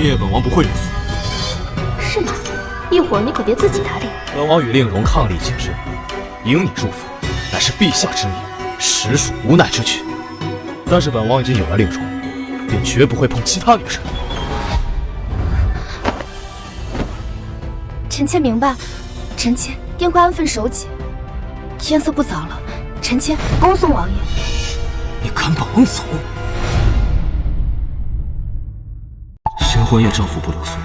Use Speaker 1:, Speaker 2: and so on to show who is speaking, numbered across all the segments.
Speaker 1: 今夜本王不会留宿。
Speaker 2: 是吗？一会儿你可别自己打脸。
Speaker 1: 本王与令荣伉俪情深，迎你入府，乃是陛下之意，实属无奈之举。但是本王已经有了令荣，便绝不会碰其他女人。
Speaker 2: 臣妾明白，臣妾定会安分守己。天色不早了，臣妾恭送王爷。
Speaker 1: 你赶本王走？新婚夜丈夫不留宿，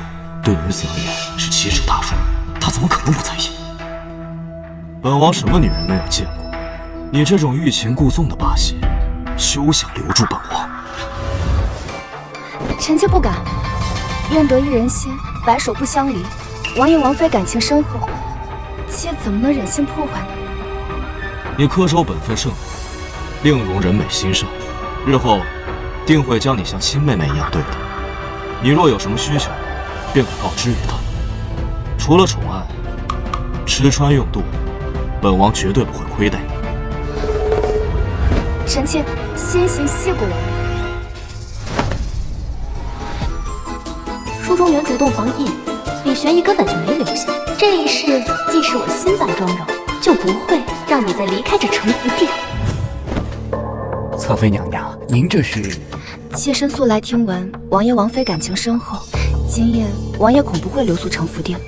Speaker 1: 对女子而言是奇耻大辱，她怎么可能不在意？本王什么女人没有见过？你这种欲擒故纵的把戏，休想留住本王。
Speaker 2: 臣妾不敢。愿得一人心，白首不相离。王爷王妃感情深厚，妾怎么能忍心破坏呢？
Speaker 1: 你恪守本分甚好，令荣人美心善，日后定会将你像亲妹妹一样对待。你若有什么需求，便可告知于他。除了宠爱，吃穿用度，本王绝对不会亏待你。
Speaker 2: 臣妾先行谢过王爷。书中原主动防夜，李玄义根本就没留下。这一世既是我新版妆容，就不会让你再离开这承福殿。
Speaker 3: 侧妃娘娘，您这是？
Speaker 2: 妾身素来听闻王爷王妃感情深厚，今夜王爷恐不会留宿承福殿。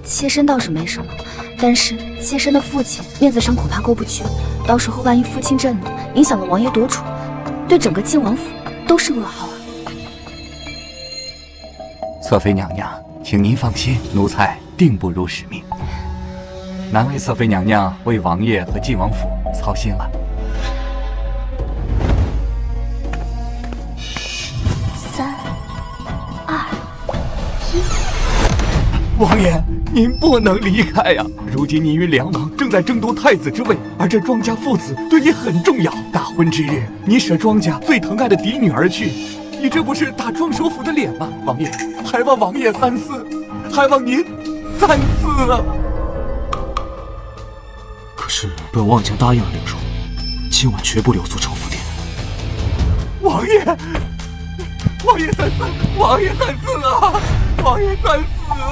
Speaker 2: 妾身倒是没什么，但是妾身的父亲面子上恐怕过不去，到时候万一父亲震怒，影响了王爷夺储，对整个靖王府都是噩耗啊。
Speaker 3: 侧妃娘娘，请您放心，奴才定不辱使命。难为侧妃娘娘为王爷和靖王府操心了。
Speaker 2: 3、2、1。
Speaker 3: 王爷，您不能离开呀！如今您与梁王正在争夺太子之位，而这庄家父子对你很重要。大婚之日，你舍庄家最疼爱的嫡女而去，你这不是打庄首府的脸吗？王爷，还望王爷三思，还望您三思啊！
Speaker 1: 可是本王已经答应了令荣，今晚绝不留宿承福殿。
Speaker 3: 王爷，王爷三思，王爷三思啊！王爷三思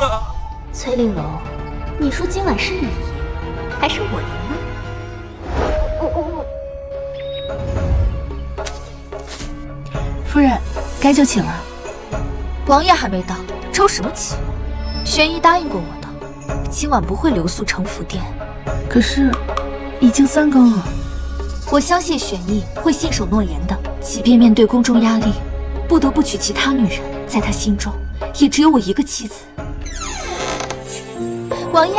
Speaker 3: 啊！
Speaker 2: 崔令荣，你说今晚是你赢，还是我赢呢？
Speaker 4: 夫人，该就寝了。
Speaker 2: 王爷还没到，着什么急？玄义答应过我的，今晚不会留宿承福殿。
Speaker 4: 可是，已经3更了。
Speaker 2: 我相信玄义会信守诺言的，即便面对宫中压力，不得不娶其他女人，在他心中也只有我一个妻子。王爷，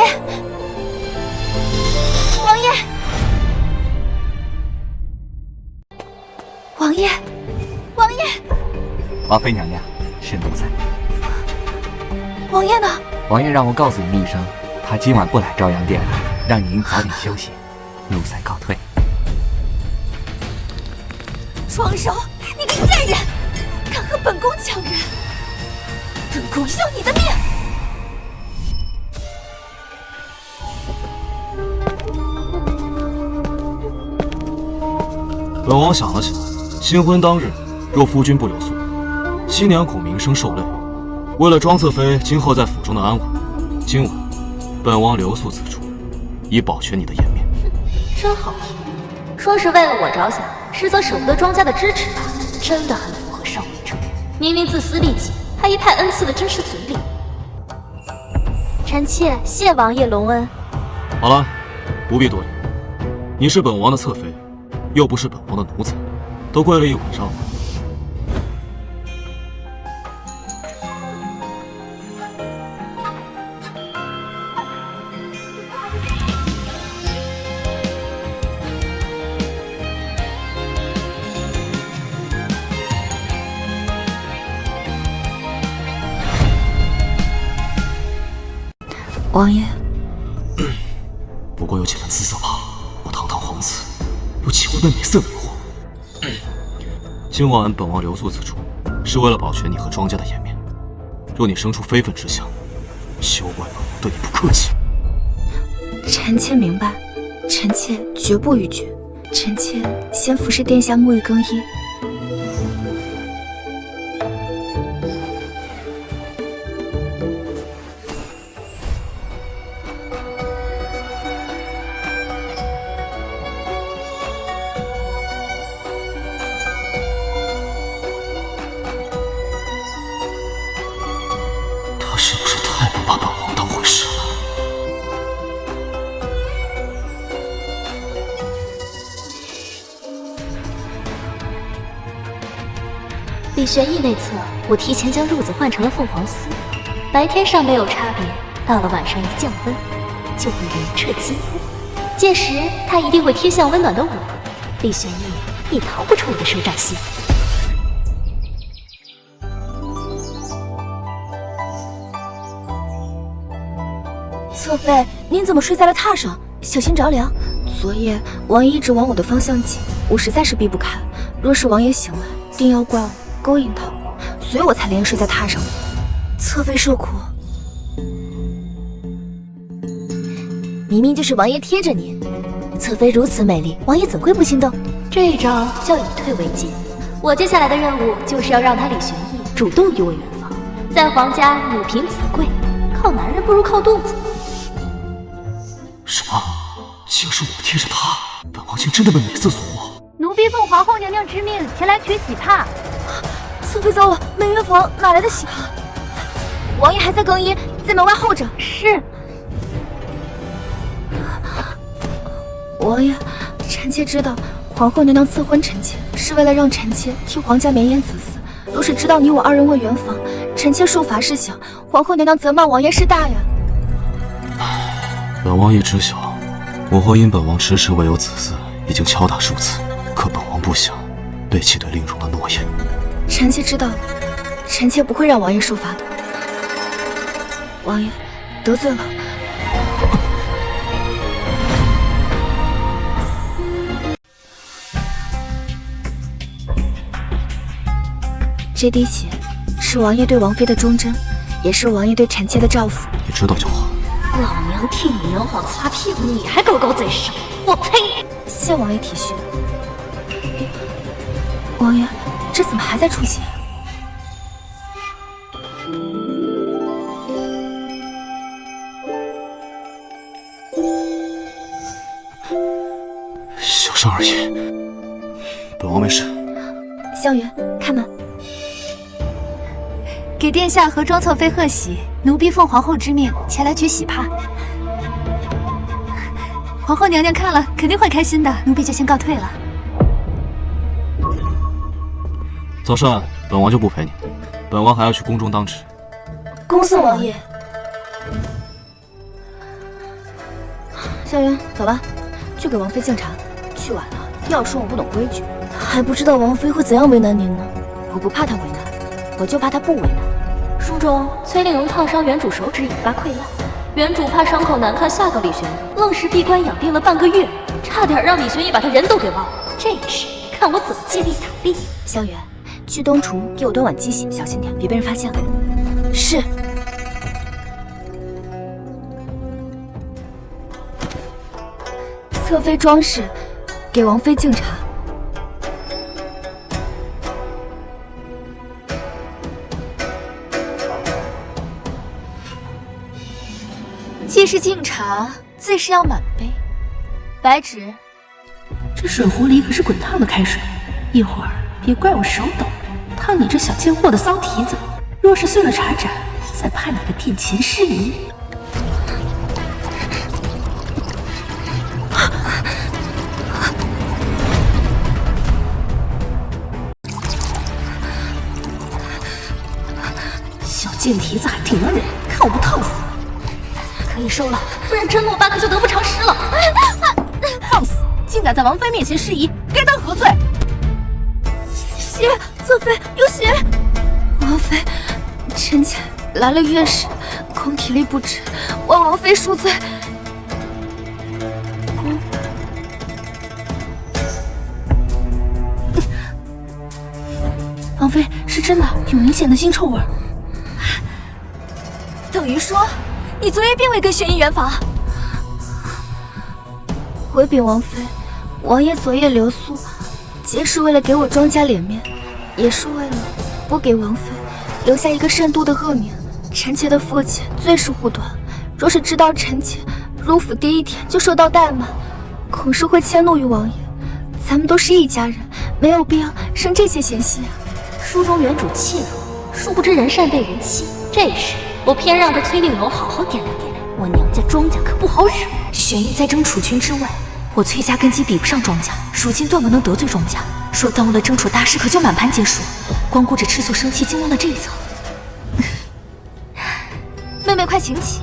Speaker 2: 王爷，王爷，王爷！
Speaker 3: 王妃娘娘，是奴才。
Speaker 2: 王爷呢？
Speaker 3: 王爷让我告诉您一声，他今晚不来朝阳殿了，让您早点休息。奴才告退。
Speaker 2: 庄手，你个贱人，敢和本宫抢人！本宫要你的命！
Speaker 1: 本王想了起来，新婚当日，若夫君不留宿，新娘恐名声受累。为了庄侧妃今后在府中的安稳，今晚本王留宿此处，以保全你的颜面。
Speaker 2: 真好听，说是为了我着想，实则舍不得庄家的支持吧？真的很符合上位者，明明自私利己，还一派恩赐的真实嘴脸。臣妾谢王爷隆恩。
Speaker 1: 好了，不必多言。你是本王的侧妃，又不是本王的奴才，都跪了一晚上了。
Speaker 2: 王爷，
Speaker 1: 不过有几分姿色吧。我堂堂皇子，又岂会被美色迷惑？今晚本王留宿此处，是为了保全你和庄家的颜面。若你生出非分之想，休怪本王对你不客气。
Speaker 2: 臣妾明白，臣妾绝不逾矩。臣妾先服侍殿下沐浴更衣。
Speaker 5: 李玄义那侧，我提前将褥子换成了凤凰丝，白天尚没有差别，到了晚上一降温，就会凉彻肌肤。届时他一定会贴向温暖的我，李玄义，你逃不出我的手掌心。
Speaker 2: 侧妃，您怎么睡在了榻上？小心着凉。昨夜王爷一直往我的方向挤，我实在是避不开。若是王爷醒来，定要怪我勾引他，所以我才连夜睡在榻上。侧妃受苦。明明就是王爷贴着你，侧妃如此美丽，王爷怎会不心动？
Speaker 5: 这一招叫以退为进。我接下来的任务就是要让他李玄义主动与我圆房，在皇家母凭子贵，靠男人不如靠肚子。
Speaker 3: 什么？竟是我贴着他？本王竟真的被美色所惑？
Speaker 6: 奴婢奉皇后娘娘之命前来取喜帕。
Speaker 2: 侧妃糟了，没圆房哪来的喜帕？王爷还在更衣，在门外候着。
Speaker 6: 是。
Speaker 2: 王爷，臣妾知道皇后娘娘赐婚臣妾是为了让臣妾替皇家绵延子嗣。若是知道你我二人未圆房，臣妾受罚是小，皇后娘娘责骂王爷是大呀。
Speaker 1: 本王也知晓，我或因本王迟迟未有子嗣，已经敲打数次，可本王不想背弃对令荣的诺言。
Speaker 2: 臣妾知道了，臣妾不会让王爷受罚的。王爷，得罪了。这滴血是王爷对王妃的忠贞，也是王爷对臣妾的照拂。
Speaker 1: 你知道就好。
Speaker 5: 老娘替你娘好擦屁股，你还高高在上，我呸！
Speaker 2: 谢王爷体恤。王爷，这怎么还在出血？
Speaker 1: 小伤而已，本王没事。
Speaker 2: 香云，开门。
Speaker 4: 给殿下和庄侧妃贺喜，奴婢奉皇后之命前来取喜帕。皇后娘娘看了肯定会开心的，奴婢就先告退了。
Speaker 1: 早膳，本王就不陪你，本王还要去宫中当值。
Speaker 2: 恭送王爷。香云，走吧，去给王妃敬茶。去晚了，要说我不懂规矩，还不知道王妃会怎样为难您呢。我不怕她为难，我就怕她不为难。
Speaker 5: 书中崔令荣烫伤原主手指引发溃烂，原主怕伤口难看吓到李玄义，愣是闭关养病了半个月，差点让李玄义把他人都给忘了。这事看我怎么借力打力。
Speaker 2: 香云，去东厨给我端碗鸡血，小心点，别被人发现了。是。侧妃装饰，给王妃敬茶。既是敬茶，自是要满杯。白纸。
Speaker 4: 这水壶里可是滚烫的开水，一会儿别怪我手抖，烫你这小贱货的骚蹄子。若是碎了茶盏，再判你个殿前失仪。小贱蹄子还挺能忍，看我不烫死你！
Speaker 5: 可以收了，不然真诺巴可就得不偿失了。
Speaker 4: 放肆！竟敢在王妃面前失仪，该当何罪？
Speaker 2: 血，侧妃有血！王妃，臣妾来了月事，恐体力不支，望王妃恕罪。
Speaker 4: 王妃是真的有明显的腥臭味。
Speaker 2: 等于说，你昨夜并未跟玄义圆房。回禀王妃，王爷昨夜留宿，既是为了给我庄家脸面，也是为了不给王妃留下一个善妒的恶名。臣妾的父亲最是护短，若是知道臣妾入府第一天就受到怠慢，恐是会迁怒于王爷。咱们都是一家人，没有必要生这些嫌隙啊。
Speaker 5: 书中原主气了，殊不知人善被人欺。这时我偏让这崔令荣好好掂量掂量，我娘家庄家可不好惹。
Speaker 2: 玄义在争储群之外，我崔家根基比不上庄家，如今断不能得罪庄家。
Speaker 4: 若耽误了争储大师，可就满盘皆输。光顾着吃醋生气，竟忘了这一层。
Speaker 2: 妹妹，快请起。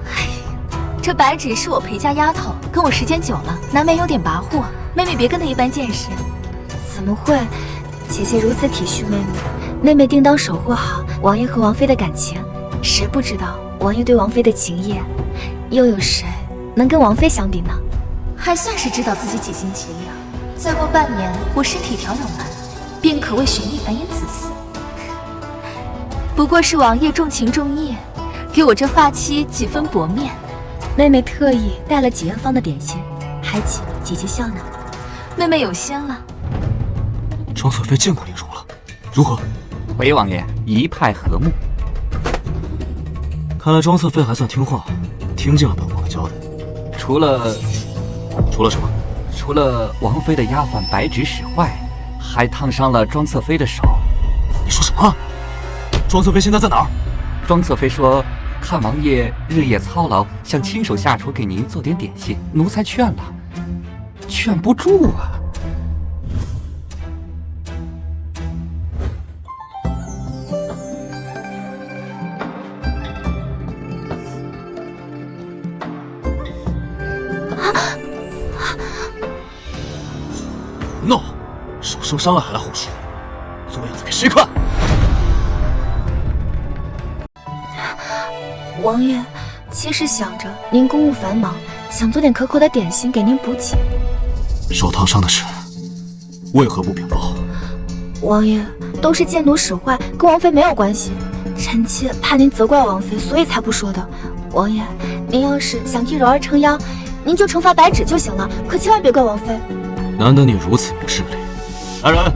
Speaker 2: 哎，这白芷是我陪嫁丫头，跟我时间久了，难免有点跋扈。妹妹别跟她一般见识。怎么会？姐姐如此体恤妹妹，妹妹定当守护好王爷和王妃的感情。谁不知道王爷对王妃的情谊？又有谁能跟王妃相比呢？还算是知道自己几斤几两。再过半年，我身体调养完，便可为玄逸繁衍子嗣。不过是王爷重情重义，给我这发妻几分薄面。妹妹特意带了几人方的点心，还请姐姐笑纳。妹妹有心了。
Speaker 1: 庄侧妃见过令荣了，如何？
Speaker 3: 回王爷，一派和睦。
Speaker 1: 看来庄侧妃还算听话，听进了本王的交代。
Speaker 3: 除了
Speaker 1: 什么？
Speaker 3: 除了王妃的丫鬟白芷使坏，还烫伤了庄侧妃的手。
Speaker 1: 你说什么？庄侧妃现在在哪儿？
Speaker 3: 庄侧妃说，看王爷日夜操劳，想亲手下厨给您做点点心，奴才劝了，劝不住啊。
Speaker 1: 胡闹！手受伤了还来后厨，做样子给谁看？
Speaker 2: 王爷，妾是想着您公务繁忙，想做点可口的点心给您补给。
Speaker 1: 受烫伤的事，为何不禀报？
Speaker 2: 王爷，都是贱奴使坏，跟王妃没有关系。臣妾怕您责怪王妃，所以才不说的。王爷，您要是想替柔儿撑腰，您就惩罚白芷就行了，可千万别怪王妃。
Speaker 1: 难得你如此明事理。来人，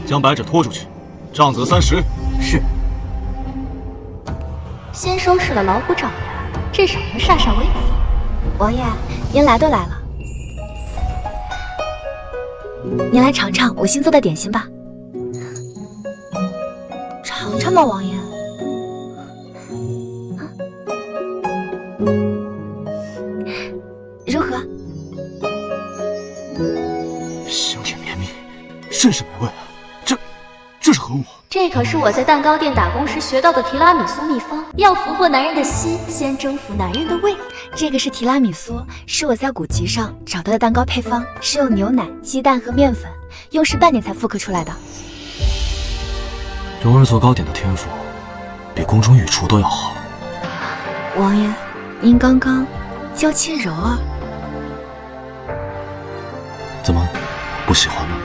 Speaker 1: 将白芷拖出去，杖责30。
Speaker 3: 是。
Speaker 5: 先收拾了老虎爪牙，至少能煞煞威风。
Speaker 2: 王爷，您来都来了，您来尝尝我新做的点心吧。尝尝吧，王爷。如何？
Speaker 1: 香甜绵密，甚是美味啊！这是何物？
Speaker 5: 这可是我在蛋糕店打工时学到的提拉米苏秘方。要俘获男人的心，先征服男人的胃。
Speaker 2: 这个是提拉米苏，是我在古籍上找到的蛋糕配方，是用牛奶、鸡蛋和面粉，用时半年才复刻出来的。
Speaker 1: 蓉儿做糕点的天赋，比宫中御厨都要好。
Speaker 2: 王爷，您刚刚叫妾柔儿，
Speaker 1: 怎么不喜欢呢？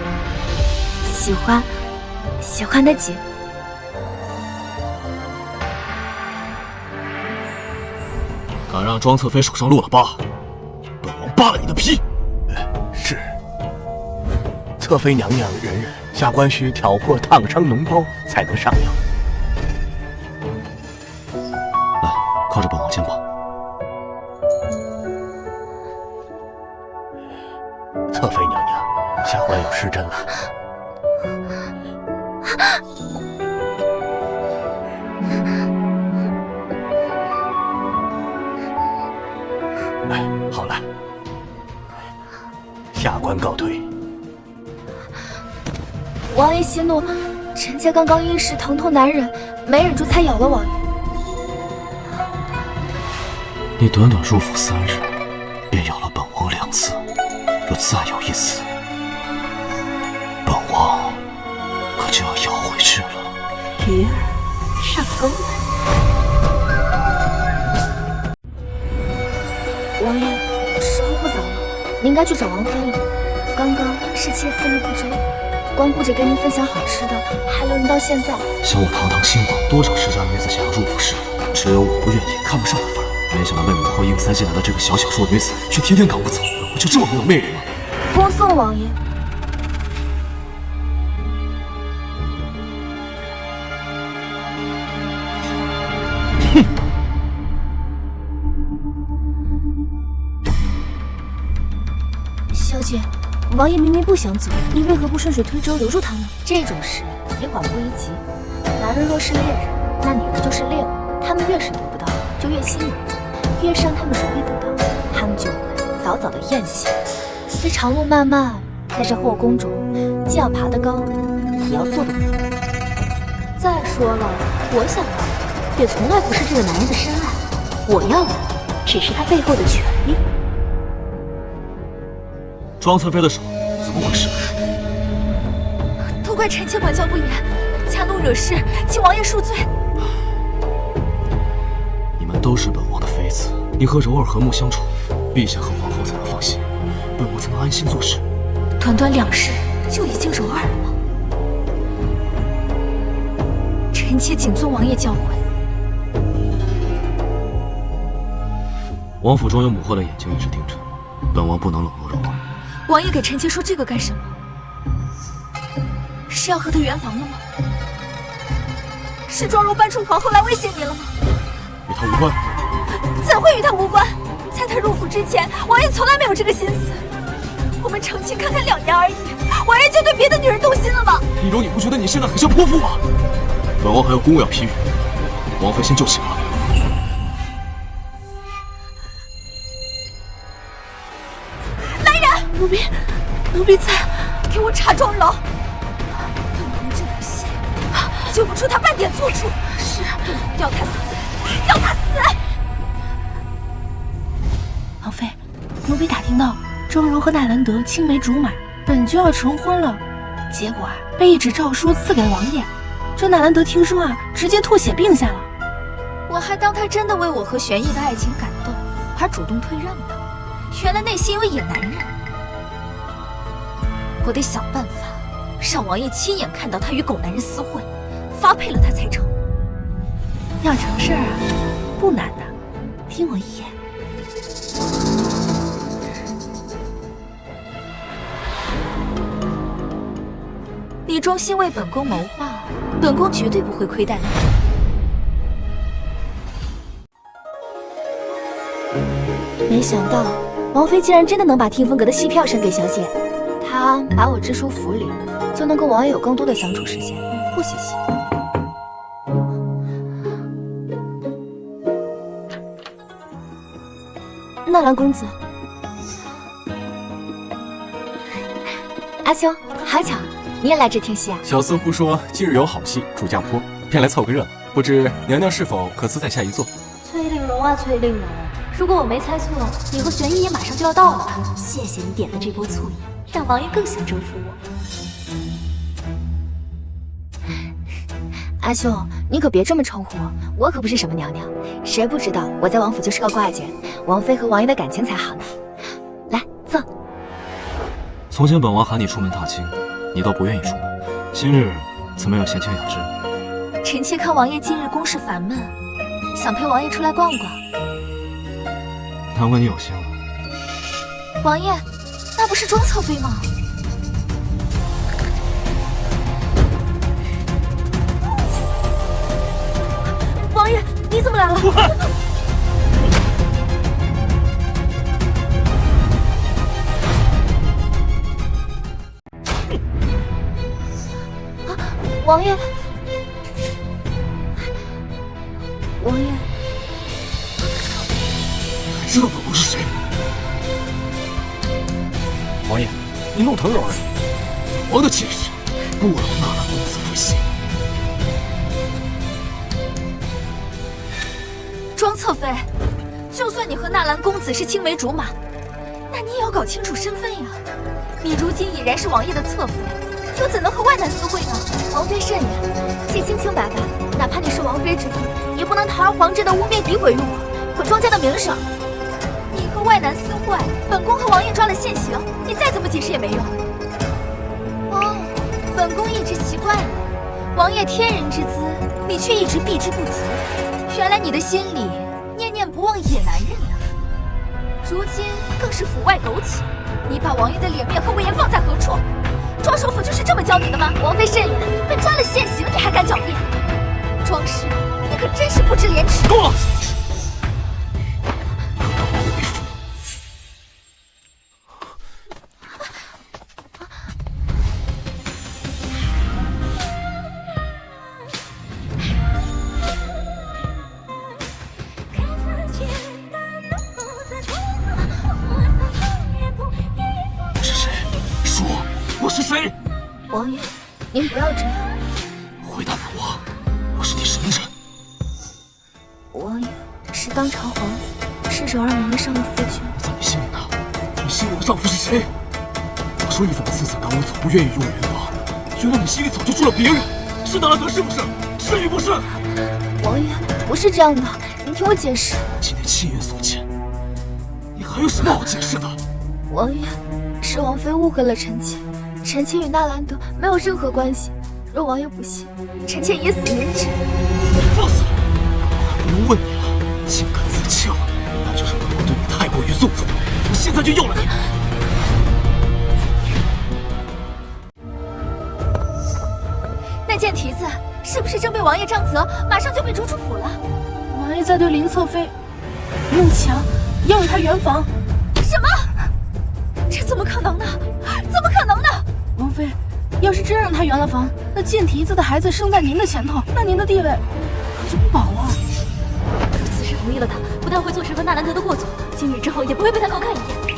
Speaker 2: 喜欢，喜欢得紧。
Speaker 1: 敢让庄侧妃手上落了疤，本王扒了你的皮！
Speaker 7: 是。侧妃娘娘忍忍，下官需挑破烫伤脓包才能上药。
Speaker 1: 来，靠着本王肩膀。
Speaker 7: 侧妃娘娘，下官有失针了。好了，下官告退。
Speaker 2: 王爷息怒，臣妾刚刚一时疼痛难忍，没忍住才咬了王爷。
Speaker 1: 你短短入府3日，便咬了本王2次，若再咬1次，本王可就要咬回去了。
Speaker 4: 鱼儿上钩了。
Speaker 2: 王爷，时候不早了，您该去找王妃了。刚刚是妾思虑不周，光顾着跟您分享好吃的，还留您到现在。
Speaker 1: 想我堂堂亲王，多少世家女子想要入府侍奉，只有我不愿意、看不上的份儿。没想到被母后硬塞进来的这个小小弱女子，却天天赶我走，我就这么没有魅力吗？
Speaker 2: 恭送王爷。小姐，王爷明明不想走，你为何不顺水推舟留住他呢？这种事也管不一级。男人若是猎人，那女人就是猎物，他们越是得不到，就越心仪；越是让他们容易得到，他们就会早早的厌弃。这长路漫漫，在这后宫中，既要爬得高，也要做得稳。
Speaker 5: 再说了，我想要的也从来不是这个男人的深爱，我要的只是他背后的权力。
Speaker 1: 庄侧妃的手怎么回事？
Speaker 2: 都怪臣妾管教不严，加怒惹事，请王爷恕罪。
Speaker 1: 你们都是本王的妃子，你和柔儿和睦相处，陛下和皇后才能放心，本王才能安心做事。
Speaker 2: 短短2世就已经柔儿了吗？臣妾谨遵王爷教诲。
Speaker 1: 王府中有母后的眼睛一直盯着，本王不能冷落柔儿。
Speaker 2: 王爷给臣妾说这个干什么？是要和他圆房了吗？是庄柔搬出皇后来威胁您了吗？
Speaker 1: 与他无关。
Speaker 2: 怎会与他无关？在他入府之前，王爷从来没有这个心思。我们成亲看看2年而已，王爷就对别的女人动心了吗？
Speaker 1: 丽柔，你不觉得你现在很像泼妇吗？本王还有公务要批阅，王妃先就寝吧。
Speaker 2: 来人！奴婢在，给我查庄柔。本王就不信，救不出他半点错处。是，要他死，要他死！
Speaker 4: 王妃，奴婢打听到庄柔和纳兰德青梅竹马，本就要成婚了，结果被一纸诏书赐给了王爷。这纳兰德听说直接吐血病下了。
Speaker 2: 我还当他真的为我和玄逸的爱情感动，而主动退让呢，原来内心有野男人。我得想办法让王爷亲眼看到他与狗男人私会，发配了他才成。
Speaker 4: 要成事不难的，听我一言。
Speaker 2: 你忠心为本宫谋划，本宫绝对不会亏待你。没想到王妃竟然真的能把听风阁的戏票省给小姐，她把我支出府里，就能跟王爷有更多的相处时间，不稀奇。纳兰公子，阿兄，好巧。你也来这听戏啊？
Speaker 8: 小厮胡说，今日有好戏，主驾坡，便来凑个热闹。不知娘娘是否可自在下一座？
Speaker 5: 崔令荣啊，崔令荣，如果我没猜错，你和玄逸也马上就要到了。谢谢你点的这波醋瘾，让王爷更想征服我。
Speaker 2: 阿兄，你可别这么称呼我，我可不是什么娘娘，谁不知道我在王府就是个挂件，王妃和王爷的感情才好呢。来，坐。
Speaker 1: 从前本王喊你出门踏青，你都不愿意出门，今日怎么有闲情雅致？
Speaker 2: 臣妾看王爷近日公事烦闷，想陪王爷出来逛逛。
Speaker 1: 难为你有心了。
Speaker 2: 王爷，那不是庄侧妃吗？王爷，你怎么来了？王爷，王爷，
Speaker 1: 知道本王是谁？
Speaker 7: 王爷，你弄疼柔儿了。
Speaker 1: 王的气势，不容纳兰公子负心。
Speaker 2: 庄侧妃，就算你和纳兰公子是青梅竹马，那你也要搞清楚身份呀。你如今已然是王爷的侧妃，又怎能和外男私会呢？王妃慎言，且清清白白，哪怕你是王妃之子，也不能堂而皇之的污蔑诋毁于我，毁庄家的名声。你和外男私会，本宫和王爷抓了现行，你再怎么解释也没用。哦，本宫一直奇怪了，王爷天人之姿，你却一直避之不及。原来你的心里念念不忘野男人呀！如今更是府外苟且，你把王爷的脸面和威严放在何处？庄首府就是这么教你的吗？王妃慎言，被抓了现行，你还敢狡辩？庄氏，你可真是不知廉耻！
Speaker 1: 够了！谁？
Speaker 2: 王爷，您不要这样。
Speaker 1: 回答本王，我是你什么人？
Speaker 2: 王爷是当朝皇子，是柔儿名义上的夫君。
Speaker 3: 在你心里呢？你心里的丈夫是谁？我说你怎么次次赶我走，不愿意与我圆房？原来你心里早就住了别人，是纳兰德是不是？是与不是？
Speaker 2: 王爷不是这样的，您听我解释。
Speaker 3: 今天亲眼所见，你还有什么好解释的？
Speaker 2: 王爷，是王妃误会了臣妾，臣妾与纳兰德没有任何关系。若王爷不信，臣妾以死明志。
Speaker 3: 放肆！我不问你了，竟敢自强，原来就是本王对你太过于纵容，我现在就要了你。
Speaker 4: 那件蹄子是不是正被王爷杖责，马上就被逐出府了？王爷在对林侧妃用强要与她圆房。什么？这怎么可能呢？怎么可能呢？王妃，要是真让她圆了房，那贱蹄子的孩子生在您的前头，那您的地位可就不保了。
Speaker 5: 若此时同意了他，不但会坐实和纳兰德的过错，今日之后也不会被他多看一眼。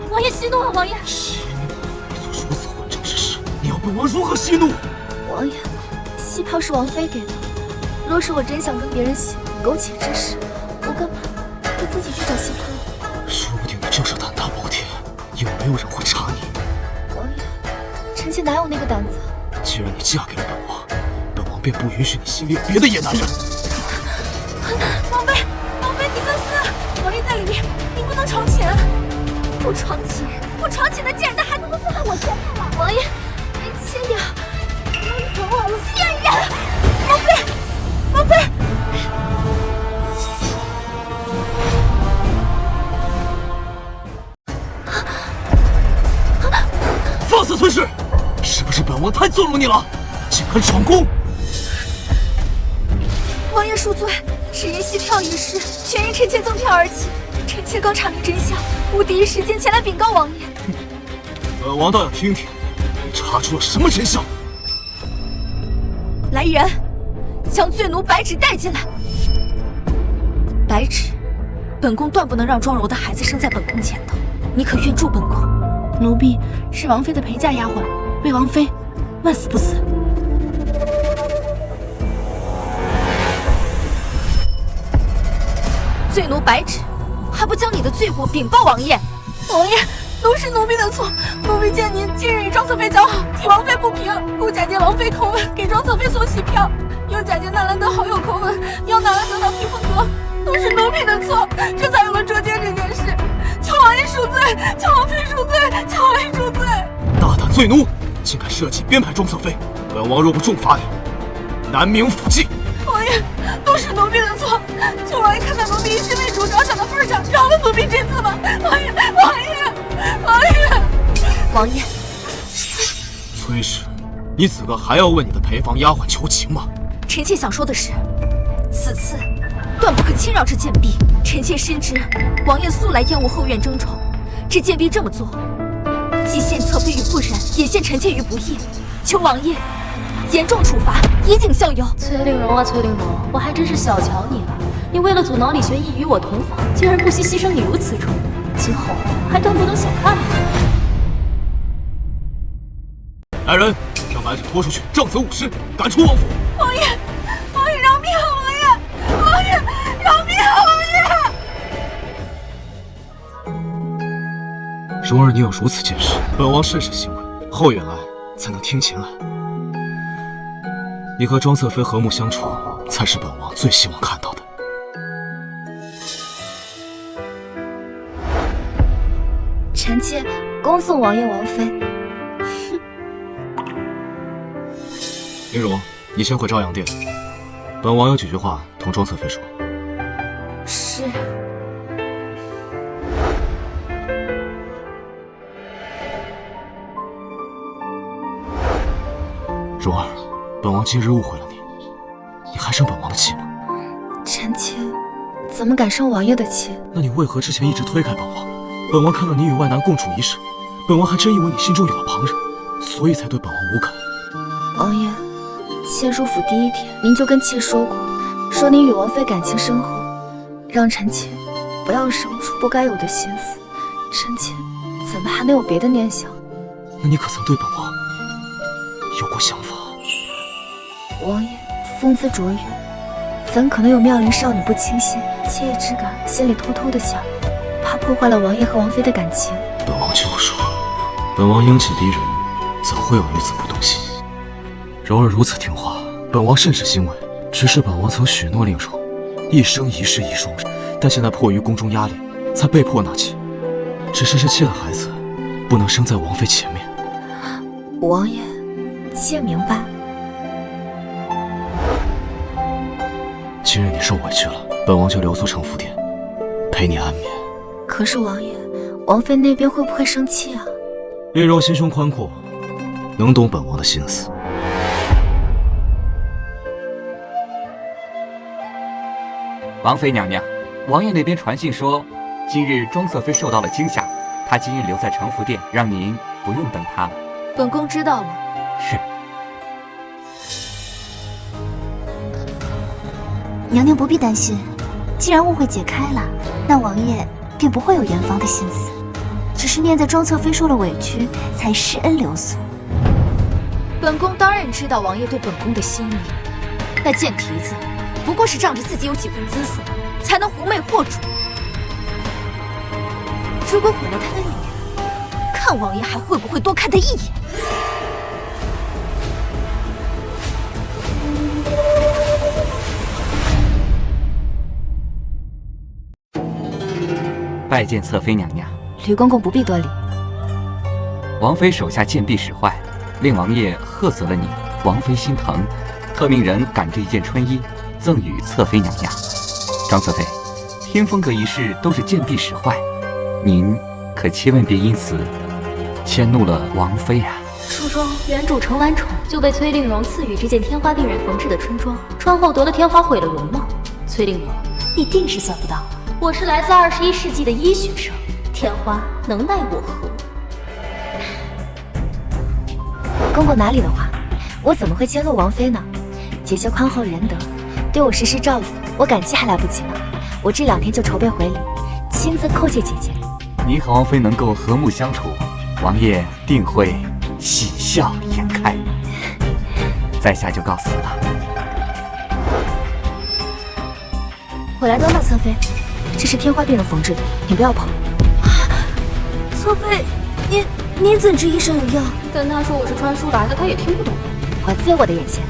Speaker 5: 王爷息怒啊，王爷！
Speaker 3: 息怒！你做如此混账之事，你要本王如何息怒？
Speaker 2: 王爷，戏票是王妃给的。若是我真想跟别人洗苟且之事，我干嘛不自己去找戏票？
Speaker 3: 说不定你就是胆大包天，又没有人会查你。
Speaker 2: 王爷，臣妾哪有那个胆子？
Speaker 3: 既然你嫁给了本王，本王便不允许你心里有别的野男人。
Speaker 4: 王妃，王妃，你三思！王爷在里面，你不能闯寝。
Speaker 5: 不闯寝，
Speaker 4: 不闯寝的贱人的孩子都坐在我前面了。
Speaker 2: 王爷，您轻点，不要惹我了。
Speaker 4: 贱人！王妃，王妃！
Speaker 3: 放肆崔氏！是不是本王太纵容你了？竟敢闯宫！
Speaker 4: 王爷恕罪，是因戏票一事，全因臣妾赠票而起。臣妾刚查明真相，吾第一时间前来禀告王爷。
Speaker 3: 本王倒要听听，你查出了什么真相？
Speaker 4: 来人，将罪奴白芷带进来。白芷，本宫断不能让庄柔的孩子生在本宫前头，你可愿助本宫？奴婢是王妃的陪嫁丫鬟，为王妃万死不辞。罪奴白芷，还不将你的罪过禀报王爷？王爷，都是奴婢的错，奴婢见您近日与庄侧妃交好，替王妃不平，故假借王妃口吻给庄侧妃送喜票，又假借纳兰德好友口吻要纳兰德到披风阁，都是奴婢的错，这才有了捉奸这件事。求王爷恕罪，求王妃恕罪，求王爷恕罪！
Speaker 3: 大胆罪奴，竟敢设计编排庄侧妃，本王若不重罚你，南冥府记！
Speaker 4: 王爷，都是奴婢的错，求王爷看在奴婢以心为主着想的份上，饶了奴婢这次吧！王爷，王爷，王爷，王爷！
Speaker 3: 崔氏，你此刻还要为你的陪房丫鬟求情吗？
Speaker 4: 臣妾想说的是，此次断不可轻饶这贱婢。臣妾深知王爷素来厌恶后院争宠，这贱婢这么做，既陷侧妃于不仁，也陷臣妾于不义。求王爷严重处罚，以儆效尤。
Speaker 5: 崔玲珑啊，崔玲珑，我还真是小瞧你了。你为了阻挠李玄义与我同房，竟然不惜牺牲你如此重，今后还断不能小看你。
Speaker 3: 来人，将白芷拖出去，杖责5时，赶出王府。
Speaker 4: 王爷，王爷饶命啊！王爷，王爷饶命啊！王爷。
Speaker 3: 蓉儿，你有如此见识，本王甚是欣慰。后院来，才能听前来。你和庄侧妃和睦相处，才是本王最希望看到的。
Speaker 2: 臣妾恭送王爷王妃。
Speaker 3: 玲珑，你先回朝阳殿，本王有几句话同庄侧妃说。
Speaker 2: 是。
Speaker 3: 蓉儿，本王今日误会了你，你还生本王的气吗？
Speaker 2: 臣妾怎么敢生王爷的气？
Speaker 3: 那你为何之前一直推开本王？本王看到你与外男共处一室，本王还真以为你心中有了旁人，所以才对本王无感。
Speaker 2: 王爷，妾入府第一天，您就跟妾说过，说您与王妃感情深厚，让臣妾不要生出不该有的心思。臣妾怎么还能有别的念想？
Speaker 1: 那你可曾对本王有过想法？
Speaker 2: 王爷风姿卓越，怎可能有妙龄少女不倾心？妾也只敢心里偷偷的想，怕破坏了王爷和王妃的感情。
Speaker 1: 本王就说，本王英气逼人，怎会有女子不动心？柔儿如此听话，本王甚是欣慰。只是本王曾许诺令柔，一生一世一双，但现在迫于宫中压力，才被迫纳妾。只是这妾的孩子，不能生在王妃前面。
Speaker 2: 王爷，妾明白。
Speaker 1: 今日你受委屈了，本王就留宿承福殿，陪你安眠。
Speaker 2: 可是王爷，王妃那边会不会生气啊？
Speaker 1: 令柔心胸宽阔，能懂本王的心思。
Speaker 3: 王妃娘娘，王爷那边传信说，今日庄侧妃受到了惊吓，她今日留在承福殿，让您不用等她了。
Speaker 4: 本宫知道了。
Speaker 3: 是。
Speaker 5: 娘娘不必担心，既然误会解开了，那王爷便不会有圆房的心思，只是念在庄侧妃受了委屈，才施恩留宿。
Speaker 4: 本宫当然知道王爷对本宫的心意，那贱蹄子不过是仗着自己有几分姿色，才能狐媚惑主。如果毁了他的女人，看王爷还会不会多看他一眼。
Speaker 3: 拜见侧妃娘娘。
Speaker 2: 吕公公不必多礼。
Speaker 3: 王妃手下贱婢使坏，令王爷喝责了你，王妃心疼，特命人赶这一件春衣赠与侧妃娘娘。庄侧妃，天风阁一事都是贱婢使坏，您可千万别因此迁怒了王妃啊。
Speaker 5: 书中原主程婉宠就被崔令荣赐予这件天花病人缝制的春装，穿后得了天花毁了容貌。崔令荣，你定是想不到，我是来自21世纪的医学生，天花能奈我何？
Speaker 2: 公公哪里的话，我怎么会迁怒王妃呢？姐姐宽厚仁德，对我时时照拂，我感激还来不及呢。我这2天就筹备回礼，亲自叩谢姐姐。
Speaker 3: 你和王妃能够和睦相处，王爷定会喜笑颜开。在下就告辞了。
Speaker 2: 我来端吧，侧妃，这是天花病人缝制的，你不要碰。
Speaker 4: 侧妃，您怎知医生有药？
Speaker 5: 跟他说我是传书来的，他也听不懂。
Speaker 2: 我自有我的眼线。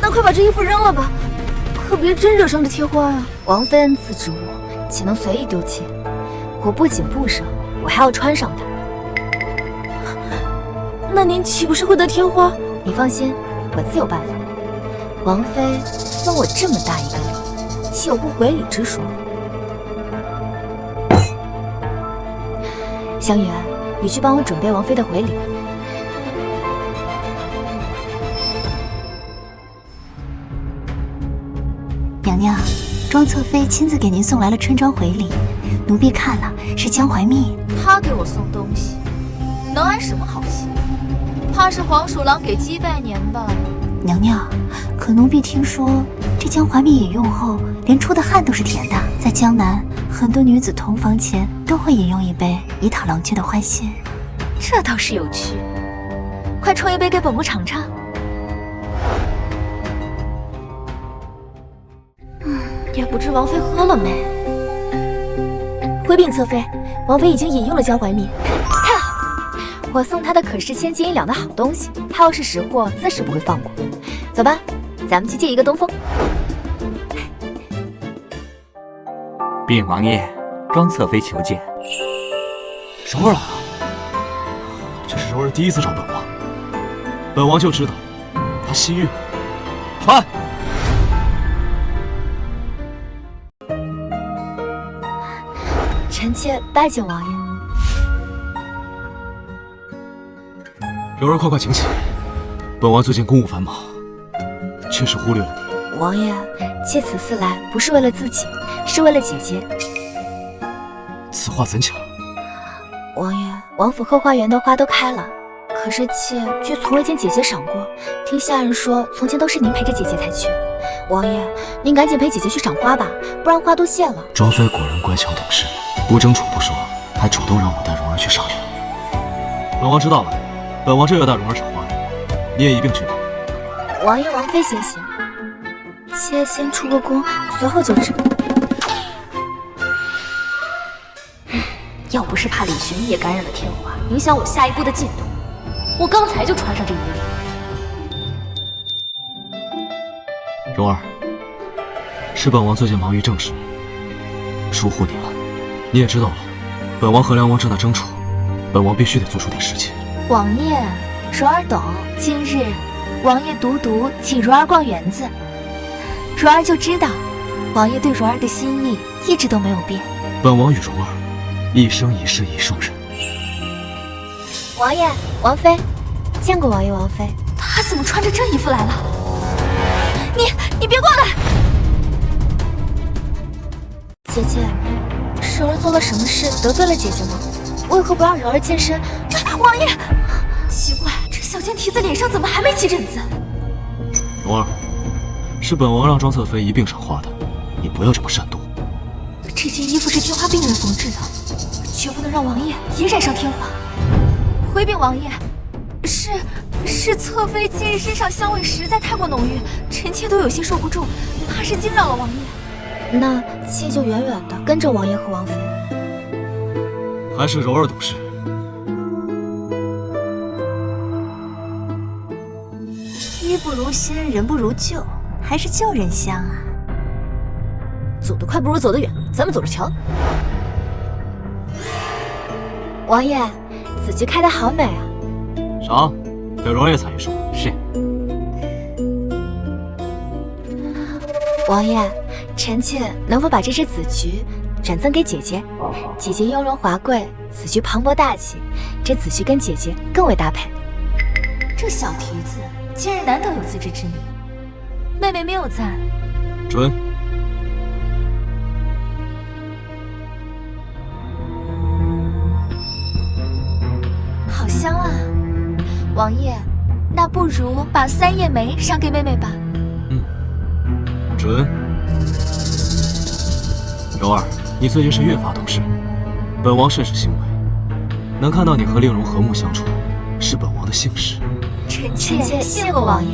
Speaker 4: 那快把这衣服扔了吧，可别真惹上这贴花啊！
Speaker 2: 王妃恩赐之物，岂能随意丢弃？我不仅不扔，我还要穿上它。
Speaker 4: 那您岂不是会得天花？
Speaker 2: 你放心，我自有办法。王妃送我这么大一个礼，岂有不回礼之说？香云，你去帮我准备王妃的回礼。
Speaker 5: 娘娘，庄侧妃亲自给您送来了春装回礼，奴婢看了是江淮蜜。
Speaker 4: 他给我送东西，能安什么好心？怕是黄鼠狼给鸡拜年吧？
Speaker 5: 娘娘，可奴婢听说这江淮蜜饮用后，连出的汗都是甜的。在江南，很多女子同房前都会饮用一杯，以讨郎君的欢心。
Speaker 4: 这倒是有趣，快冲一杯给本宫尝尝。也不知王妃喝了没。回禀侧妃，王妃已经饮用了江淮蜜。
Speaker 2: 太好，我送她的可是千金1两的好东西，她要是识货，自是不会放过。走吧，咱们去借一个东风。
Speaker 3: 禀王爷，庄侧妃求见。
Speaker 1: 柔儿来了，这是柔儿第一次找本王，本王就知道她心悦。传。
Speaker 2: 臣妾拜见王爷。
Speaker 1: 柔儿，快快请起。本王最近公务繁忙，确实忽略了你。
Speaker 2: 王爷，妾此次来不是为了自己，是为了姐姐。
Speaker 1: 此话怎讲？
Speaker 2: 王爷，王府后花园的花都开了，可是妾却从未见姐姐赏过。听下人说，从前都是您陪着姐姐才去。王爷，您赶紧陪姐姐去赏花吧，不然花都谢了。
Speaker 1: 庄妃果然乖巧懂事，不争宠不说，还主动让我带柔儿去赏月。本王知道了，本王这个大蓉儿产花，你也一并去吧。
Speaker 2: 王爷王妃先行，妾先出个宫，随后就职。
Speaker 5: 要不是怕李玄义也感染了天花，影响我下一步的进度，我刚才就穿上这衣服。
Speaker 1: 蓉儿，是本王最近忙于政事，疏忽你了。你也知道了，本王和梁王正在争宠，本王必须得做出点事情。
Speaker 4: 王爷，蓉儿懂。今日王爷独独请蓉儿逛园子，蓉儿就知道，王爷对蓉儿的心意一直都没有变。
Speaker 1: 本王与蓉儿一生一世一双人。
Speaker 2: 王爷王妃，见过王爷王妃。
Speaker 4: 他怎么穿着这衣服来了？你别过来！
Speaker 2: 姐姐，是蓉儿做了什么事得罪了姐姐吗？为何不让蓉儿现身？
Speaker 4: 王爷，奇怪，这小贱蹄子脸上怎么还没起疹子？
Speaker 1: 蓉儿，是本王让庄侧妃一并赏花的，你不要这么擅动。
Speaker 4: 这件衣服是天花病人缝制的，绝不能让王爷也染上天花。回禀王爷，是侧妃近日身上香味实在太过浓郁，臣妾都有些受不住，怕是惊扰了王爷。
Speaker 2: 那妾就远远的跟着王爷和王妃。
Speaker 1: 还是柔儿懂事。
Speaker 4: 衣不如新，人不如旧，还是旧人香啊。
Speaker 5: 走得快不如走得远，咱们走着瞧。
Speaker 2: 王爷，此菊开得好美啊！
Speaker 1: 赏，给蓉儿也采一束。
Speaker 8: 是。
Speaker 2: 王爷，臣妾能否把这只紫菊转赠给姐姐？姐姐雍容华贵，紫菊磅礴大气，这紫菊跟姐姐更为搭配。
Speaker 4: 这小蹄子今日难得有自知之明，妹妹谬赞。
Speaker 1: 准。
Speaker 4: 好香啊！王爷，那不如把三叶梅赏给妹妹吧。
Speaker 1: 准。柔儿，你最近是越发懂事，本王甚是欣慰。能看到你和令荣和睦相处，是本王的幸事。
Speaker 4: 臣妾谢过王爷。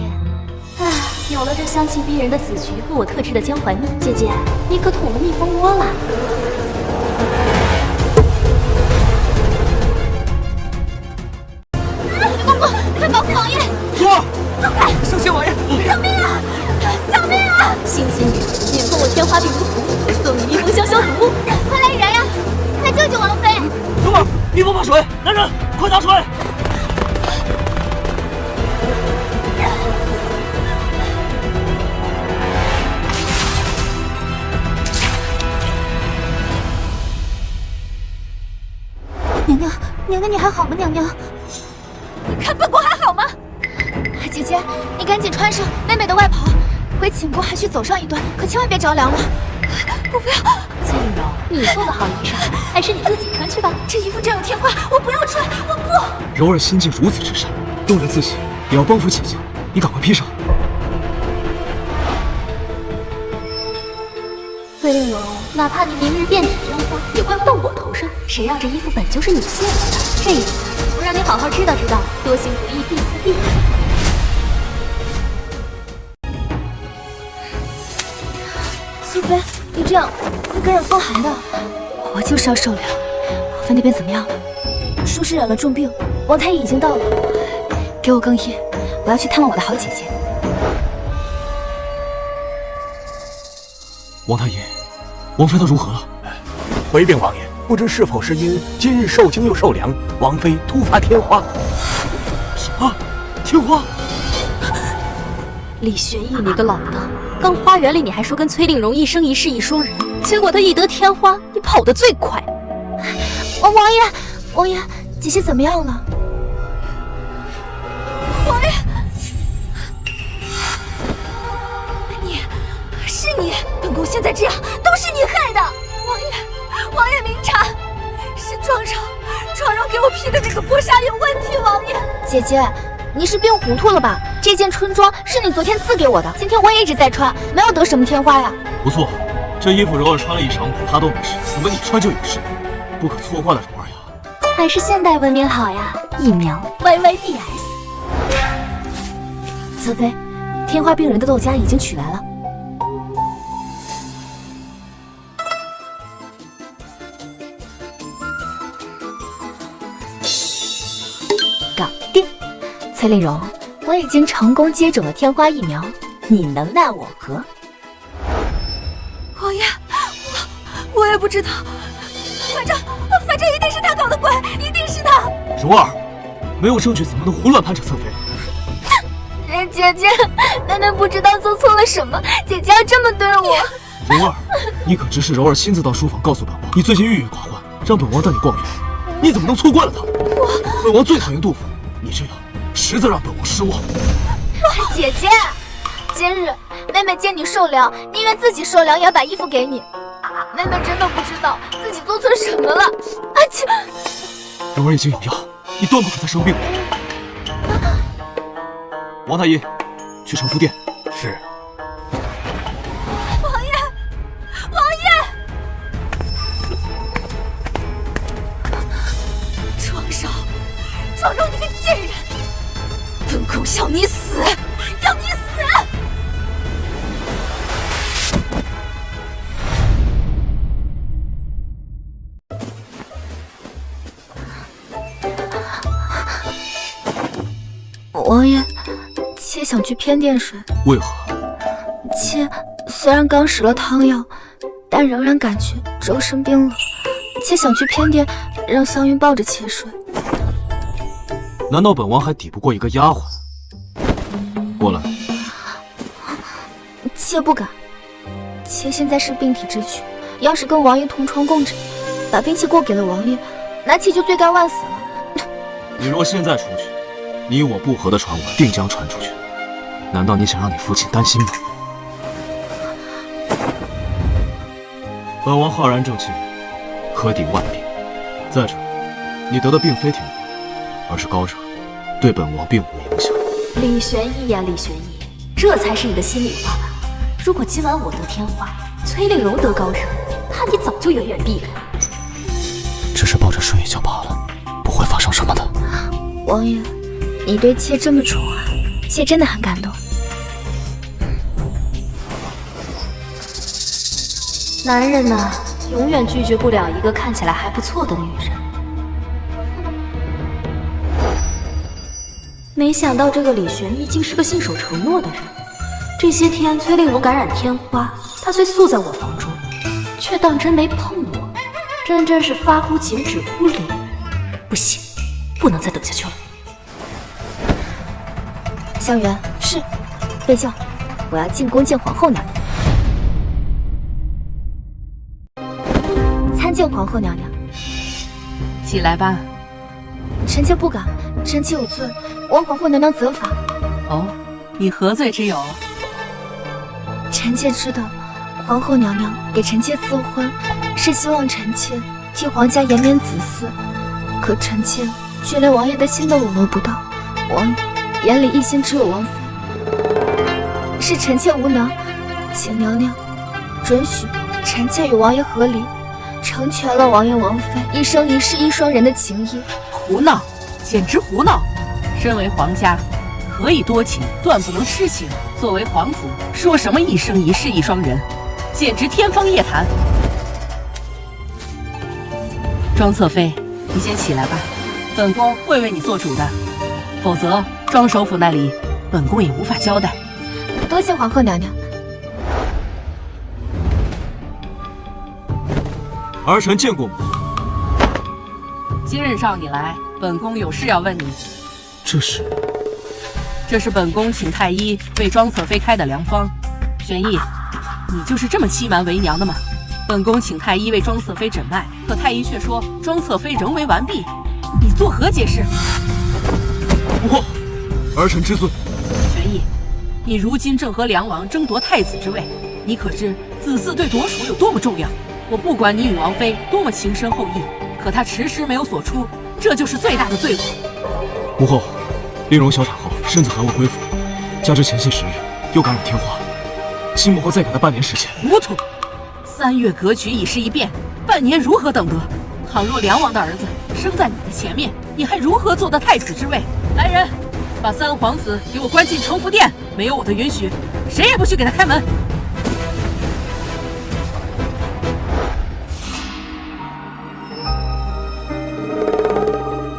Speaker 5: 唉，有了这香气逼人的紫菊和我特制的姜怀蜜，姐姐，你可捅了蜜蜂窝了。
Speaker 4: 公公，快保护王爷！
Speaker 1: 蓉儿，
Speaker 4: 走开！
Speaker 3: 圣贤王爷，
Speaker 4: 救命啊！救命啊！
Speaker 5: 星星女，你送我天花病毒符，我送你蜜蜂香消毒。
Speaker 4: 快来人呀！快救救王妃！
Speaker 1: 蓉儿，蜜蜂怕水，来人，快拿水！
Speaker 4: 娘娘，你还好吗？娘娘，你看本宫还好吗？
Speaker 2: 姐姐，你赶紧穿上妹妹的外袍，回寝宫还需走上一段，可千万别着凉了。
Speaker 4: 我不要。
Speaker 5: 崔令柔，你送的好衣裳，还是你自己穿去吧。
Speaker 4: 这衣服真有天花，我不要穿，我不。
Speaker 1: 柔儿心境如此之善，动人自喜，也要帮扶姐姐，你赶快披上。
Speaker 5: 崔令柔，哪怕你明日遍体天花，也怪不到我头上。谁让这衣服本就是你献我的？这一次，我让你好好知道知道，多行不义必自毙。
Speaker 2: 苏菲，你这样会感染风寒的。我就是要受凉。王妃那边怎么样了？说是染了重病，王太医已经到了。给我更衣，我要去探望我的好姐姐。
Speaker 1: 王太医，王妃她如何了？
Speaker 7: 回禀王爷，不知是否是因今日受惊又受凉，王妃突发天花。
Speaker 1: 什么？天花？
Speaker 5: 李玄义，你个老道！刚花园里你还说跟崔令荣一生一世一双人，结果他一得天花，你跑得最快。
Speaker 2: 王爷，姐姐怎么样了？
Speaker 4: 王爷，是你，本宫现在这样都是你害的。王爷明察，是庄柔给我披的那个薄纱有问题。王爷，
Speaker 2: 姐姐，你是病糊涂了吧？这件春装是你昨天赐给我的，今天我也一直在穿，没有得什么天花呀。
Speaker 1: 不错，这衣服柔儿穿了一晌午，她都没事，怎么你穿就有事？不可错怪了柔儿呀。
Speaker 5: 还是现代文明好呀，疫苗 YYDS。
Speaker 2: 侧妃，天花病人的豆荚已经取来了。搞定，崔令荣，我已经成功接种了天花疫苗，你能奈我何？
Speaker 4: 王爷，我也不知道，反正一定是他搞的鬼，一定是他。
Speaker 1: 蓉儿，没有证据怎么能胡乱攀扯侧妃？
Speaker 2: 姐姐，奶奶不知道做错了什么，姐姐要这么对我。
Speaker 1: 蓉儿，你可指使柔儿亲自到书房告诉本王，你最近郁郁寡欢，让本王带你逛园，你怎么能错怪了他？本王最讨厌杜甫，你这样实在让本王失望。
Speaker 2: 姐姐，今日妹妹见你受凉，宁愿自己受凉也要把衣服给你。妹妹真的不知道自己做错什么了。啊切！
Speaker 1: 柔儿已经有药，你断不可再生病了。王太医，去承福殿。
Speaker 7: 是。
Speaker 4: 王爷！庄周，你个贱人！本宫要你死，要你死！
Speaker 2: 王爷，妾想去偏殿睡。
Speaker 1: 为何？
Speaker 2: 妾虽然刚食了汤药，但仍然感觉周身冰冷。妾想去偏殿，让湘云抱着妾睡。
Speaker 1: 难道本王还抵不过一个丫鬟？过来。
Speaker 2: 妾不敢。妾现在是病体之躯，要是跟王爷同床共枕，把兵器过给了王爷，那妾就罪该万死了。
Speaker 1: 你若现在出去，你我不和的传闻定将传出去。难道你想让你父亲担心吗？本王浩然正气，可抵万病。再者，你得的并非天花，而是高热，对本王并无影响。
Speaker 5: 李玄义呀，李玄义，这才是你的心里话吧？如果今晚我得天花，崔令荣得高热，怕你早就远远避开。
Speaker 1: 只是抱着睡一觉罢了，不会发生什么的。
Speaker 2: 王爷，你对妾这么宠爱，妾真的很感动。
Speaker 5: 男人呐，永远拒绝不了一个看起来还不错的女人。没想到这个李玄义竟是个信守承诺的人。这些天崔令荣感染天花，他虽宿在我房中，却当真没碰我，真是发乎情，止乎礼。不行，不能再等下去了。
Speaker 2: 湘云，是，备轿，我要进宫见皇后娘娘。参见皇后娘娘。
Speaker 4: 起来吧。
Speaker 2: 臣妾不敢，臣妾有罪，望皇后娘娘责罚。
Speaker 4: 哦，你何罪之有？
Speaker 2: 臣妾知道，皇后娘娘给臣妾赐婚，是希望臣妾替皇家延绵子嗣。可臣妾却连王爷的心都笼络不到，王爷眼里一心只有王妃。是臣妾无能，请娘娘准许臣妾与王爷和离，成全了王爷王妃一生一世一双人的情谊。
Speaker 4: 胡闹，简直胡闹！身为皇家，可以多情，断不能痴情。作为皇子，说什么一生一世一双人，简直天方夜谭。庄侧妃，你先起来吧，本宫会为你做主的。否则，庄首府那里，本宫也无法交代。
Speaker 2: 多谢皇后娘娘。
Speaker 1: 儿臣见过母后。
Speaker 4: 今日召你来，本宫有事要问你。这是本宫请太医为庄侧妃开的良方。玄义，你就是这么欺瞒为娘的吗？本宫请太医为庄侧妃诊脉，可太医却说庄侧妃仍为完璧，你作何解释？
Speaker 1: 母后，儿臣知罪。
Speaker 4: 玄义，你如今正和梁王争夺太子之位，你可知子嗣对夺属有多么重要？我不管你与王妃多么情深厚谊，可她迟迟没有所出，这就是最大的罪过。
Speaker 1: 母后，令荣小产后身子还未恢复，加之前些时日又感染天花，请母后再给她半年时间。
Speaker 4: 糊涂！3月革娶已是一变，半年如何等得？倘若梁王的儿子
Speaker 9: 生在你的前面，你还如何坐得太子之位？来人，把三皇子给我关进城福殿，没有我的允许，谁也不许给他开门。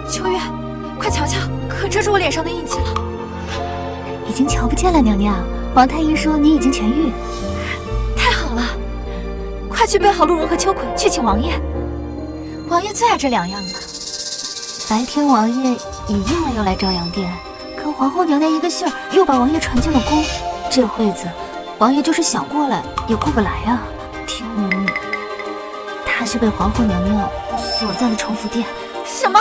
Speaker 4: 秋月，快瞧瞧，可遮住我脸上的印记了。
Speaker 5: 已经瞧不见了，娘娘。王太医说你已经痊愈。
Speaker 4: 太好了，快去备好鹿茸和秋葵，去请王爷。王爷最爱这2样了。
Speaker 5: 白天王爷也应了要来朝阳殿，可皇后娘娘一个信儿又把王爷传进了宫。这会子，王爷就是想过来也过不来啊。听闻他是被皇后娘娘锁在了城福殿。
Speaker 4: 什么？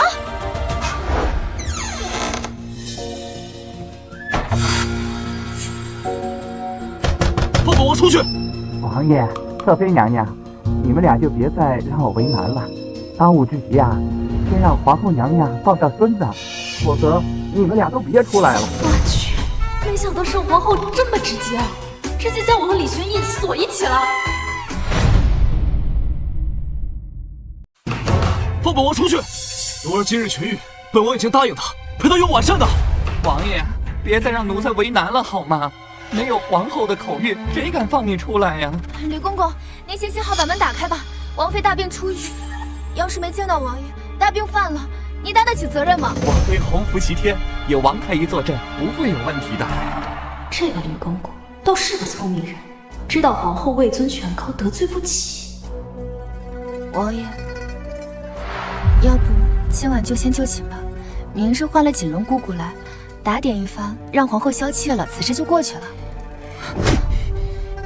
Speaker 1: 放本王出去！
Speaker 10: 王爷，侧妃娘娘，你们俩就别再让我为难了。当务之急啊，先让皇后娘娘抱上孙子，否则你们俩都别出来了。
Speaker 4: 我去，没想到圣皇后这么直接，直接将我和李玄义锁一起了。
Speaker 1: 放本王出去！奴儿今日痊愈，本王已经答应他陪他用晚膳的。
Speaker 3: 王爷，别再让奴才为难了好吗？没有皇后的口谕，谁敢放你出来呀？
Speaker 2: 吕公公，您行行好，把门打开吧。王妃大病初愈，要是没见到王爷，大病犯了，你担得起责任吗？
Speaker 3: 王妃洪福齐天，有王太医坐镇，不会有问题的。
Speaker 5: 这个吕公公倒是个聪明人，知道皇后位尊权高，得罪不起。
Speaker 2: 王爷，要不今晚就先就寝吧，明日换了锦荣姑姑来，打点一番，让皇后消气了，此事就过去了。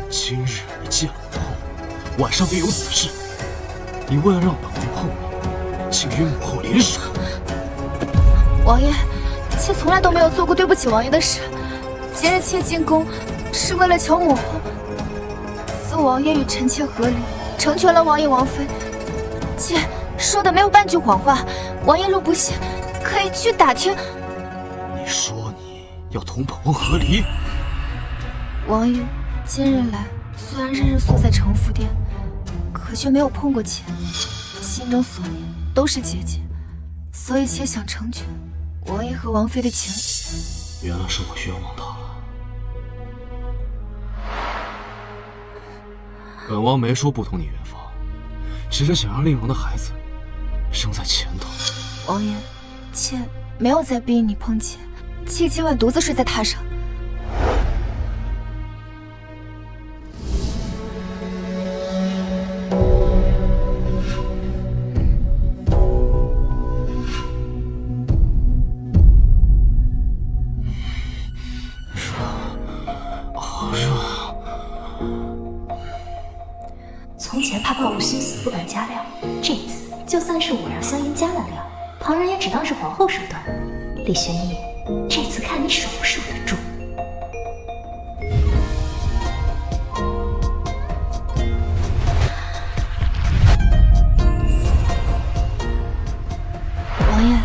Speaker 1: 今日你见了母后，晚上便有此事。你为了让本王碰你，竟与母后联手。
Speaker 2: 王爷，妾从来都没有做过对不起王爷的事。今日妾进宫，是为了求母后赐王爷与臣妾和离，成全了王爷王妃。妾说的没有半句谎话。王爷若不信，可以去打听。
Speaker 1: 你说你要同本王和离？
Speaker 2: 王爷今日来，虽然日日锁在城福殿，可却没有碰过妾，心中所念都是姐姐，所以妾想成全王爷和王妃的情谊。
Speaker 1: 原来是我冤枉他了。本王没说不同你圆房，只是想让令荣的孩子生在前头。
Speaker 2: 王爷，妾没有再逼你碰妾，妾今晚独自睡在榻上。
Speaker 5: 从前怕暴露心思不敢加料，这次就算是我让香烟加了料，旁人也只当是皇后手段。李玄义，这次看你守不守得住。
Speaker 2: 王爷，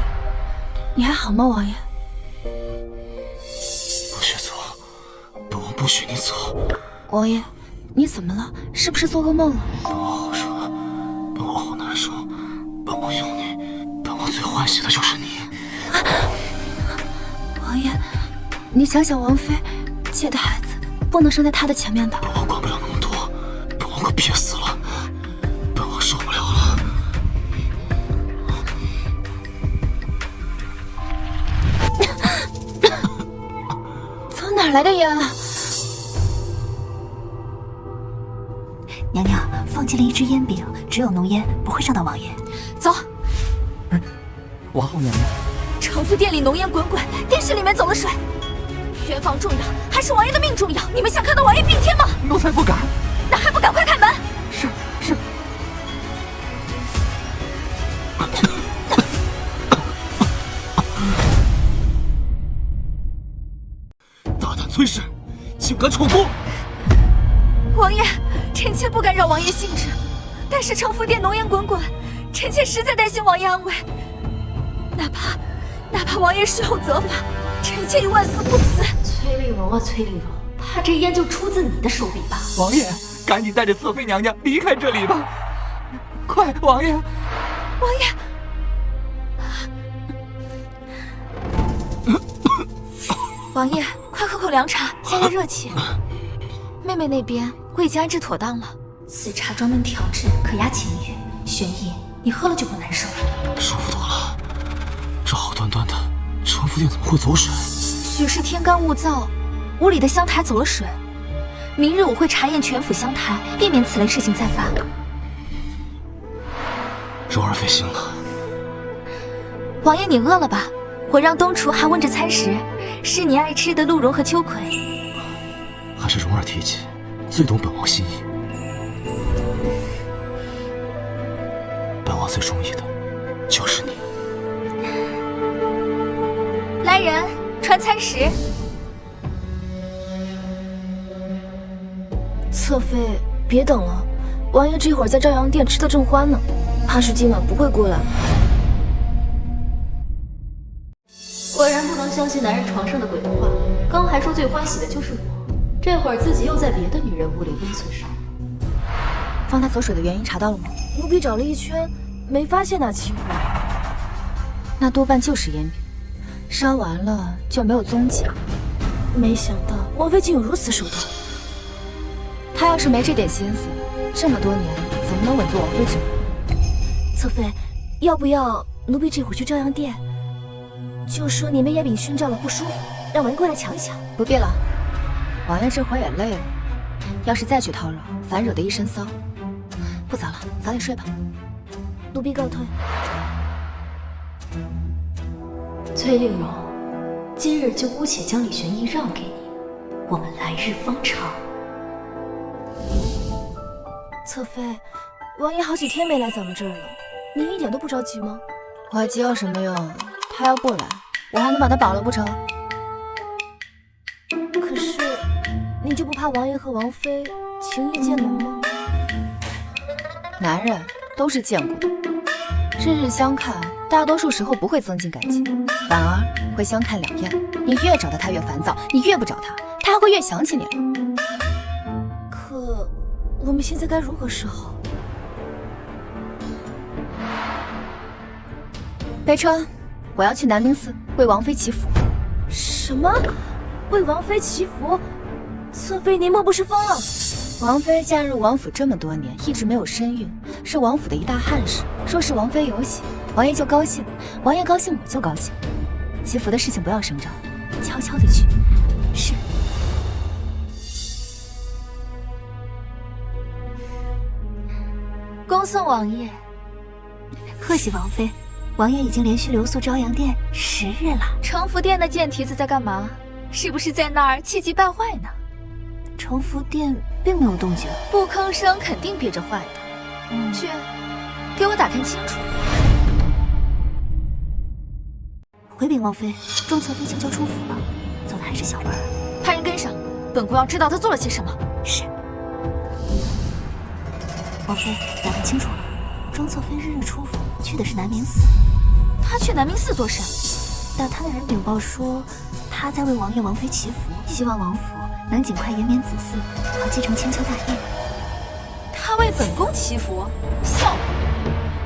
Speaker 2: 你还好吗？王爷，
Speaker 1: 不许走，本王不许你走。
Speaker 2: 王爷，你怎么了？是不是做噩梦了？
Speaker 1: 本王好热，本王好难受，本王有你，本王最欢喜的就是你。
Speaker 2: 王爷，你想想王妃，妾的孩子不能生在她的前面的。
Speaker 1: 本王管不了那么多，本王快憋死了，本王受不了了。
Speaker 2: 从哪来的烟啊？
Speaker 5: 娘娘放进了一支烟饼，只有浓烟，不会伤到王爷。
Speaker 2: 走。
Speaker 3: 王后娘娘，
Speaker 2: 城福殿里浓烟滚滚，电视里面走了水。圆房重要还是王爷的命重要？你们想看到王爷病天吗？
Speaker 3: 奴才不敢。
Speaker 2: 那还不赶快开门！
Speaker 3: 是。
Speaker 1: 大胆崔氏，竟敢闯宫！
Speaker 2: 王爷，臣妾不敢扰王爷兴致，但是城福殿浓烟滚滚，臣妾实在担心王爷安危。哪怕王爷事后责罚，臣妾也万死不辞。
Speaker 5: 崔丽蓉啊，崔丽蓉，怕这烟就出自你的手笔吧？
Speaker 3: 王爷，赶紧带着侧妃娘娘离开这里吧！快，王爷！
Speaker 2: 王爷，王爷，快喝口凉茶，消消热气。妹妹那边我已经安置妥当了，此茶专门调制，可压情欲。玄逸，你喝了就不难受。
Speaker 1: 舒服多了。这好端端的城府殿怎么会走水？
Speaker 2: 许是天干物燥，屋里的香台走了水。明日我会查验全府香台，避免此类事情再发。
Speaker 1: 柔儿费心了。
Speaker 2: 王爷，你饿了吧？我让东厨还温着餐食，是你爱吃的鹿茸和秋葵。
Speaker 1: 还是蓉儿提起，最懂本王心意。本王最中意的就是你。
Speaker 2: 来人，传餐食。侧妃，别等了，王爷这会儿在朝阳殿吃得正欢呢，怕是今晚不会过来。
Speaker 5: 果然不能相信男人床上的鬼话，刚还说最欢喜的就是我，这会儿自己又在别的女人屋里温存上。
Speaker 2: 方才走水的原因查到了吗？奴婢找了一圈，没发现那起火，那多半就是烟饼，烧完了就没有踪迹。没想到王妃竟有如此手段。她要是没这点心思，这么多年怎么能稳坐王妃之位？侧妃，要不要奴婢这会儿去朝阳殿？就说你们烟饼熏着了不舒服，让王爷过来瞧一瞧。不必了，王爷这会儿也累了，要是再去叨扰，反惹得一身骚。不早了，早点睡吧。奴婢告退。
Speaker 5: 崔令荣，今日就姑且将李玄逸让给你，我们来日方长。
Speaker 2: 侧妃，王爷好几天没来咱们这儿了，您一点都不着急吗？我急有什么用？他要不来，我还能把他绑了不成？可是，你就不怕王爷和王妃情意渐浓吗？男人都是见过的，日日相看，大多数时候不会增进感情，反而会相看两厌。你越找他越烦躁，你越不找他，他还会越想起你来。可我们现在该如何是好？备车，我要去南明寺为王妃祈福。什么？为王妃祈福？侧妃，您莫不是疯了？王妃嫁入王府这么多年，一直没有身孕，是王府的一大憾事。若是王妃有喜，王爷就高兴；王爷高兴，我就高兴。祈福的事情不要声张，悄悄的去。是。恭送王爷。贺喜王妃。王爷已经连续留宿朝阳殿10日了。城福殿的贱蹄子在干嘛？是不是在那儿气急败坏呢？城福殿并没有动静，不吭声肯定憋着坏的。去，给我打探清楚。回禀王妃，庄侧妃悄悄出府了，走的还是小文。派人跟上，本宫要知道她做了些什么。是。王妃，打探清楚了，庄侧妃日日出府，去的是南明寺。她去南明寺做甚？打探的人禀报说，她在为王爷王妃祈福，希望王府能尽快延绵子嗣，好继承千秋大业。她为本宫祈福？笑话！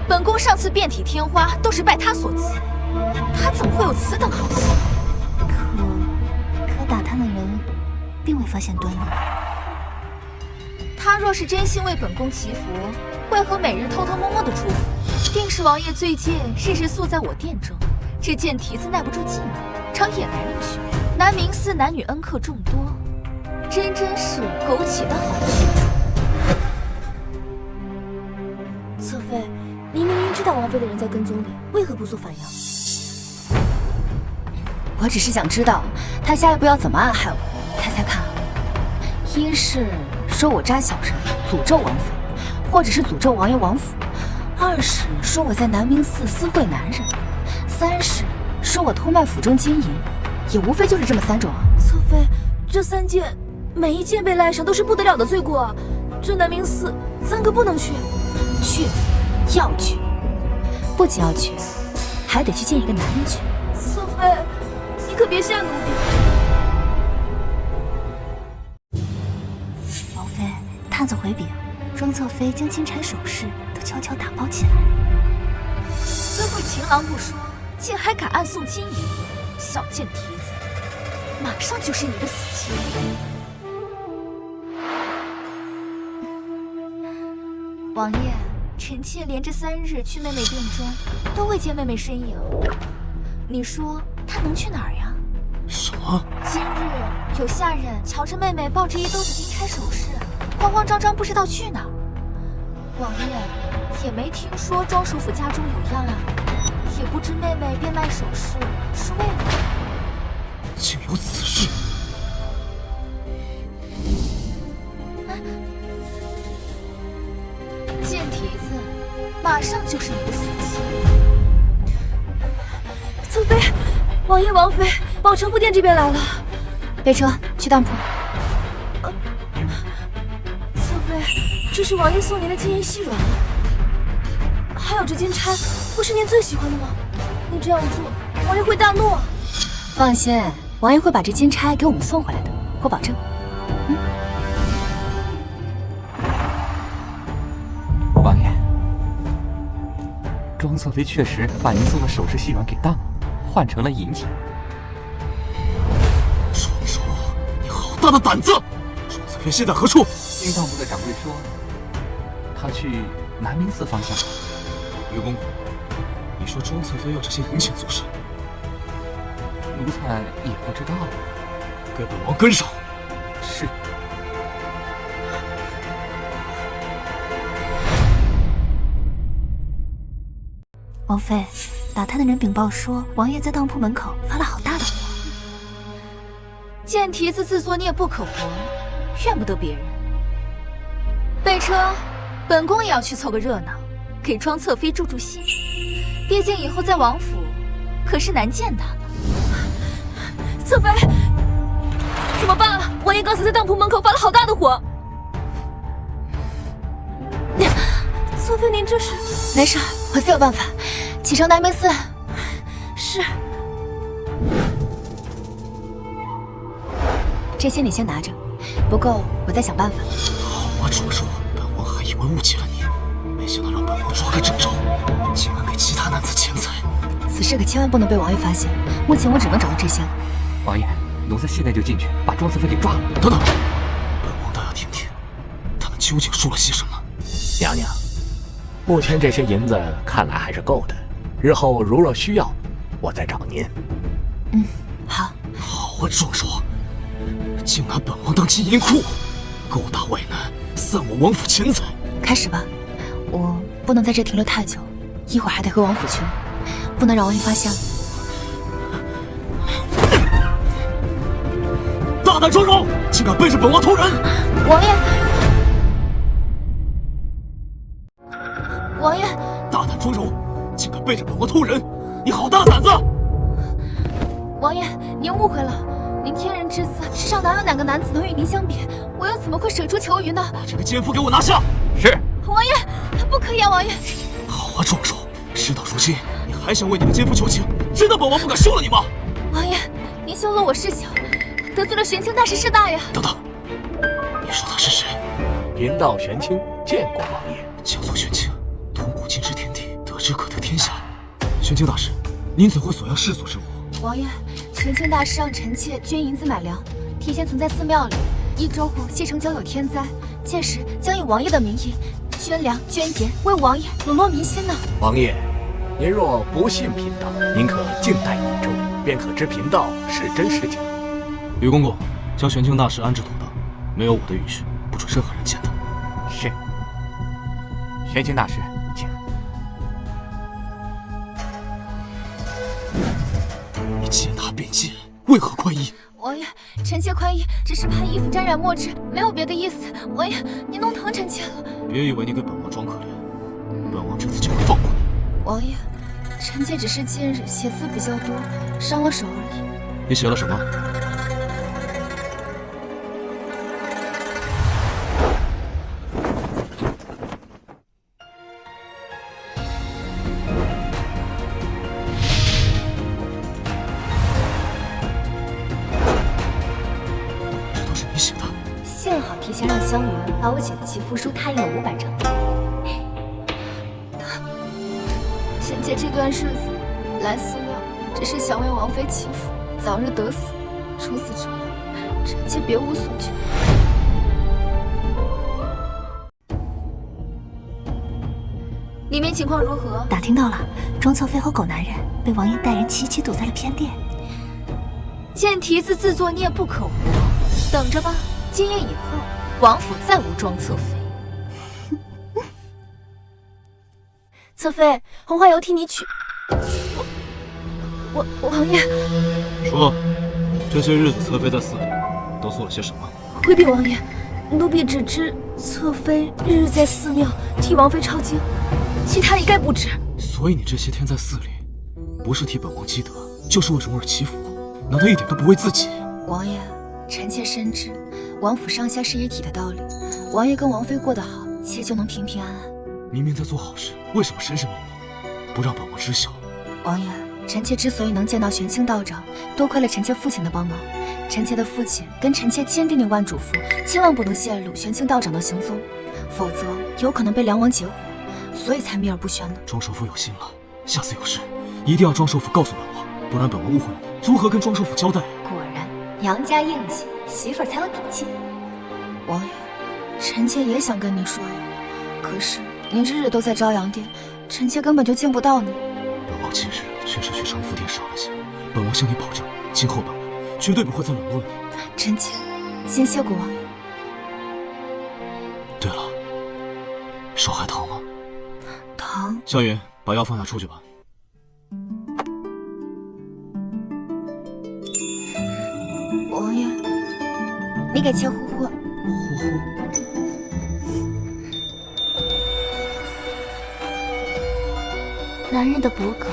Speaker 2: 本宫上次遍体天花都是拜她所赐，她怎么会有此等好心？可打探的人并未发现端倪。她若是真心为本宫祈福，为何每日偷偷摸摸的出府？定是王爷最近日日宿在我殿中，这贱蹄子耐不住寂寞，常野男人去。南明寺男女恩客众多，真是苟且的好去处。侧妃，你明明知道王妃的人在跟踪你，为何不做反应？我只是想知道他下一步要怎么暗害我。猜猜看，一是说我扎小人诅咒王妃，或者是诅咒王爷王府；二是说我在南明寺私会男人；三是说我偷卖府中金银，也无非就是这么3种啊。侧妃，这3件，每一件被赖上都是不得了的罪过啊！这南明寺3个不能去。去，要去，不仅要去，还得去见一个男人去。侧妃，你可别吓奴婢。王妃，探子回禀，庄侧妃将金钗首饰都悄悄打包起来。私会情郎不说，竟还敢暗送金银，小贱蹄子！马上就是你的死期。王爷，臣妾连着3日去妹妹殿中，都未见妹妹身影。你说她能去哪儿呀？
Speaker 1: 什么？
Speaker 2: 今日有下人瞧着妹妹抱着一兜子金钗首饰，慌慌张张不知道去哪儿。王爷也没听说庄首府家中有恙啊，也不知妹妹变卖首饰是为何。
Speaker 1: 竟有此事！
Speaker 2: 贱蹄子，马上就是你的死期。
Speaker 4: 侧妃，王爷王妃往承福殿这边来了。
Speaker 2: 备车去当铺。
Speaker 4: 侧妃，这是王爷送您的金银细软，还有这金钗，不是您最喜欢的吗？你这样做，王爷会大怒啊！
Speaker 2: 放心，王爷会把这金钗给我们送回来的，我保证。
Speaker 3: 王爷，庄侧妃确实把您送的首饰细软给当了，换成了银钱。
Speaker 1: 庄主，你好大的胆子！庄侧妃现在何处？
Speaker 3: 听当铺的掌柜说，他去南明寺方向。
Speaker 1: 于公公，你说庄侧妃要这些银钱做甚？
Speaker 3: 奴才也不知道。
Speaker 1: 给本王跟上。
Speaker 3: 是。
Speaker 2: 王妃，打探的人禀报说，王爷在当铺门口发了好大的火。贱蹄子自作孽不可活，怨不得别人。备车，本宫也要去凑个热闹，给庄侧妃助助兴。毕竟以后在王府可是难见她了。
Speaker 4: 侧妃，怎么办啊？王爷刚才在当铺门口发了好大的火。侧妃，您这是？
Speaker 2: 没事，我自有办法。启程南明寺。
Speaker 4: 是。
Speaker 2: 这些你先拿着，不够我再想办法。
Speaker 1: 好啊，庄主，本王还以为误解了你，没想到让本王抓个正着，竟然给其他男子钱财。
Speaker 2: 此事可千万不能被王爷发现。目前我只能找到这些了。
Speaker 3: 王爷，奴才现在就进去把庄侧妃给抓了。
Speaker 1: 等等，本王倒要听听，他们究竟说了些什么。
Speaker 7: 娘娘，目前这些银子看来还是够的，日后如若需要，我再找您。
Speaker 2: 好。
Speaker 1: 好啊，庄主，竟拿本王当金银库，勾搭外男，散我王府钱财。
Speaker 2: 开始吧，我不能在这停留太久，一会儿还得回王府去呢，不能让王爷发现了。
Speaker 1: 大胆庄容，竟敢背着本王偷人！
Speaker 2: 王爷，王爷，
Speaker 1: 大胆庄容，竟敢背着本王偷人！你好大的胆子！
Speaker 2: 王爷，您误会了，您天人之子，世上哪有哪个男子能与您相比？我又怎么会舍出求鱼呢？
Speaker 1: 把这个奸夫给我拿下！
Speaker 3: 是。
Speaker 2: 王爷，不可以啊，王爷！
Speaker 1: 好啊，庄主，事到如今，你还想为你的奸夫求情？真的本王不敢休了你吗？
Speaker 2: 王爷，您休了我是小，得罪了玄清大师是大呀！
Speaker 1: 等等，你说他是谁？
Speaker 7: 贫道玄清见过王爷。
Speaker 1: 叫做玄清，通古今之天地，得之可得天下。玄清大师，您怎会所要世俗之物？
Speaker 2: 王爷，玄清大师让臣妾捐银子买粮，提前存在寺庙里。1周后西城将有天灾，届时将以王爷的名义捐粮捐盐，为王爷笼络民心呢。
Speaker 7: 王爷，您若不信贫道，您可静待1周，便可知贫道是真是假。
Speaker 1: 于公公，将玄清大师安置妥当，没有我的允许，不准任何人见他。
Speaker 3: 是。玄清大师，请。
Speaker 1: 你见他便见，为何宽衣？
Speaker 2: 王爷，臣妾宽衣，只是怕衣服沾染墨汁，没有别的意思。王爷，您弄疼臣妾了。
Speaker 1: 别以为你给本王装可怜，本王这次就会放过你。
Speaker 2: 王爷，臣妾只是近日写字比较多，伤了手而已。
Speaker 1: 你写了什么？
Speaker 2: 幸好提前让香云把我写的祈福书拓印了500张。臣妾这段日子来寺庙，只是想为王妃祈福，早日得死。除此之外，臣妾别无所求。里面情况如何？
Speaker 5: 打听到了，庄侧妃和狗男人被王爷带人齐齐堵在了偏殿。
Speaker 4: 贱蹄子自作孽不可活，等着吧！今夜以后，王府再无庄侧妃。侧妃，红花油替你取。王爷，
Speaker 1: 说，这些日子侧妃在寺里都做了些什么？
Speaker 4: 回禀王爷，奴婢只知侧妃日日在寺庙替王妃抄经，其他一概不知。
Speaker 1: 所以你这些天在寺里，不是替本王积德，就是为蓉儿祈福，难道一点都不为自己？
Speaker 2: 王爷，臣妾深知王府上下是一体的道理。王爷跟王妃过得好，妾就能平平安安。
Speaker 1: 明明在做好事，为什么神神秘秘，不让本王知晓？
Speaker 2: 王爷，臣妾之所以能见到玄清道长，多亏了臣妾父亲的帮忙。臣妾的父亲跟臣妾千叮咛万嘱咐，千万不能泄露玄清道长的行踪，否则有可能被梁王劫火，所以才秘而不宣的。
Speaker 1: 庄首府有心了，下次有事一定要庄首府告诉本王，不然本王误会了你，如何跟庄首府交代？
Speaker 2: 果然，杨家硬气，媳妇儿才有底气。王爷，臣妾也想跟你说呀，可是你日日都在朝阳殿，臣妾根本就见不到你。
Speaker 1: 本王今日确实去承福殿少了些，本王向你保证，今后本王绝对不会再冷落你。
Speaker 2: 臣妾先谢过王爷。
Speaker 1: 对了，手还疼吗？
Speaker 2: 疼。
Speaker 1: 湘云，把药放下，出去吧。
Speaker 2: 王爷，你给妾护护。
Speaker 1: 护护。
Speaker 5: 男人的脖颈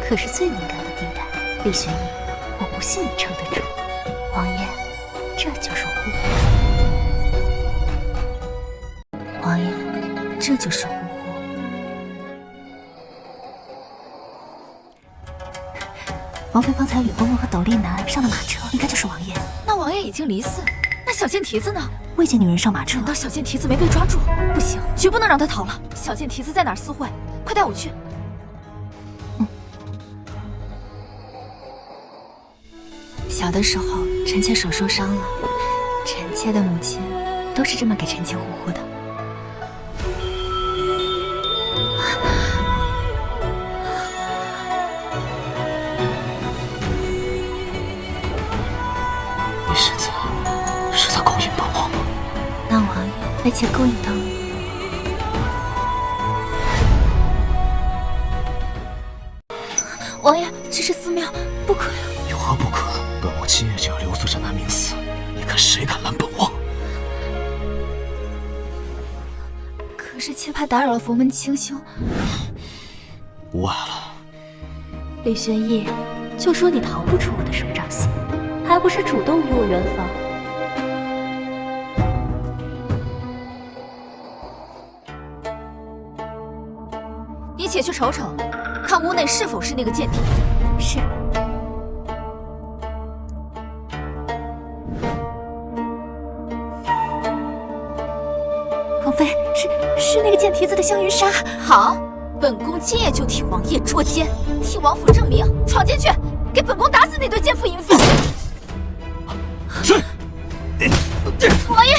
Speaker 5: 可是最敏感的地带，李玄义，我不信你撑得住。王爷，这就是护护。
Speaker 2: 王爷，这就是护护。
Speaker 5: 王妃方才吕伯莫和斗笠男上了马车，应该就是王爷。
Speaker 4: 那王爷已经离寺，那小贱蹄子呢？
Speaker 5: 未见女人上马车。
Speaker 4: 难道小贱蹄子没被抓住？不行，绝不能让他逃了。小贱蹄子在哪儿私会？快带我去。
Speaker 2: 小的时候，臣妾手受伤了，臣妾的母亲都是这么给臣妾护护的。
Speaker 1: 你现在是在勾引本王吗？
Speaker 2: 那王爷被妾勾引到了。王爷，这是寺庙，不可呀！
Speaker 1: 有何不可？本王今夜就要留宿这南明寺，你看谁敢拦本王？
Speaker 2: 可是妾怕打扰了佛门清修。
Speaker 1: 无碍了。
Speaker 5: 李玄义，就说你逃不出我的手掌心，还不是主动与我圆
Speaker 4: 房？你且去瞅瞅，看屋内是否是那个贱蹄子。
Speaker 5: 是。王妃，是那个贱蹄子的香云纱。
Speaker 4: 好，本宫今夜就替王爷捉奸，替王府证明，闯进去，给本宫打死那对奸夫淫妇。
Speaker 1: 是。
Speaker 4: 王爷，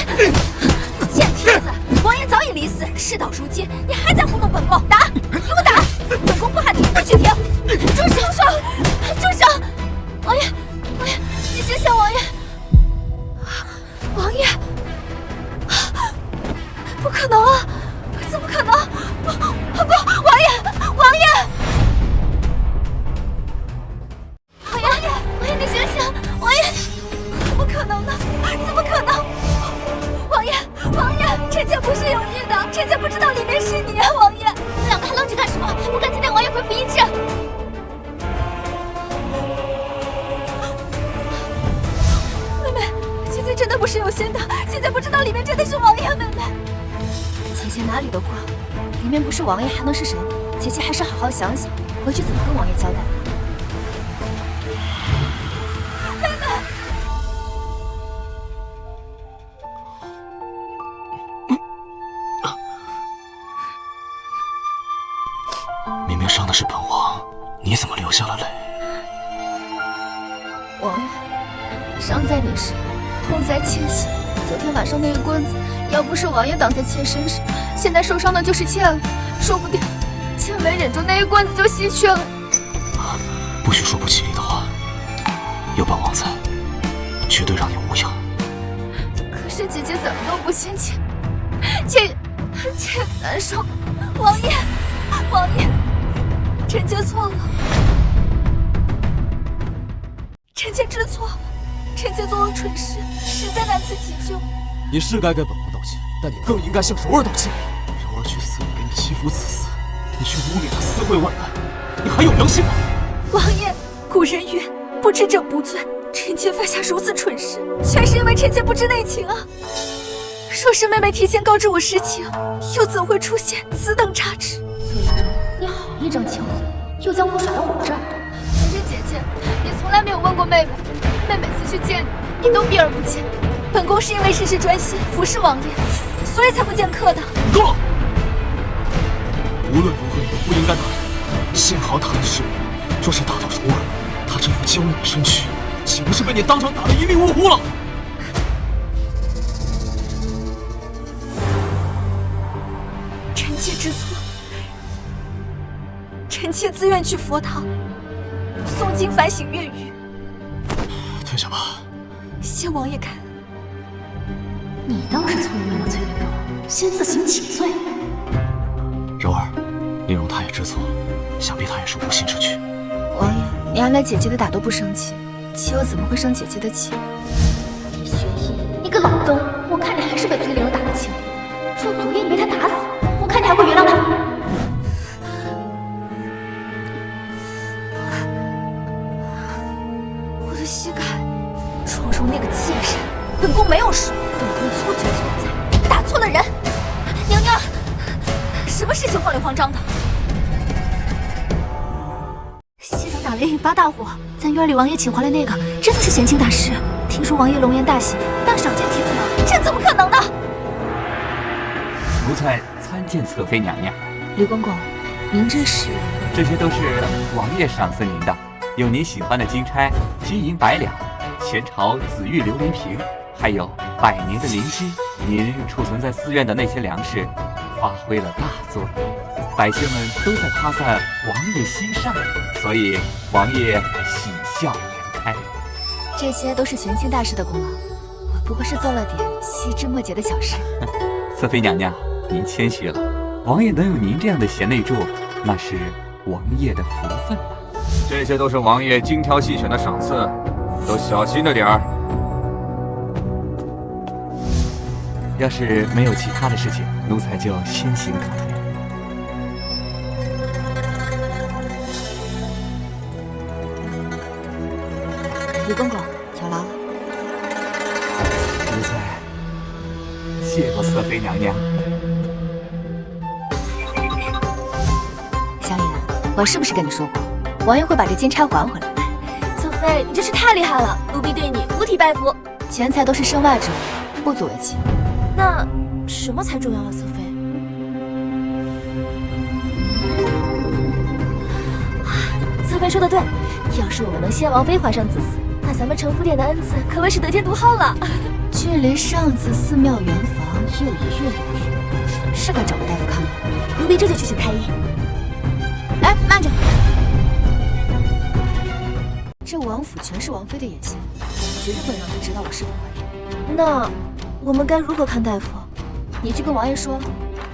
Speaker 4: 贱蹄子，王爷早已离寺，事到如今，你还在糊弄本宫，打，给我打！本宫不喊停不许停！住手！住手！王爷，你醒醒，王爷！王爷，不可能啊！怎么可能？不，王爷！王爷，你醒醒！王爷，怎么可能呢？怎么可能？王爷，臣妾不是有意的，臣妾不知道里面是你啊，王爷！你们两个还愣着干什么？我赶紧带王爷恢复医治。妹妹，姐姐真的不是有心的，姐姐不知道里面真的是王爷。妹妹，
Speaker 2: 姐姐哪里的话，里面不是王爷还能是谁？姐姐还是好好想想，回去怎么跟王爷交代。
Speaker 4: 妹妹。
Speaker 1: 明明伤的是本王，你怎么流下了泪？
Speaker 2: 王爷，伤在你身，痛在妾心。昨天晚上那一棍子，要不是王爷挡在妾身上，现在受伤的就是妾了。说不定妾没忍住那一棍子就吸血了。
Speaker 1: 不许说不吉利的话，有本王在，绝对让你无恙。
Speaker 2: 可是姐姐怎么都不信妾难受。王爷，臣妾错了，臣妾知错了，臣妾做了蠢事，实在难辞其咎。
Speaker 1: 你是该给本王道歉，但你更应该向柔儿道歉。柔儿去寺里给你祈福赐死，你却污蔑她私会外男，你还有良心吗？
Speaker 2: 王爷，古人云，不知者不罪。臣妾犯下如此蠢事，全是因为臣妾不知内情啊！若是妹妹提前告知我实情，又怎会出现此等差池？所以说，你好一张强嘴，又将锅甩到我这儿。可是姐姐，你从来没有问过妹妹，妹每次去见你，你都避而不见。本宫是因为事事专心服侍王爷，所以才不见客的。
Speaker 1: 够了！无论如何，你都不应该打人。幸好打的是你，若是打到柔儿，她这副娇嫩的身躯，岂不是被你当场打得一命呜呼了？
Speaker 2: 臣妾知错，臣妾自愿去佛堂诵经反省越狱。
Speaker 1: 退下吧。
Speaker 2: 谢王爷开恩。
Speaker 5: 你倒是聪明了，崔玲柔，先自行请罪。
Speaker 1: 柔儿，宁荣他也知错，想必他也是无心之举。
Speaker 2: 王爷，你安排姐姐的打都不生气，妾又怎么会生姐姐的气？
Speaker 5: 李玄义，你个老狗，我看你还是被崔玲柔打得轻。若昨夜你被他打死，我看你还会原谅他吗？
Speaker 2: 我的膝盖，闯入那个妾身，本宫没有失误，本宫错就错在打错了人。娘娘，什么事情慌里慌张的？西城打雷引发大火，咱院里王爷请回来那个真的是玄清大师。听说王爷龙颜大喜，大赏见帖子了，这怎么可能呢？
Speaker 3: 奴才参见侧妃娘娘。
Speaker 2: 吕公公，您这是？
Speaker 3: 这些都是王爷赏赐您的，有您喜欢的金钗、金银100两，前朝紫玉琉璃瓶，还有100年的灵芝。您储存在寺院的那些粮食，发挥了大作用，百姓们都在夸赞王爷心善，所以王爷喜笑颜开。
Speaker 2: 这些都是玄清大师的功劳，我不过是做了点细枝末节的小事。
Speaker 3: 侧妃娘娘，您谦虚了，王爷能有您这样的贤内助，那是王爷的福分了。这些都是王爷精挑细选的赏赐，都小心着点儿。要是没有其他的事情，奴才就先行告退。
Speaker 2: 吕公公，求劳了。
Speaker 3: 奴才谢过侧妃娘娘。
Speaker 2: 萧炎，我是不是跟你说过，王爷会把这金钗还回来？侧妃，你真是太厉害了，奴婢对你五体拜服。钱财都是身外之物，不足为奇。那什么才重要啊，侧妃？侧妃说的对，要是我们能先王妃怀上子嗣，那咱们承福殿的恩赐可谓是得天独厚了。距离上次寺庙圆房也有1月有余，是该找个大夫看了。奴婢这就去请太医。哎，慢着！这王府全是王妃的眼线，绝对不能让她知道我是否怀孕。那我们该如何看大夫？你去跟王爷说，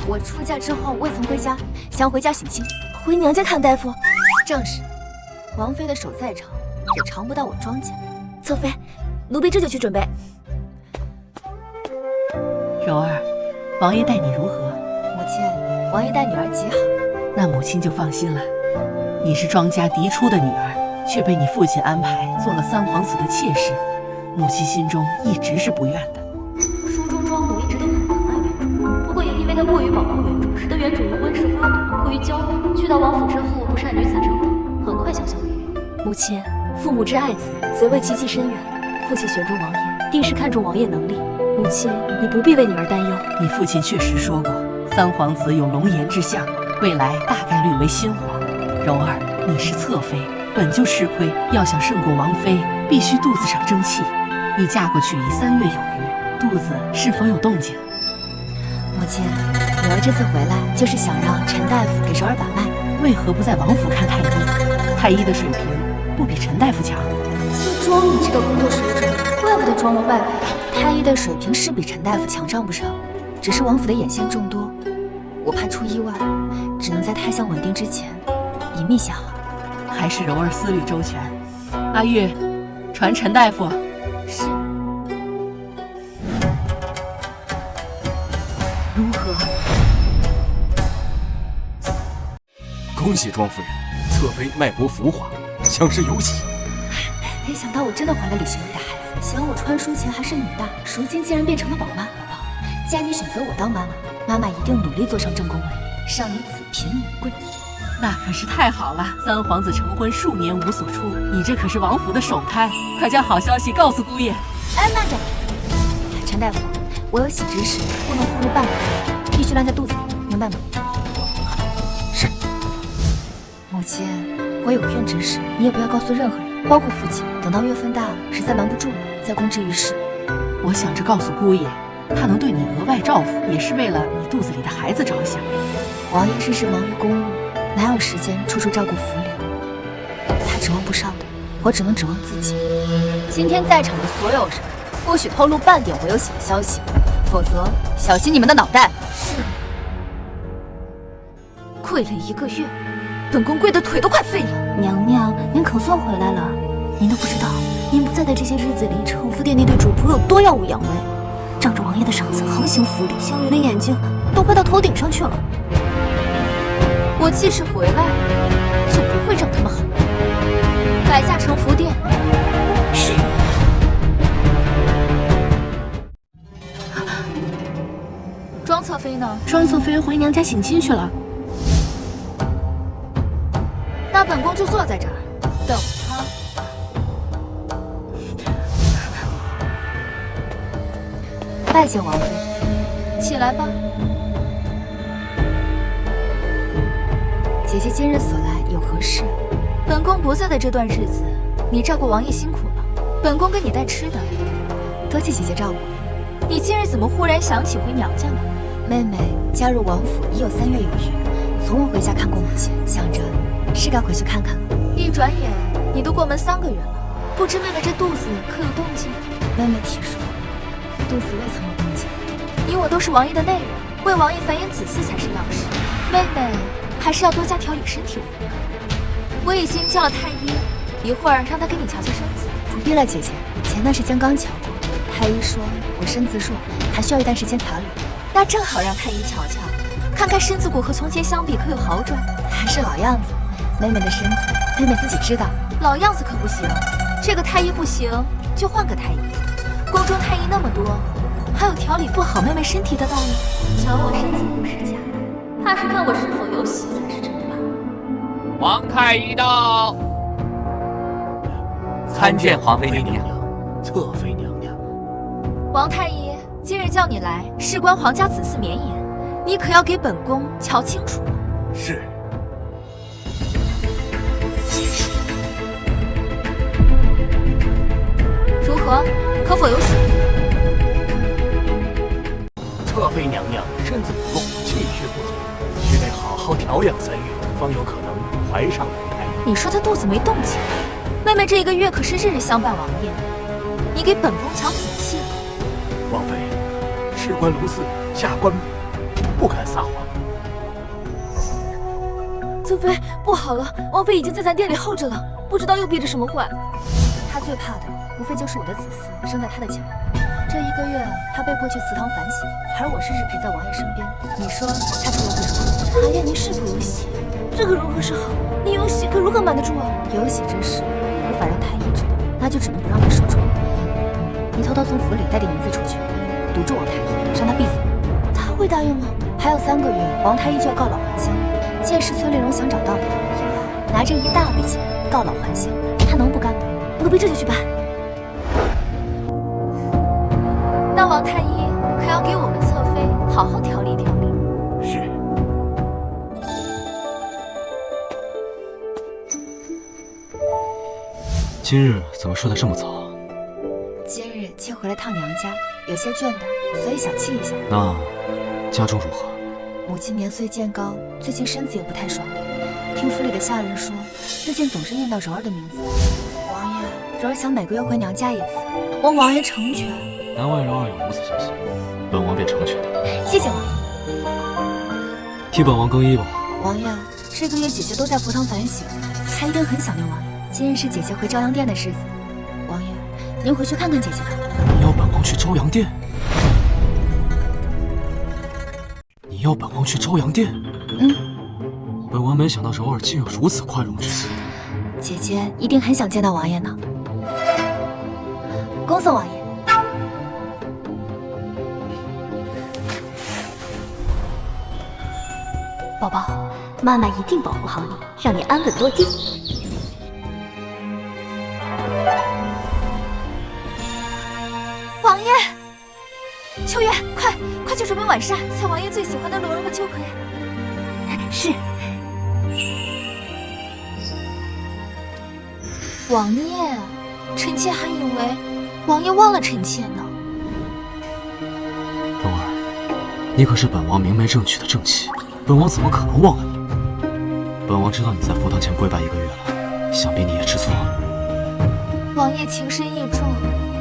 Speaker 2: 我出嫁之后未曾回家，想回家省亲，回娘家看大夫。正是，王妃的手再长，也长不到我庄家。侧妃，奴婢这就去准备。
Speaker 9: 柔儿，王爷待你如何？
Speaker 2: 母亲，王爷待女儿极好。
Speaker 9: 那母亲就放心了。你是庄家嫡出的女儿，却被你父亲安排做了三皇子的妾室，母亲心中一直是不愿的。
Speaker 5: 书中庄母一直都很疼爱原主，不过也因为她过于保护原主，使得原主如温室花朵，过于娇嫩。去到王府之后，不善女子争斗，很快香消玉殒。母亲，父母之爱子，则为其计深远。父亲选中王爷，定是看重王爷能力。母亲，你不必为女儿担忧。
Speaker 9: 你父亲确实说过，三皇子有龙颜之相，未来大概率为新皇。柔儿，你是侧妃，本就吃亏，要想胜过王妃，必须肚子上争气。你嫁过去已3月有余，肚子是否有动静？
Speaker 2: 母亲，女儿这次回来就是想让陈大夫给柔儿把脉，
Speaker 9: 为何不在王府看太医？太医的水平不比陈大夫强。
Speaker 2: 就装你这个工作水准，怪不得装了败北。太医的水平是比陈大夫强上不少，只是王府的眼线众多，我怕出意外，只能在太相稳定之前隐秘下好。
Speaker 9: 还是柔儿思虑周全。阿玉，传陈大夫。
Speaker 2: 是。
Speaker 9: 如何？
Speaker 8: 恭喜庄夫人，侧妃脉搏浮滑，相识有喜。
Speaker 2: 没想到我真的怀了李玄义的孩子，想我传书前还是女大，如今竟然变成了宝妈。宝宝，既然你选择我当妈妈，妈妈一定努力坐上正宫位，让你子贫母贵。
Speaker 9: 那可是太好了！3皇子成婚数年无所出，你这可是王府的首胎，快将好消息告诉姑爷。
Speaker 2: 哎，慢着，陈大夫，我有喜之事不能透露半个字，必须烂在肚子里，明白吗？
Speaker 8: 是。
Speaker 2: 母亲，我有怨之事，你也不要告诉任何人，包括父亲。等到月份大了，实在瞒不住了，再公之于世。
Speaker 9: 我想着告诉姑爷，他能对你额外照顾，也是为了你肚子里的孩子着想。
Speaker 2: 王爷事事忙于公务，哪有时间处处照顾府里？他指望不上的，我只能指望自己。今天在场的所有人，不许透露半点我有喜的消息，否则小心你们的脑袋。是。跪了1个月，本宫跪的腿都快废了。
Speaker 5: 娘娘，您可算回来了。您都不知道，您不在的这些日子里，承福殿那对主仆有多耀武扬威，仗着王爷的赏赐横行府里，湘云的眼睛都快到头顶上去了。
Speaker 2: 我即使回来，就不会让他们好。摆下承福殿。
Speaker 5: 是。
Speaker 2: 庄侧妃呢？
Speaker 4: 庄侧妃回娘家省亲去了。
Speaker 2: 那本宫就坐在这儿，等她。拜见王妃，起来吧。姐姐今日所来有何事？本宫不在的这段日子，你照顾王爷辛苦了，本宫给你带吃的。多谢姐姐照顾。你今日怎么忽然想起回娘家呢？妹妹加入王府已有3月有余，从未回家看过母亲，想着是该回去看看了。一转眼你都过门3个月了，不知妹妹这肚子可有动静？妹妹体弱，肚子未曾有动静。你我都是王爷的内人，为王爷繁衍子嗣才是要事。妹妹还是要多加调理身体为妙。我已经叫了太医，一会儿让他给你瞧瞧身子。不必了，姐姐，前段时间刚瞧过，太医说我身子弱，还需要一段时间调理。那正好让太医瞧瞧，看看身子骨和从前相比可有好转。还是老样子，妹妹的身子，妹妹自己知道。老样子可不行，这个太医不行，就换个太医。宫中太医那么多，还有调理不好妹妹身体的道理？瞧我身子不是假的，怕是看我是否有喜才是真的吧？
Speaker 11: 王太医到，
Speaker 7: 参见皇妃娘娘、侧妃娘娘。
Speaker 2: 王太医，今日叫你来，事关皇家子嗣绵延，你可要给本宫瞧清楚。
Speaker 7: 是。
Speaker 2: 如何？可否有喜？
Speaker 7: 侧妃娘娘身子不弱，气血不足，需得好好调养3月，方有可能怀上人胎。
Speaker 2: 你说她肚子没动静，妹妹这1个月可是日日相伴王爷，你给本宫瞧仔细了。
Speaker 7: 王妃，事关卢嗣，下官不敢撒谎。
Speaker 4: 侧妃，不好了，王妃已经在咱殿里候着了，不知道又憋着什么坏。
Speaker 2: 她最怕的无非就是我的子嗣生在她的前面。这1个月，她被迫去祠堂反省，而我是日陪在王爷身边。你说她除了会说话，
Speaker 4: 查验您是否有喜？这可如何是好？你有喜可如何瞒得住啊？
Speaker 2: 有喜之事无法让太医知道，那就只能不让她说出来。你偷偷从府里带点银子出去，堵住王太医，让他闭嘴。
Speaker 4: 他会答应吗？
Speaker 2: 还有3个月，王太医就要告老还乡。届时崔丽蓉想找到你，以后拿着一大笔钱告老还乡，他能不干吗？
Speaker 4: 奴婢这就去办。
Speaker 2: 那王太医可要给我们侧妃好好调理调理。
Speaker 7: 是。
Speaker 1: 今日怎么睡得这么早？
Speaker 2: 今日妾回了趟娘家，有些倦怠，所以小憩一下。
Speaker 1: 那家中如何？
Speaker 2: 母亲年岁渐高，最近身子也不太爽。听府里的下人说，最近总是念叨柔儿的名字。王爷，柔儿想每个月回娘家一次，望王爷成全。
Speaker 1: 难为柔儿有如此心性，本王便成全你。
Speaker 2: 谢谢王爷。
Speaker 1: 替本王更衣吧。
Speaker 2: 王爷，这个月姐姐都在佛堂反省，她一定很想念王爷。今日是姐姐回朝阳殿的日子，王爷，您回去看看姐姐吧。
Speaker 1: 你要本王去朝阳殿？你要本王去朝阳殿？本王没想到柔儿竟有如此宽容之心。
Speaker 2: 姐姐一定很想见到王爷呢。恭送王爷。
Speaker 5: 宝宝，妈妈一定保护好你，让你安稳落地。
Speaker 2: 王爷，秋月，快去准备晚膳，小王爷最喜欢的螺肉和秋葵。
Speaker 5: 是。
Speaker 2: 王爷，臣妾还以为王爷忘了臣妾呢。
Speaker 1: 柔儿，你可是本王明媒正娶的正妻，本王怎么可能忘了你？本王知道你在佛堂前跪拜1个月了，想必你也知错。
Speaker 2: 王爷情深意重，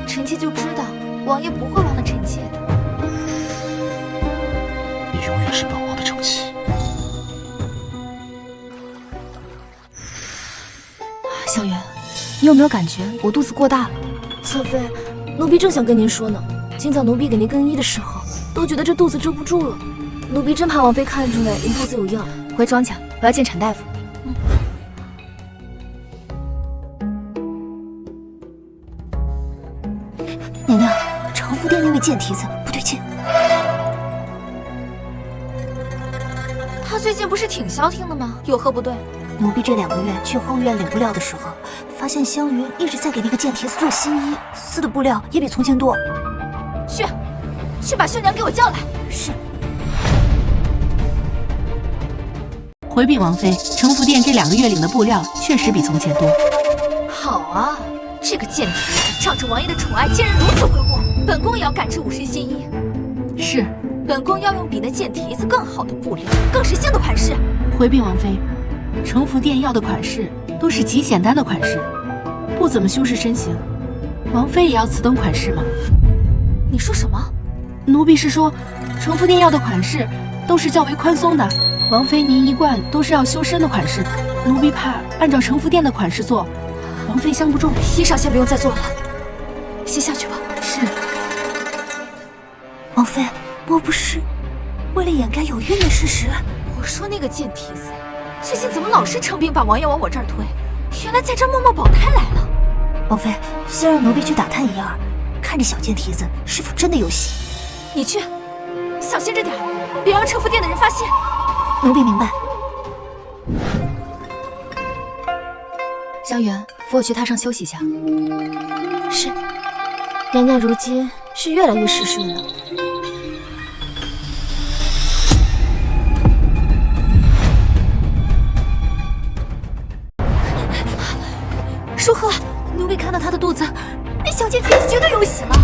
Speaker 2: 臣妾就知道王爷不会忘了臣妾的。
Speaker 1: 你永远是本王的正妻。
Speaker 2: 小远，你有没有感觉我肚子过大了？
Speaker 4: 侧妃，奴婢正想跟您说呢。今早奴婢给您更衣的时候，都觉得这肚子遮不住了。奴婢真怕王妃看出来您肚子有恙。
Speaker 2: 回庄家，我要见陈大夫。
Speaker 5: 娘娘，承福殿那位贱蹄子不对劲。
Speaker 2: 他最近不是挺消停的吗？有何不对？
Speaker 5: 奴婢这2个月去后院领布料的时候，发现湘云一直在给那个贱蹄子做新衣，撕的布料也比从前多。
Speaker 2: 去把绣娘给我叫来。
Speaker 5: 是。
Speaker 9: 回禀王妃，承福殿这2个月领的布料确实比从前多。
Speaker 2: 好啊，这个贱蹄子仗着王爷的宠爱，竟然如此挥霍，本宫也要赶制5身新衣。
Speaker 9: 是，
Speaker 2: 本宫要用比那贱蹄子更好的布料，更时兴的款式。
Speaker 9: 回禀王妃，承福殿要的款式都是极简单的款式，不怎么修饰身形。王妃也要此等款式吗？
Speaker 2: 你说什么？
Speaker 9: 奴婢是说，承福殿要的款式都是较为宽松的。王妃您一贯都是要修身的款式，奴婢怕按照承福殿的款式做，王妃相不中。
Speaker 2: 衣裳先不用再做了，先下去吧。
Speaker 9: 是。
Speaker 5: 王妃，莫不是为了掩盖有孕的事实？
Speaker 2: 我说那个贱蹄子，最近怎么老是成兵把王爷往我这儿推？原来在这儿默默保胎来了。
Speaker 5: 王妃，先让奴婢去打探一二，看着小贱蹄子是否真的有喜。
Speaker 2: 你去，小心着点，别让承福殿的人发现。
Speaker 5: 奴婢明白。
Speaker 2: 湘云，扶我去榻上休息一下。
Speaker 4: 是。娘娘如今是越来越失声了。
Speaker 2: 舒和，奴婢看到她的肚子，那小贱蹄子绝对有喜了。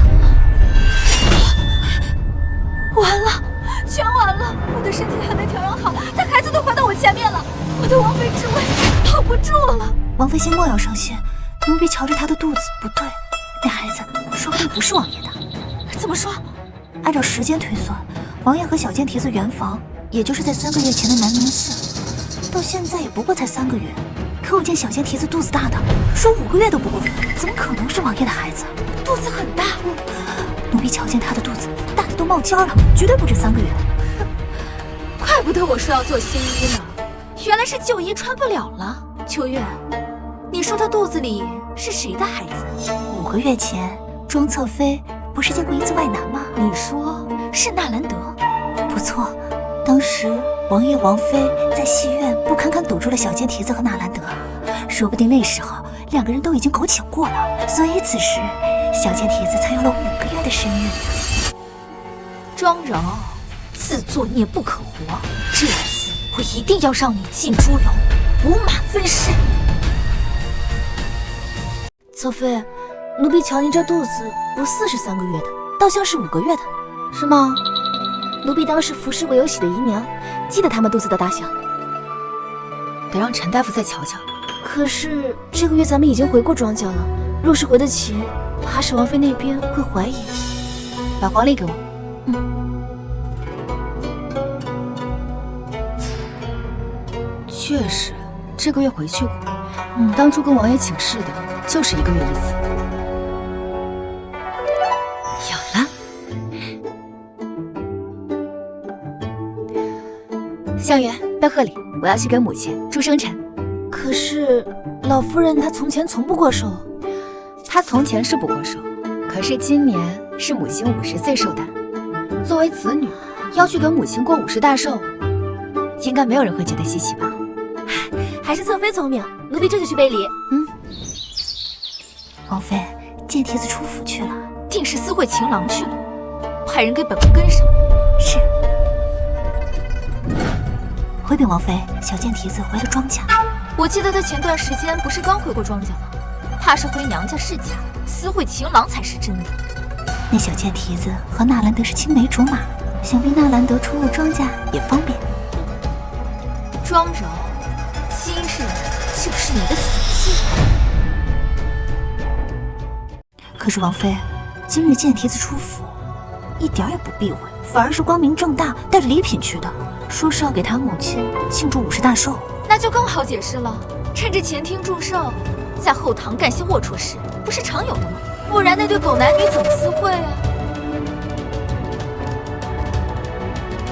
Speaker 2: 完了，全完了！我的身体还没调养好，她孩子都怀到我前面了，我的王妃之位保不住了。
Speaker 5: 王妃先莫要伤心，奴婢瞧着她的肚子不对，那孩子说不定不是王爷的。
Speaker 2: 怎么说？
Speaker 5: 按照时间推算，王爷和小贱蹄子圆房，也就是在3个月前的南明寺，到现在也不过才3个月。可我见小贱蹄子肚子大的，说5个月都不过分，怎么可能是王爷的孩子？
Speaker 2: 肚子很大。
Speaker 5: 奴婢瞧见她的肚子大的都冒尖了，绝对不止3个月。
Speaker 2: 怪不得我说要做新衣呢，原来是旧衣穿不了了。秋月，你说她肚子里是谁的孩子
Speaker 5: ？5个月前，庄侧妃不是见过1次外男吗？
Speaker 2: 你说是纳兰德？
Speaker 5: 不错，当时王爷王妃在戏院不堪堵住了小贱蹄子和纳兰德，说不定那时候2个人都已经苟且过了，所以此时小贱蹄子才有了5个月的身孕。
Speaker 2: 庄柔，自作孽不可活，这次我一定要让你进猪笼，五马分尸。
Speaker 4: 侧妃，奴婢瞧您这肚子，不似是3个月的，倒像是5个月的，
Speaker 2: 是吗？
Speaker 4: 奴婢当时服侍过有喜的姨娘，记得他们肚子的大小。
Speaker 2: 得让陈大夫再瞧瞧。
Speaker 4: 可是这个月咱们已经回过庄家了，若是回得起，怕是王妃那边会怀疑。
Speaker 2: 把黄历给我。确实，这个月回去过。当初跟王爷请示的就是1个月一次。有了。香园，到贺礼，我要去给母亲祝生辰。
Speaker 4: 可是老夫人她从前从不过寿。
Speaker 2: 她从前是不过寿，可是今年是母亲50岁寿诞，作为子女要去给母亲过50大寿，应该没有人会觉得稀奇吧？
Speaker 4: 还是侧妃聪明，奴婢这就去备礼。
Speaker 5: 王妃，见蹄子出府去了，
Speaker 4: 定是私会情郎去了，派人给本宫跟上。
Speaker 5: 是。回禀王妃，小贱蹄子回了庄家。
Speaker 4: 我记得他前段时间不是刚回过庄家吗？怕是回娘家是假，私会情郎才是真的。
Speaker 5: 那小贱蹄子和纳兰德是青梅竹马，想必纳兰德出入庄家也方便。
Speaker 4: 庄柔，今日就是你的死期。
Speaker 5: 可是王妃，今日见蹄子出府，一点也不避讳，反而是光明正大带着礼品去的，说是要给他母亲庆祝50大寿。
Speaker 4: 那就更好解释了，趁着前厅祝寿，在后堂干些龌龊事，不是常有的吗？不然那对狗男女怎么私会啊？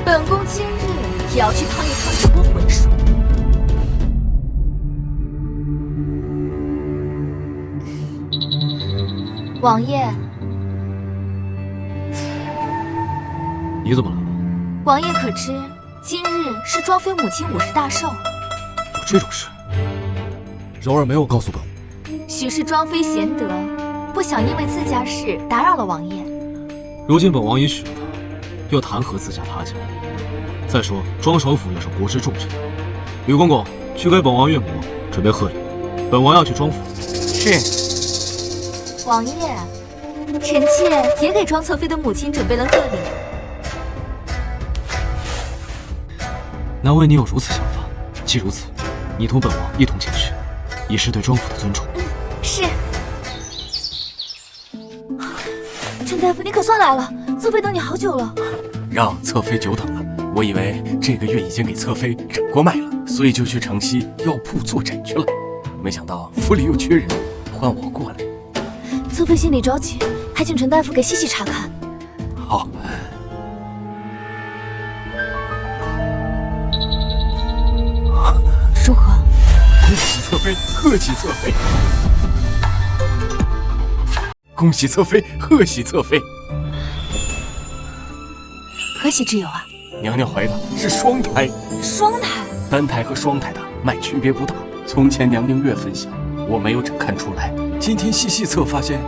Speaker 4: 本宫今日也要去趟一趟这波浑水。王爷，
Speaker 1: 你怎么来了？
Speaker 4: 王爷可知今日是庄妃母亲50大寿？
Speaker 1: 有这种事？柔儿没有告诉本王。
Speaker 4: 许是庄妃贤德，不想因为自家事打扰了王爷。
Speaker 1: 如今本王已许了她，又谈何自家他家？再说庄首府也是国之重臣。吕公公，去给本王岳母准备贺礼，本王要去庄府。
Speaker 3: 是。
Speaker 4: 王爷，臣妾也给庄侧妃的母亲准备了贺礼。
Speaker 1: 难为你有如此想法。既如此，你同本王一同前去，以示对庄府的尊重。
Speaker 4: 是。陈大夫，你可算来了，侧妃等你好久了。
Speaker 7: 让侧妃久等了，我以为这个月已经给侧妃诊过脉了，所以就去城西药铺坐诊去了。没想到府里又缺人，换我过来。
Speaker 4: 侧妃心里着急，还请陈大夫给细细查看。
Speaker 7: 好。
Speaker 2: 如何？
Speaker 7: 恭喜侧妃，贺喜侧妃！恭喜侧妃，贺喜侧妃！
Speaker 2: 何喜之有啊？
Speaker 7: 娘娘怀的是双胎。
Speaker 4: 双胎？
Speaker 7: 单胎和双胎的脉区别不大。从前娘娘越分享，我没有诊看出来。今天细测发现，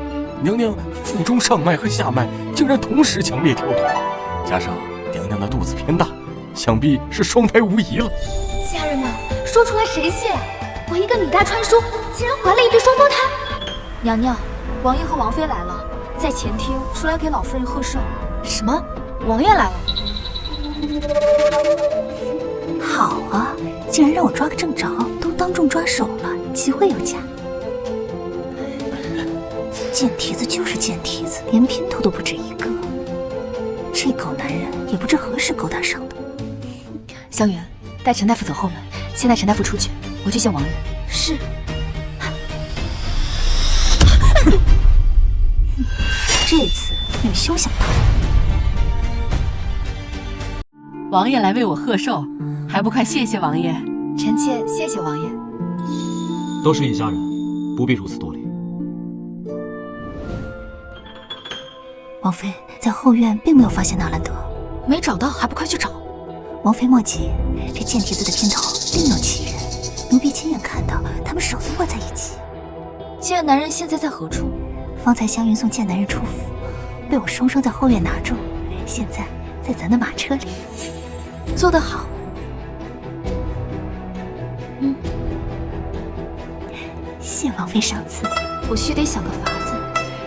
Speaker 7: 娘娘腹中上脉和下脉竟然同时强烈跳动，加上娘娘的肚子偏大，想必是双胎无疑了。
Speaker 4: 家人们，说出来谁信？我一个女大穿书，竟然怀了一对双胞胎！娘娘，王爷和王妃来了，在前厅说来给老夫人贺寿。
Speaker 2: 什么？王爷来了？
Speaker 5: 好啊，竟然让我抓个正着，都当众抓手了，机会有加。贱蹄子就是贱蹄子，连姘头都不止一个。这狗男人也不知何时勾搭上的。
Speaker 2: 香园，带陈大夫走后门，先带陈大夫出去，我去见王爷。
Speaker 4: 是。
Speaker 5: 这次你们休想逃！
Speaker 9: 王爷来为我贺寿，还不快谢谢王爷？
Speaker 2: 臣妾谢谢王爷。
Speaker 1: 都是一家人，不必如此多礼。
Speaker 5: 王妃在后院并没有发现纳兰德，
Speaker 2: 没找到还不快去找？
Speaker 5: 王妃莫急，这贱蹄子的姘头另有其人，奴婢亲眼看到他们手都握在一起。
Speaker 4: 贱男人现在在何处？
Speaker 5: 方才湘云送贱男人出府，被我双双在后院拿住，现在在咱的马车里。
Speaker 4: 做得好。
Speaker 5: 谢王妃赏赐。
Speaker 4: 我须得想个法子，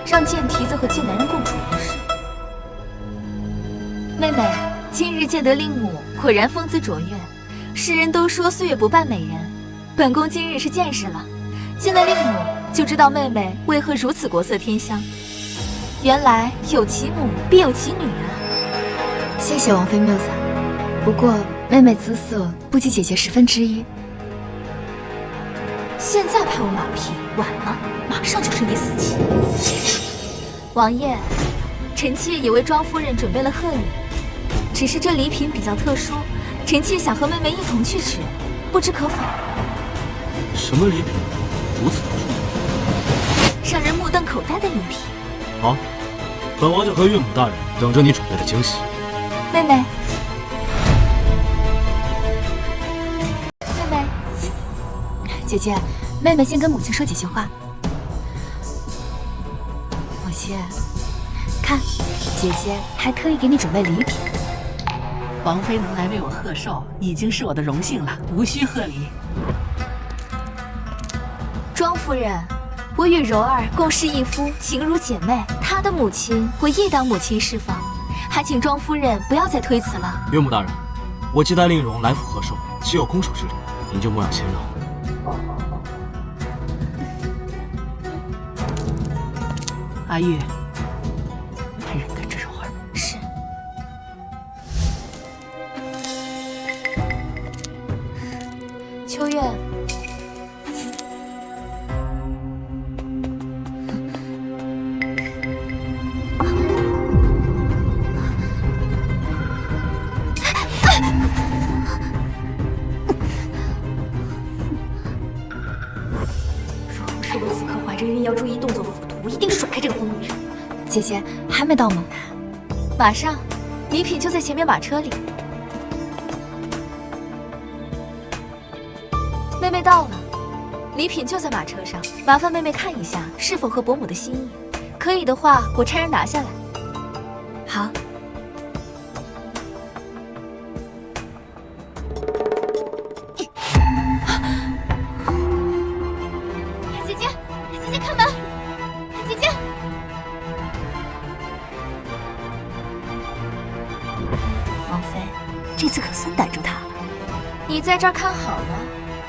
Speaker 2: 让贱蹄子和贱男人共处一室。妹妹，今日见得令母，果然风姿卓越。世人都说岁月不伴美人，本宫今日是见识了。见了令母，就知道妹妹为何如此国色天香。原来有其母必有其女啊！谢谢王妃谬赞，不过妹妹姿色不及姐姐1/10。现在拍我马屁，晚了，马上就是你死期。王爷，臣妾也为庄夫人准备了贺礼，只是这礼品比较特殊，臣妾想和妹妹一同去取，不知可否？
Speaker 1: 什么礼品如此特殊？
Speaker 2: 让人目瞪口呆的礼品。
Speaker 1: 好，本王就和岳母大人等着你准备的惊喜。
Speaker 2: 妹妹，妹妹，姐姐，妹妹先跟母亲说几句话。母亲，看，姐姐还特意给你准备礼品。
Speaker 9: 王妃能来为我贺寿，已经是我的荣幸了，无需贺礼。
Speaker 2: 庄夫人，我与柔儿共侍一夫，情如姐妹。她的母亲，我亦当母亲侍奉，还请庄夫人不要再推辞了。
Speaker 1: 岳母大人，我既带令荣来府贺寿，岂有空手之礼？您就莫要谦让。
Speaker 9: 阿玉，派人跟着柔儿。
Speaker 2: 是。秋月。是我此刻怀着孕，要注意动作幅度，我一定甩开这个疯女人。姐姐还没到吗？马上，礼品就在前面马车里。妹妹到了，礼品就在马车上，麻烦妹妹看一下是否合伯母的心意，可以的话，我差人拿下来。好。姐姐开门！姐姐，王妃，这次可算逮住他了。你在这儿看好了，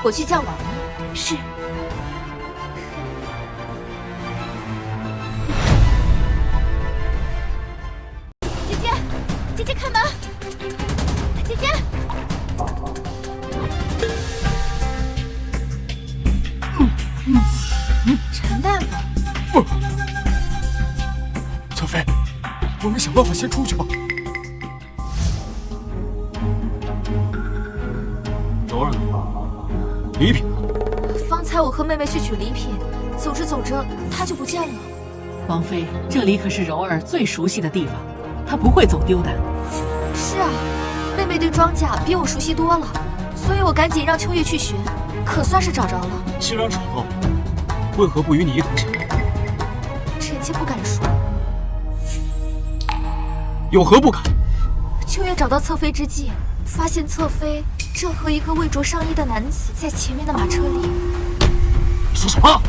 Speaker 2: 我去叫王爷。是。姐姐，姐姐开门！姐姐。陈大夫，
Speaker 7: 侧妃，我们想办法先出去吧。
Speaker 1: 柔儿呢？礼品呢？
Speaker 2: 方才我和妹妹去取礼品，走着走着她就不见了。
Speaker 9: 王妃，这里可是柔儿最熟悉的地方，她不会走丢的。
Speaker 2: 是啊，妹妹对庄稼比我熟悉多了，所以我赶紧让秋月去寻，可算是找着了。
Speaker 1: 既然找到了，为何不与你一同前来？
Speaker 2: 臣妾不敢说。
Speaker 1: 有何不敢？
Speaker 2: 秋月找到侧妃之际，发现侧妃正和一个未着上衣的男子在前面的马车里。
Speaker 1: 说什么？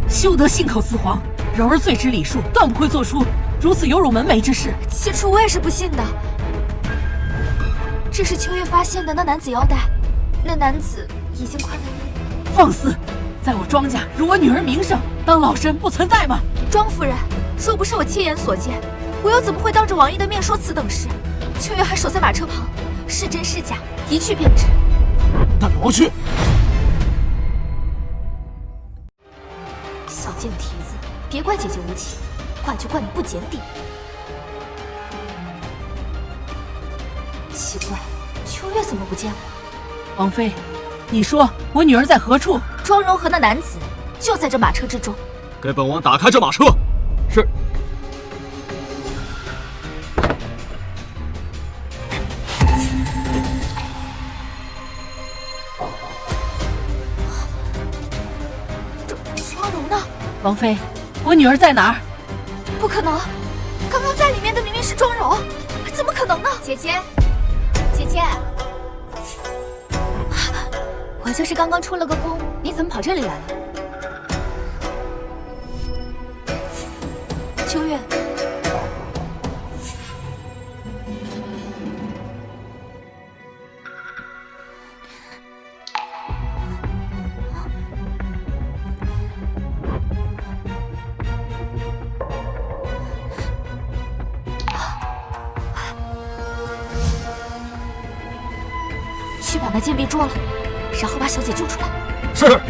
Speaker 9: 休得信口雌黄！柔儿最知礼数，断不会做出如此有辱门楣之事。
Speaker 2: 起初我也是不信的，这是秋月发现的那男子腰带，那男子已经宽了衣。
Speaker 9: 放肆！在我庄家辱我女儿名声，当老身不存在吗？
Speaker 2: 庄夫人，若不是我亲眼所见，我又怎么会当着王爷的面说此等事？秋月还守在马车旁，是真是假，一去便知。
Speaker 1: 带本王去。
Speaker 2: 小贱蹄子，别怪姐姐无情，怪就怪你不检点。奇怪，秋月怎么不见了？
Speaker 9: 王妃，你说我女儿在何处？
Speaker 2: 庄荣和那男子就在这马车之中。
Speaker 1: 给本王打开这马车。是。
Speaker 2: 庄荣呢？
Speaker 9: 王妃，我女儿在哪儿？
Speaker 2: 不可能，刚刚在里面的明明是庄荣，怎么可能呢？姐姐，姐姐，我就是刚刚出了个宫，你怎么跑这里来了？秋月。去把那贱婢捉了，然后把小姐救出来。
Speaker 1: 是。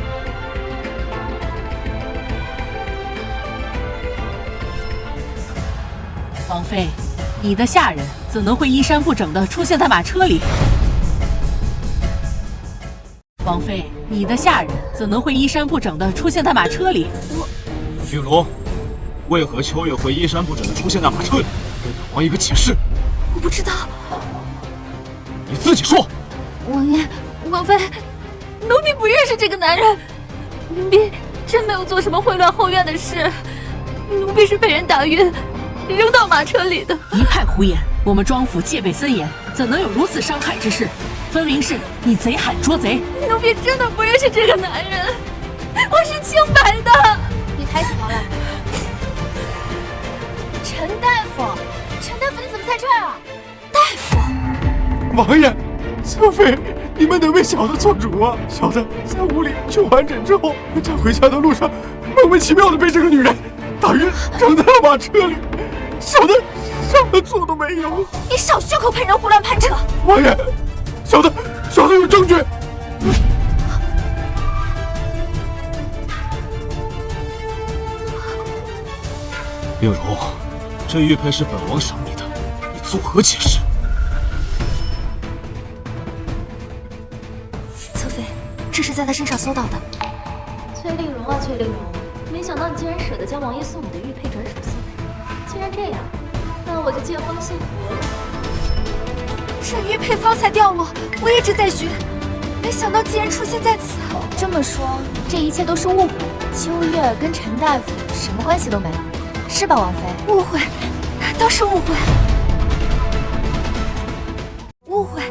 Speaker 9: 王妃，你的下人怎能会衣衫不整的出现在马车里？王妃，你的下人怎能会衣衫不整的出现在马车里？
Speaker 1: 令荣，为何秋月会衣衫不整的出现在马车里？给本王一个解释。
Speaker 2: 我不知道。
Speaker 1: 你自己说。
Speaker 2: 王爷，王妃，奴婢不认识这个男人，奴婢真没有做什么秽乱后院的事，奴婢是被人打晕，扔到马车里的。
Speaker 9: 一派胡言！我们庄府戒备森严，怎能有如此伤害之事？分明是你贼喊捉贼！
Speaker 2: 奴婢真的不认识这个男人，我是清白的。
Speaker 6: 你抬起头来。陈大夫，陈大夫，你怎么在这儿啊？
Speaker 2: 大夫，
Speaker 3: 王爷。侧妃，你们得为小的做主啊！小的在屋里去完诊之后，在回家的路上，莫名其妙的被这个女人打晕，扔在了马车里。小的啥错都没有。
Speaker 2: 你少血口喷人，胡乱攀扯！
Speaker 3: 王爷，小的有证据。
Speaker 1: 令荣，这玉佩是本王赏你的，你作何解释？
Speaker 2: 这是在他身上搜到的。
Speaker 5: 崔令荣啊，崔令荣，没想到你竟然舍得将王爷送你的玉佩转手送人。既然这样，那我就借方献佛了。
Speaker 2: 这玉佩方才掉落，我一直在寻，没想到竟然出现在此。
Speaker 6: 这么说，这一切都是误会。秋月跟陈大夫什么关系都没有，是吧，王妃？
Speaker 2: 误会，都是误会。误会，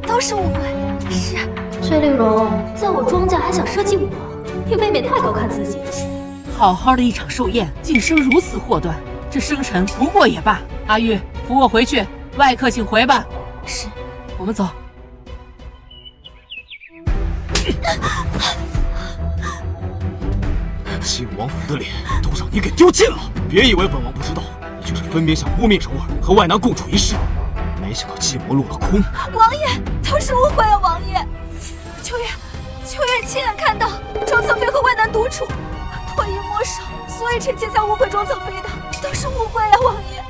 Speaker 2: 都是误会。是。
Speaker 5: 崔令荣，在我庄家还想设计我，你未免太高看自己了。
Speaker 9: 好好的一场寿宴，竟生如此祸端，这生辰不过也罢。阿玉，扶我回去，外客请回吧。
Speaker 2: 是，
Speaker 9: 我们走。
Speaker 1: 晋王府的脸都让你给丢尽了！别以为本王不知道，你就是分别想污蔑柔儿和外男共处一室，没想到计谋落了空。
Speaker 2: 王爷，都是误会啊，王爷。秋月亲眼看到庄侧妃和外男独处，脱衣摸手，所以臣妾才误会庄侧妃的，都是误会啊，王爷。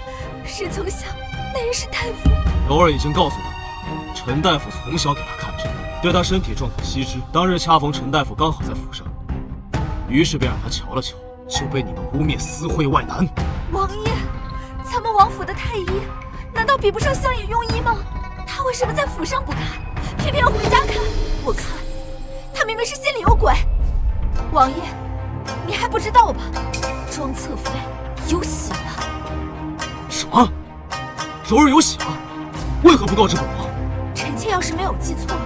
Speaker 2: 谁曾想那人是大夫。
Speaker 1: 柔儿已经告诉他，陈大夫从小给他看着，对他身体状况悉知。当日恰逢陈大夫刚好在府上，于是便让他瞧了瞧，就被你们污蔑私会外男。
Speaker 2: 王爷，咱们王府的太医难道比不上乡野庸医吗？他为什么在府上不看，偏偏要回家看？我看他明明是心里有鬼。王爷，你还不知道吧？庄侧妃有喜了。
Speaker 1: 什么？柔儿有喜了？为何不告知本王？
Speaker 2: 臣妾要是没有记错，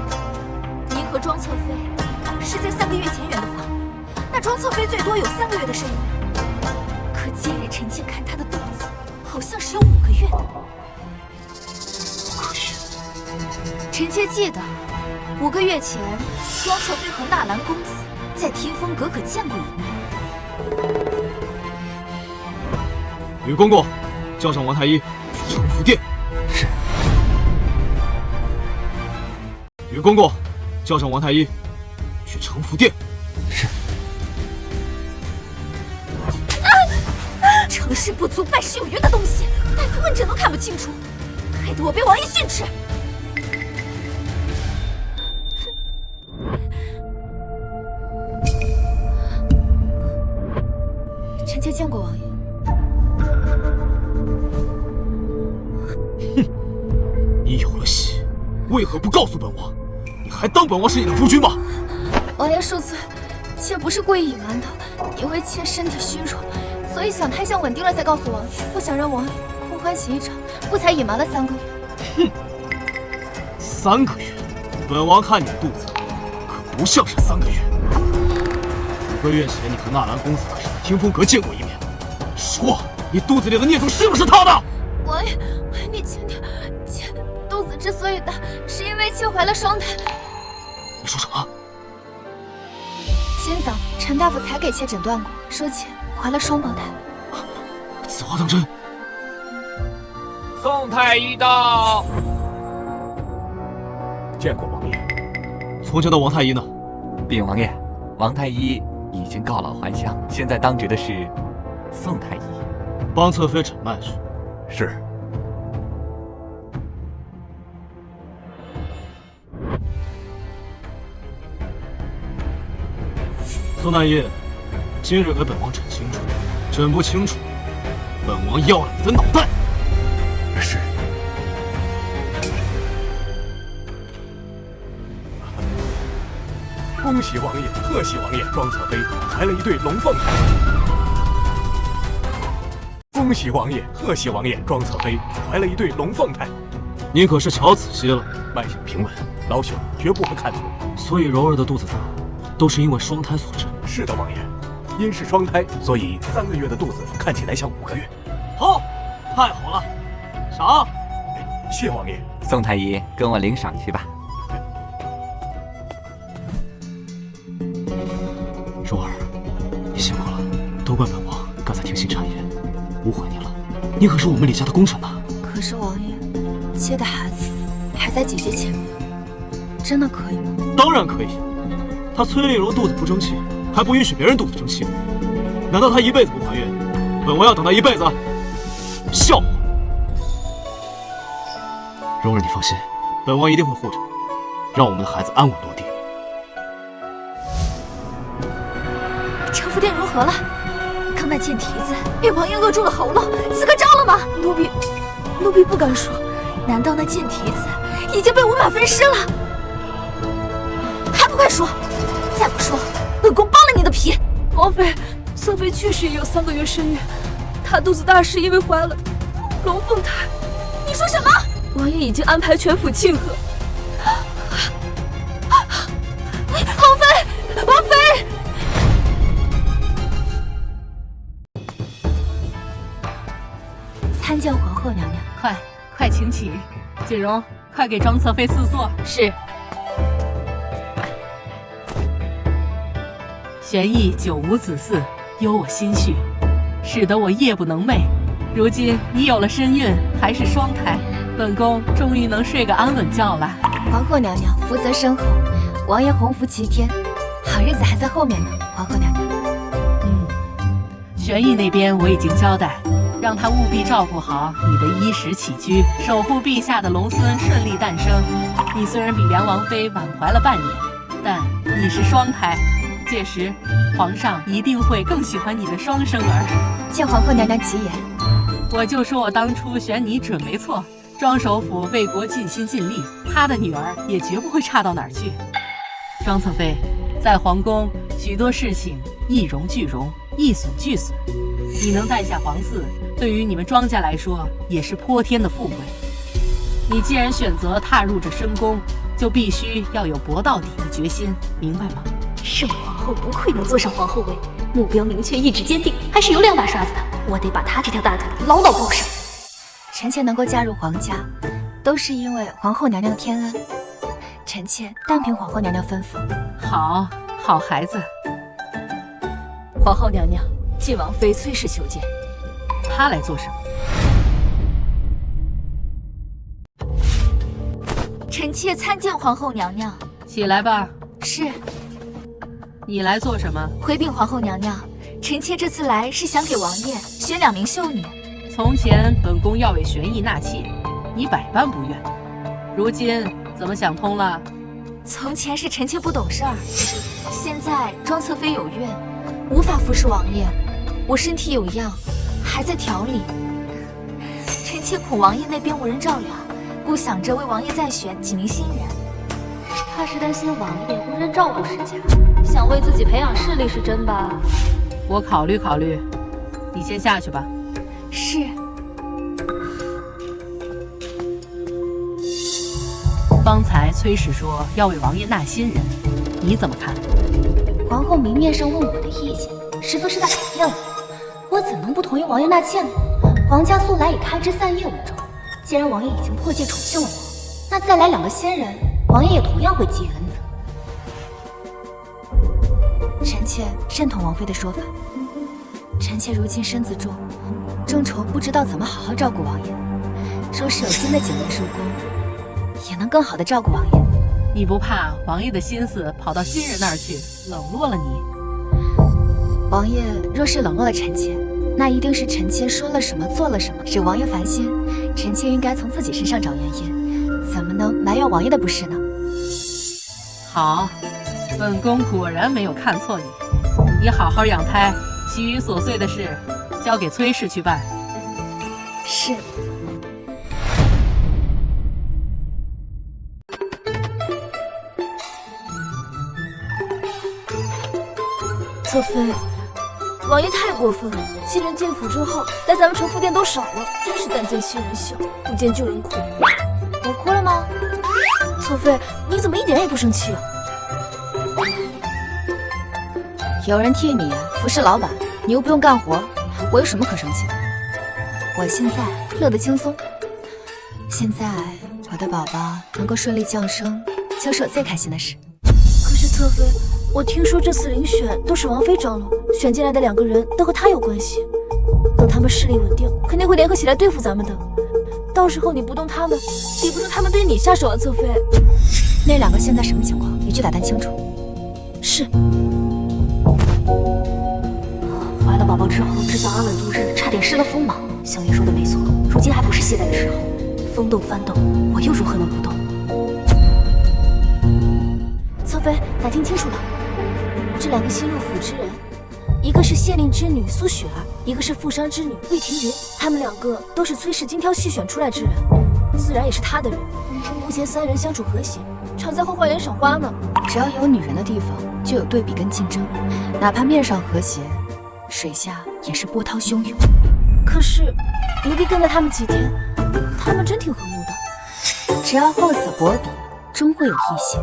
Speaker 2: 您和庄侧妃是在3个月前圆的房，那庄侧妃最多有3个月的身孕，可今日臣妾看她的肚子，好像是有5个月的。
Speaker 1: 5个月？
Speaker 2: 臣妾记得5个月前，庄侧妃和纳兰公子在天风阁可见过一面。
Speaker 1: 吕公公，叫上王太医去承福殿。
Speaker 3: 是。
Speaker 1: 吕公公，叫上王太医去承福殿。
Speaker 3: 是。
Speaker 2: 成事不足败事有余的东西，大夫问诊都看不清楚，害得我被王爷训斥。臣妾见过王爷。
Speaker 1: 哼，你有了喜，为何不告诉本王？你还当本王是你的夫君吗？
Speaker 6: 王爷恕罪，妾不是故意隐瞒的，因为妾身体虚弱，所以想胎相稳定了再告诉王爷，不想让王爷空欢喜一场，故才隐瞒了3个月。
Speaker 1: 哼，3个月，本王看你的肚子，可不像是3个月。5个月前，你和纳兰公子可是在天风阁见过一面。说，你肚子里的孽种是不是他的？
Speaker 6: 王爷，你轻点。妾肚子之所以大，是因为妾怀了双胎。
Speaker 1: 你说什么？
Speaker 6: 今早陈大夫才给妾诊断过，说妾怀了双胞胎。
Speaker 1: 此话当真？
Speaker 11: 宋太医到。
Speaker 3: 见过王爷。
Speaker 1: 从前的王太医呢？
Speaker 12: 禀王爷，王太医已经告老还乡，现在当值的是宋太医。
Speaker 1: 帮侧妃诊脉去。
Speaker 3: 是。
Speaker 1: 宋太医，今日给本王诊清楚，诊不清楚，本王要了你的脑袋。
Speaker 3: 是。恭喜王爷，贺喜王爷，庄侧妃怀了一对龙凤胎。恭喜王爷，贺喜王爷，庄侧妃怀了一对龙凤胎。
Speaker 1: 你可是瞧仔细了？
Speaker 3: 脉象平稳，老朽绝不会看错。
Speaker 1: 所以柔儿的肚子大，都是因为双胎所致。
Speaker 3: 是的，王爷，因是双胎，所以3个月的肚子看起来像5个月。
Speaker 1: 好，太好了，赏。
Speaker 3: 谢王爷。
Speaker 12: 宋太医，跟我领赏去吧。
Speaker 1: 柔儿，你辛苦了，都怪本王刚才听信谗言，误会你了。你可是我们李家的功臣呐。
Speaker 2: 可是王爷，妾的孩子还在姐姐前面，真的可以吗？
Speaker 1: 当然可以。她崔丽柔肚子不争气，还不允许别人肚子争气吗？难道她一辈子不怀孕，本王要等她一辈子？笑话！柔儿，你放心，本王一定会护着你，让我们的孩子安稳落地。
Speaker 6: 城府殿如何了？刚那贱蹄子被王爷扼住了喉咙，此刻招了吗？奴婢不敢说，难道那贱蹄子已经被五马分尸了？还不快说！再不说，本宫剥了你的皮！
Speaker 9: 王妃，侧妃确实也有3个月身孕，她肚子大是因为怀了龙凤胎。
Speaker 6: 你说什么？
Speaker 9: 王爷已经安排全府庆贺。
Speaker 6: 王妃！
Speaker 2: 参见皇后娘娘。
Speaker 9: 快请起。锦荣，快给庄侧妃赐座。
Speaker 4: 是。玄义久无子嗣，忧我心绪，使得我夜不能寐。如今你有了身孕，还是双胎，本宫终于能睡个安稳觉了。
Speaker 2: 皇后娘娘福泽深厚，王爷鸿福齐天，好日子还在后面呢。皇后娘娘，
Speaker 4: 玄义那边我已经交代，让他务必照顾好你的衣食起居，守护陛下的龙孙顺利诞生。你虽然比梁王妃晚怀了半年，但你是双胎，届时皇上一定会更喜欢你的双生儿。
Speaker 2: 见皇后娘娘吉言。
Speaker 4: 我就说我当初选你准没错，庄首府为国尽心尽力，他的女儿也绝不会差到哪儿去。庄侧妃，在皇宫许多事情一荣俱荣，一损俱损，你能诞下皇嗣，对于你们庄家来说也是颇天的富贵。你既然选择踏入这深宫，就必须要有搏到底的决心，明白吗？
Speaker 5: 圣皇后不愧能坐上皇后位，目标明确，意志坚定，还是有2把刷子的。我得把她这条大腿牢牢抱上。
Speaker 2: 臣妾能够嫁入皇家，都是因为皇后娘娘的天恩。臣妾但凭皇后娘娘吩咐。
Speaker 4: 好孩子。
Speaker 9: 皇后娘娘，晋王妃崔氏求见。
Speaker 4: 她来做什么？
Speaker 6: 臣妾参见皇后娘娘。
Speaker 4: 起来吧。
Speaker 6: 是。
Speaker 4: 你来做什么？
Speaker 6: 回禀皇后娘娘，臣妾这次来是想给王爷选2名秀女。
Speaker 4: 从前本宫要为玄义纳妾，你百般不愿，如今怎么想通了？
Speaker 6: 从前是臣妾不懂事儿，现在庄侧妃有孕，无法服侍王爷，我身体有恙，还在调理。臣妾恐王爷那边无人照料，故想着为王爷再选几名新人。
Speaker 5: 怕是担心王爷无人照顾是假，想为自己培养势力是真吧？
Speaker 4: 我考虑考虑，你先下去吧。
Speaker 6: 是。
Speaker 4: 方才崔氏说要为王爷纳新人，你怎么看？
Speaker 2: 皇后明面上问我的意见，实则是在考验我。我怎能不同意王爷纳妾呢？皇家素来以开枝散叶为重，既然王爷已经迫切宠幸了我，那再来2个仙人，王爷也同样会给予恩泽。臣妾认同王妃的说法，臣妾如今身子重，正愁不知道怎么好好照顾王爷。若是有新的姐妹入宫，也能更好的照顾王爷。
Speaker 9: 你不怕王爷的心思跑到新人那儿去，冷落了你？
Speaker 2: 王爷若是冷落了臣妾，那一定是臣妾说了什么做了什么，使王爷烦心。臣妾应该从自己身上找原因，怎么能埋怨王爷的不是呢？
Speaker 9: 好，本宫果然没有看错你。你好好养胎，其余琐碎的事交给崔氏去办。
Speaker 2: 是。
Speaker 6: 侧妃，王爷太过分了！新人进府之后，来咱们城府殿都少了，真是但见新人笑，不见旧人哭。
Speaker 2: 我哭了吗？
Speaker 6: 侧妃，你怎么一点也不生气啊？
Speaker 2: 有人替你服侍老板，你又不用干活，我有什么可生气的？我现在乐得轻松。现在我的宝宝能够顺利降生，就是我最开心的事。
Speaker 6: 可是侧妃，我听说这次遴选都是王妃张罗，选进来的2个人都和她有关系。等他们势力稳定，肯定会联合起来对付咱们的。到时候你不动他们，抵不住他们对你下手啊，侧妃。
Speaker 2: 那2个现在什么情况？你去打探清楚。
Speaker 6: 是。怀了宝宝之后，制造阿稳度日，差点失了锋芒。香莲说的没错，如今还不是懈怠的时候。风动翻动，我又如何能不动？侧妃，打听清楚了，这2个新入府之人，一个是县令之女苏雪儿，一个是富商之女魏庭云。他们2个都是崔氏精挑细选出来之人，自然也是他的人。目前3人相处和谐，常在后花园赏花呢。
Speaker 2: 只要有女人的地方，就有对比跟竞争，哪怕面上和谐，水下也是波涛汹涌。
Speaker 6: 可是奴婢跟了他们几天，他们真挺和睦的。
Speaker 2: 只要厚此薄彼，终会有异性。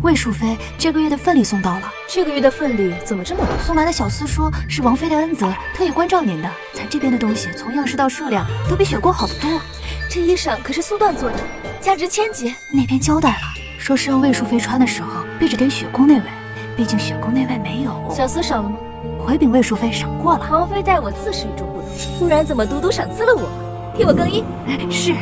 Speaker 6: 魏淑妃，这个月的份礼送到了。这个月的份礼怎么这么多？送来的小厮说是王妃的恩泽，特意关照您的。咱这边的东西从样式到数量都比雪宫好得多。这衣裳可是苏缎做的，价值1000劫。那边交代了，说是让魏淑妃穿的时候避着点雪宫那位，毕竟雪宫那位没有。小厮赏了吗？回禀魏淑妃，赏过了。王妃待我自是与众不同，不然怎么独独赏赐了我？替我更衣。是。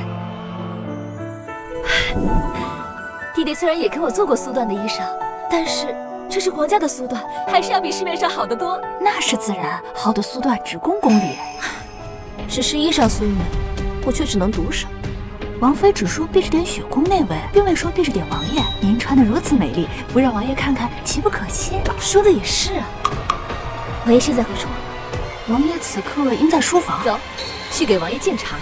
Speaker 6: 弟弟虽然也给我做过苏缎的衣裳，但是这是皇家的苏缎，还是要比市面上好得多。那是自然，好的苏缎只供宫里。只是衣裳虽美，我却只能独赏。王妃只说避着点雪宫那位，并未说避着点王爷。您穿得如此美丽，不让王爷看看，岂不可惜？说的也是啊。王爷现在何处？王爷此刻应在书房。走，去给王爷敬茶。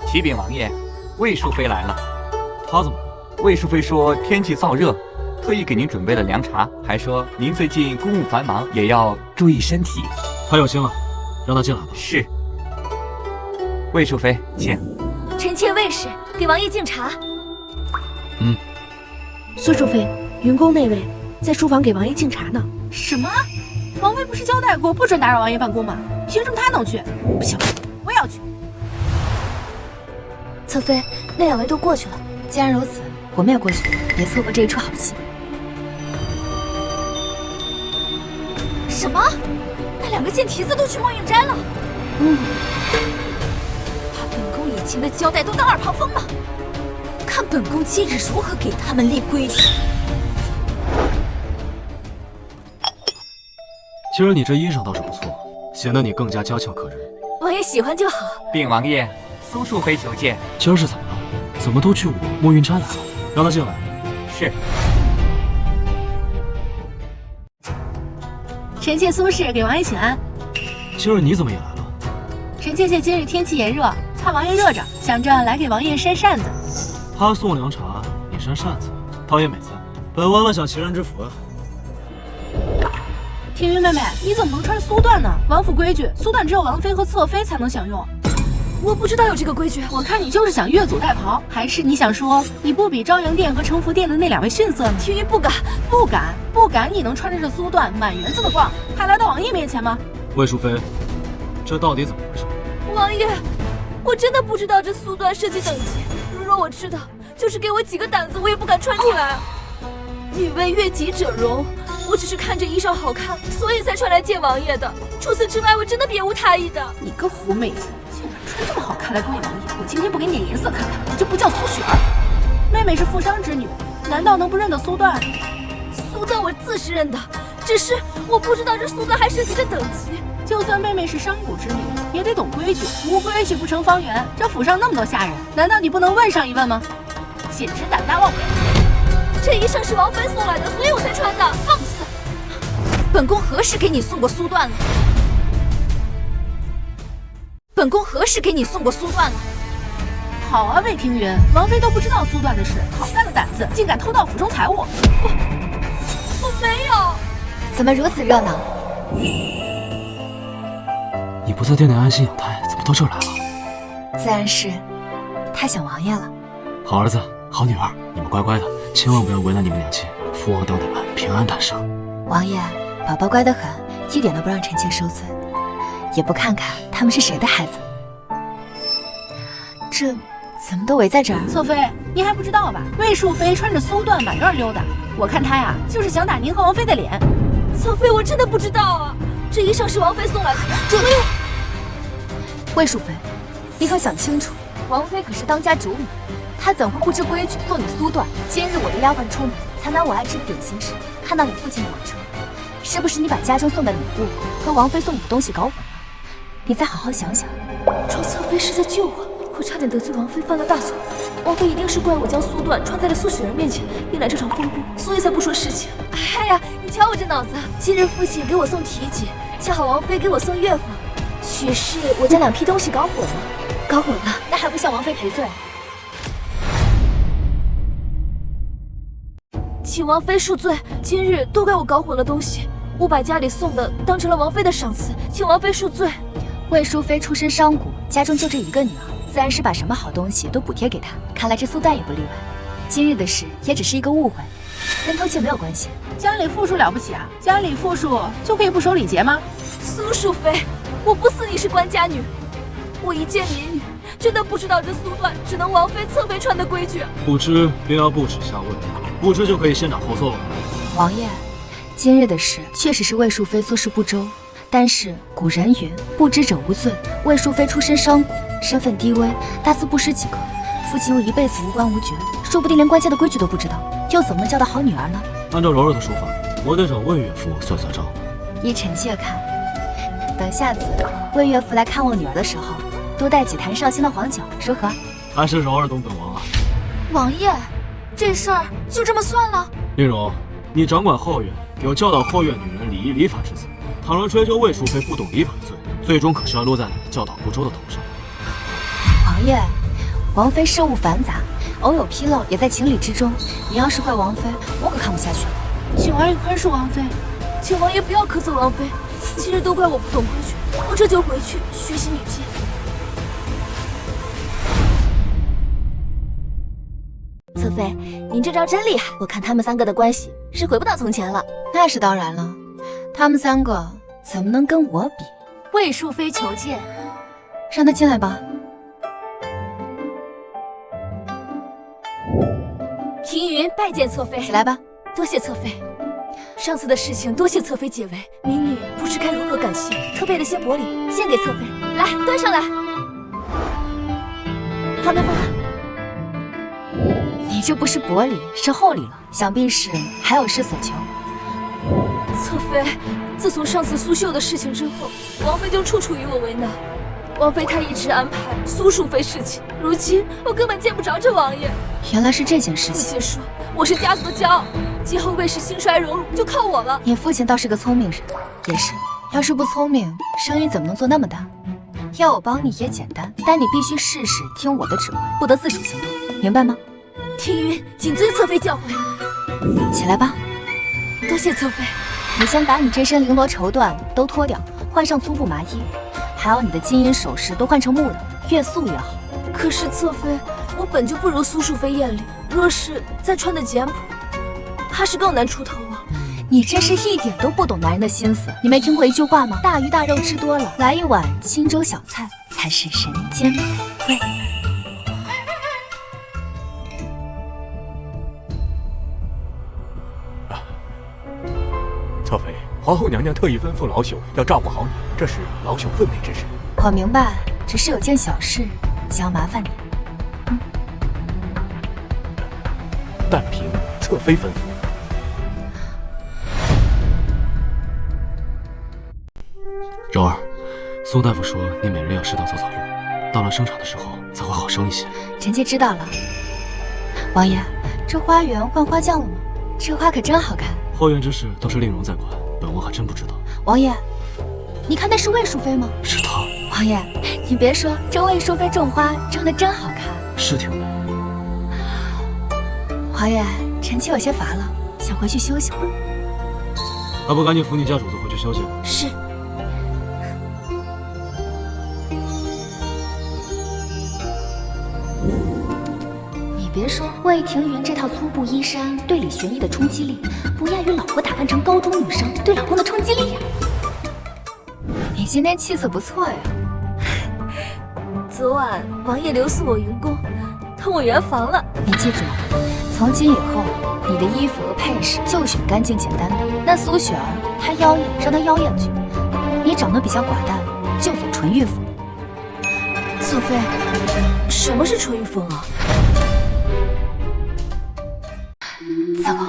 Speaker 12: 启禀王爷，魏淑妃来了。
Speaker 1: 她怎么了？
Speaker 12: 魏淑妃说天气燥热，特意给您准备了凉茶，还说您最近公务繁忙，也要注意身体。
Speaker 1: 她有心了，让她进来吧。
Speaker 12: 是。魏淑妃，请。
Speaker 6: 臣妾魏氏给王爷敬茶。
Speaker 4: 苏淑妃，云宫那位在书房给王爷敬茶呢。什么？王妃不是交代过不准打扰王爷办公吗？凭什么他能去？不行，我也要去。
Speaker 6: 侧妃，那2位都过去了。
Speaker 2: 既然如此，我们也过去，别错过这一出好戏。
Speaker 6: 什么？那2个贱蹄子都去墨韵斋了？把本宫以前的交代都当耳旁风了。看本宫今日如何给他们立规矩。
Speaker 1: 今儿你这衣裳倒是不错，显得你更加娇俏可人。
Speaker 6: 王爷喜欢就好。
Speaker 12: 禀王爷，苏淑妃求见。
Speaker 1: 今儿是怎么了？怎么都去我墨韵斋来了？让她进来。
Speaker 12: 是。
Speaker 4: 臣妾苏氏给王爷请安。
Speaker 1: 今儿你怎么也来了？
Speaker 4: 臣妾见今日天气炎热，怕王爷热着，想着来给王爷扇扇子。
Speaker 1: 他送凉茶，你扇扇子，倒也美哉。本王乐享其人之福啊。
Speaker 4: 庭云妹妹，你怎么能穿苏缎呢？王府规矩，苏缎只有王妃和侧妃才能享用。
Speaker 6: 我不知道有这个规矩。
Speaker 9: 我看你就是想越俎代庖，还是你想说你不比朝阳殿和城福殿的那2位逊色呢？
Speaker 6: 体育不敢，
Speaker 9: 不敢！你能穿着这苏缎满园子的逛，还来到王爷面前吗？
Speaker 1: 魏淑妃，这到底怎么回事？
Speaker 6: 王爷，我真的不知道这苏缎设计等级。如若我知道，就是给我几个胆子，我也不敢穿出来。女为悦己者容，我只是看着衣裳好看，所以才穿来见王爷的。除此之外，我真的别无他意的。
Speaker 9: 你个狐妹子，竟然穿这么好看来勾引王爷！我今天不给你点颜色看看，你就不叫苏雪儿。妹妹是富商之女，难道能不认得苏缎？
Speaker 6: 苏缎我自是认得，只是我不知道这苏缎还涉及着等级。
Speaker 9: 就算妹妹是商贾之女，也得懂规矩，无规矩不成方圆。这府上那么多下人，难道你不能问上一问吗？简直胆大妄为！
Speaker 6: 这衣裳是王妃送来的，所以我才穿的。放肆！本宫何时给你送过苏缎了？本宫何时给你送过苏缎了？
Speaker 9: 好啊，魏庭云，王妃都不知道苏缎的事，好大的胆子，竟敢偷盗府中财物！
Speaker 6: 我没有。
Speaker 2: 怎么如此热闹？
Speaker 1: 你不在店内安心养胎，怎么到这儿来了？
Speaker 2: 自然是太想王爷了。
Speaker 1: 好儿子，好女儿，你们乖乖的，千万不要为难你们娘亲。父王等你们平安诞生。
Speaker 2: 王爷，宝宝乖得很，一点都不让臣妾受罪，也不看看他们是谁的孩子。这怎么都围在这儿？
Speaker 9: 侧妃，你还不知道吧？魏淑妃穿着苏缎满院溜达，我看她呀，就是想打您和王妃的脸。
Speaker 6: 侧妃，我真的不知道啊，这衣裳是王妃送来的。
Speaker 2: 这魏淑妃，你可想清楚，王妃可是当家主女，她怎会不知规矩送你苏缎？今日我的丫鬟出门，才拿我爱吃的点心时，看到你父亲的马车，是不是你把家中送的礼物和王妃送你的东西搞混了？你再好好想想。
Speaker 6: 庄侧妃是在救我，我差点得罪王妃，犯了大错。王妃一定是怪我将苏缎穿在了苏雪儿面前，引来这场风波，所以才不说实情。哎呀，你瞧我这脑子！今日父亲给我送提己，恰好王妃给我送乐府，许是我将2批东西搞混了。搞混了，
Speaker 2: 那还不向王妃赔罪？
Speaker 6: 请王妃恕罪，今日都怪我搞混了东西，我把家里送的当成了王妃的赏赐，请王妃恕罪。
Speaker 2: 魏淑妃出身商贾，家中就这一个女儿，自然是把什么好东西都补贴给她。看来这苏缎也不例外。今日的事也只是一个误会，跟偷窃没有关系。
Speaker 9: 家里富庶了不起啊？家里富庶就可以不守礼节吗？
Speaker 6: 苏淑妃，我不似你是官家女，我一介民女，真的不知道这苏缎只能王妃、侧妃穿的规矩。
Speaker 1: 不知便要不耻下问，不知就可以先斩后奏了。
Speaker 2: 王爷，今日的事确实是魏淑妃做事不周，但是古人云不知者无罪。魏淑妃出身商贾，身份低微，大字不识几个，父亲又一辈子无官无爵，说不定连官家的规矩都不知道，又怎么能交到好女儿呢？
Speaker 1: 按照柔柔的说法，我得找魏岳父算算账。
Speaker 2: 依臣妾看，等下次魏岳父来看望女儿的时候，多带几坛绍兴的黄酒，如何？
Speaker 1: 还是柔儿懂本王啊。
Speaker 6: 王爷，这事儿就这么算了？
Speaker 1: 宁荣，你掌管后院，有教导后院女人礼仪礼法之责。倘若追究魏淑妃不懂礼法的罪，最终可是要落在你教导不周的头上。
Speaker 2: 王爷，王妃事务繁杂，偶有纰漏也在情理之中。你要是怪王妃，我可看不下去了。
Speaker 9: 请王爷宽恕王妃，
Speaker 6: 请王爷不要苛责王妃。今日都怪我不懂规矩，我这就回去学习女戒。侧妃，您这招真厉害，我看他们3个的关系是回不到从前了。
Speaker 2: 那是当然了，他们3个怎么能跟我比？
Speaker 6: 魏淑妃求见，
Speaker 2: 让他进来吧。
Speaker 6: 庭云拜见侧妃。
Speaker 2: 起来吧。
Speaker 6: 多谢侧妃。上次的事情多谢侧妃解围，民女不知该如何感谢，特备了些薄礼献给侧妃。来，端上来。放那放那。
Speaker 2: 你这不是薄礼，是厚礼了，想必是还有事所求。
Speaker 6: 侧妃，自从上次苏绣的事情之后，王妃就处处与我为难。王妃她一直安排苏淑妃事情，如今我根本见不着这王爷。
Speaker 2: 原来是这件事情。
Speaker 6: 父亲说我是家族的骄傲，今后魏氏兴衰荣辱就靠我了。
Speaker 2: 你父亲倒是个聪明人，也是，要是不聪明，生意怎么能做那么大？要我帮你也简单，但你必须事事听我的指挥，不得自主行动，明白吗？
Speaker 6: 庭云谨遵侧妃教诲。
Speaker 2: 起来吧。
Speaker 6: 多谢侧妃。
Speaker 2: 你先把你这身绫罗绸缎都脱掉，换上粗布麻衣，还有你的金银首饰都换成木的，
Speaker 6: 越素越好。可是侧妃，我本就不如苏淑妃艳丽，若是再穿得简朴，怕是更难出头啊。
Speaker 2: 你真是一点都不懂男人的心思。你没听过一句话吗？大鱼大肉吃多了，来一碗清粥小菜才是人间美味。
Speaker 3: 侧妃，皇后娘娘特意吩咐老朽要照顾好你，这是老朽分内之事。
Speaker 2: 我明白，只是有件小事想要麻烦你。
Speaker 3: 但凭侧妃吩咐。
Speaker 1: 柔儿，苏大夫说你每日要适当走走路，到了生产的时候才会好生一些。
Speaker 2: 臣妾知道了。王爷，这花园换花匠了吗？这花可真好看。
Speaker 1: 后院之事都是令荣在管，本王还真不知道。
Speaker 2: 王爷，你看那是魏淑妃吗？
Speaker 1: 是她。
Speaker 2: 王爷，你别说，这魏淑妃种花种得真好看。
Speaker 1: 是挺美。
Speaker 2: 王爷，臣妾有些乏了，想回去休息会儿。
Speaker 1: 还不赶紧扶你家主子回去休息？
Speaker 2: 是。别说魏庭云这套粗布衣衫对李玄逸的冲击力，不亚于老婆打扮成高中女生对老公的冲击力呀。你今天气色不错呀。
Speaker 6: 昨晚王爷留宿我云宫，腾我圆房了。
Speaker 2: 你记住，从今以后，你的衣服和配饰就选干净简单的。那苏雪儿她妖艳，让她妖艳去；你长得比较寡淡，就走纯欲风。
Speaker 6: 侧妃，什么是纯欲风啊？
Speaker 2: 糟糕，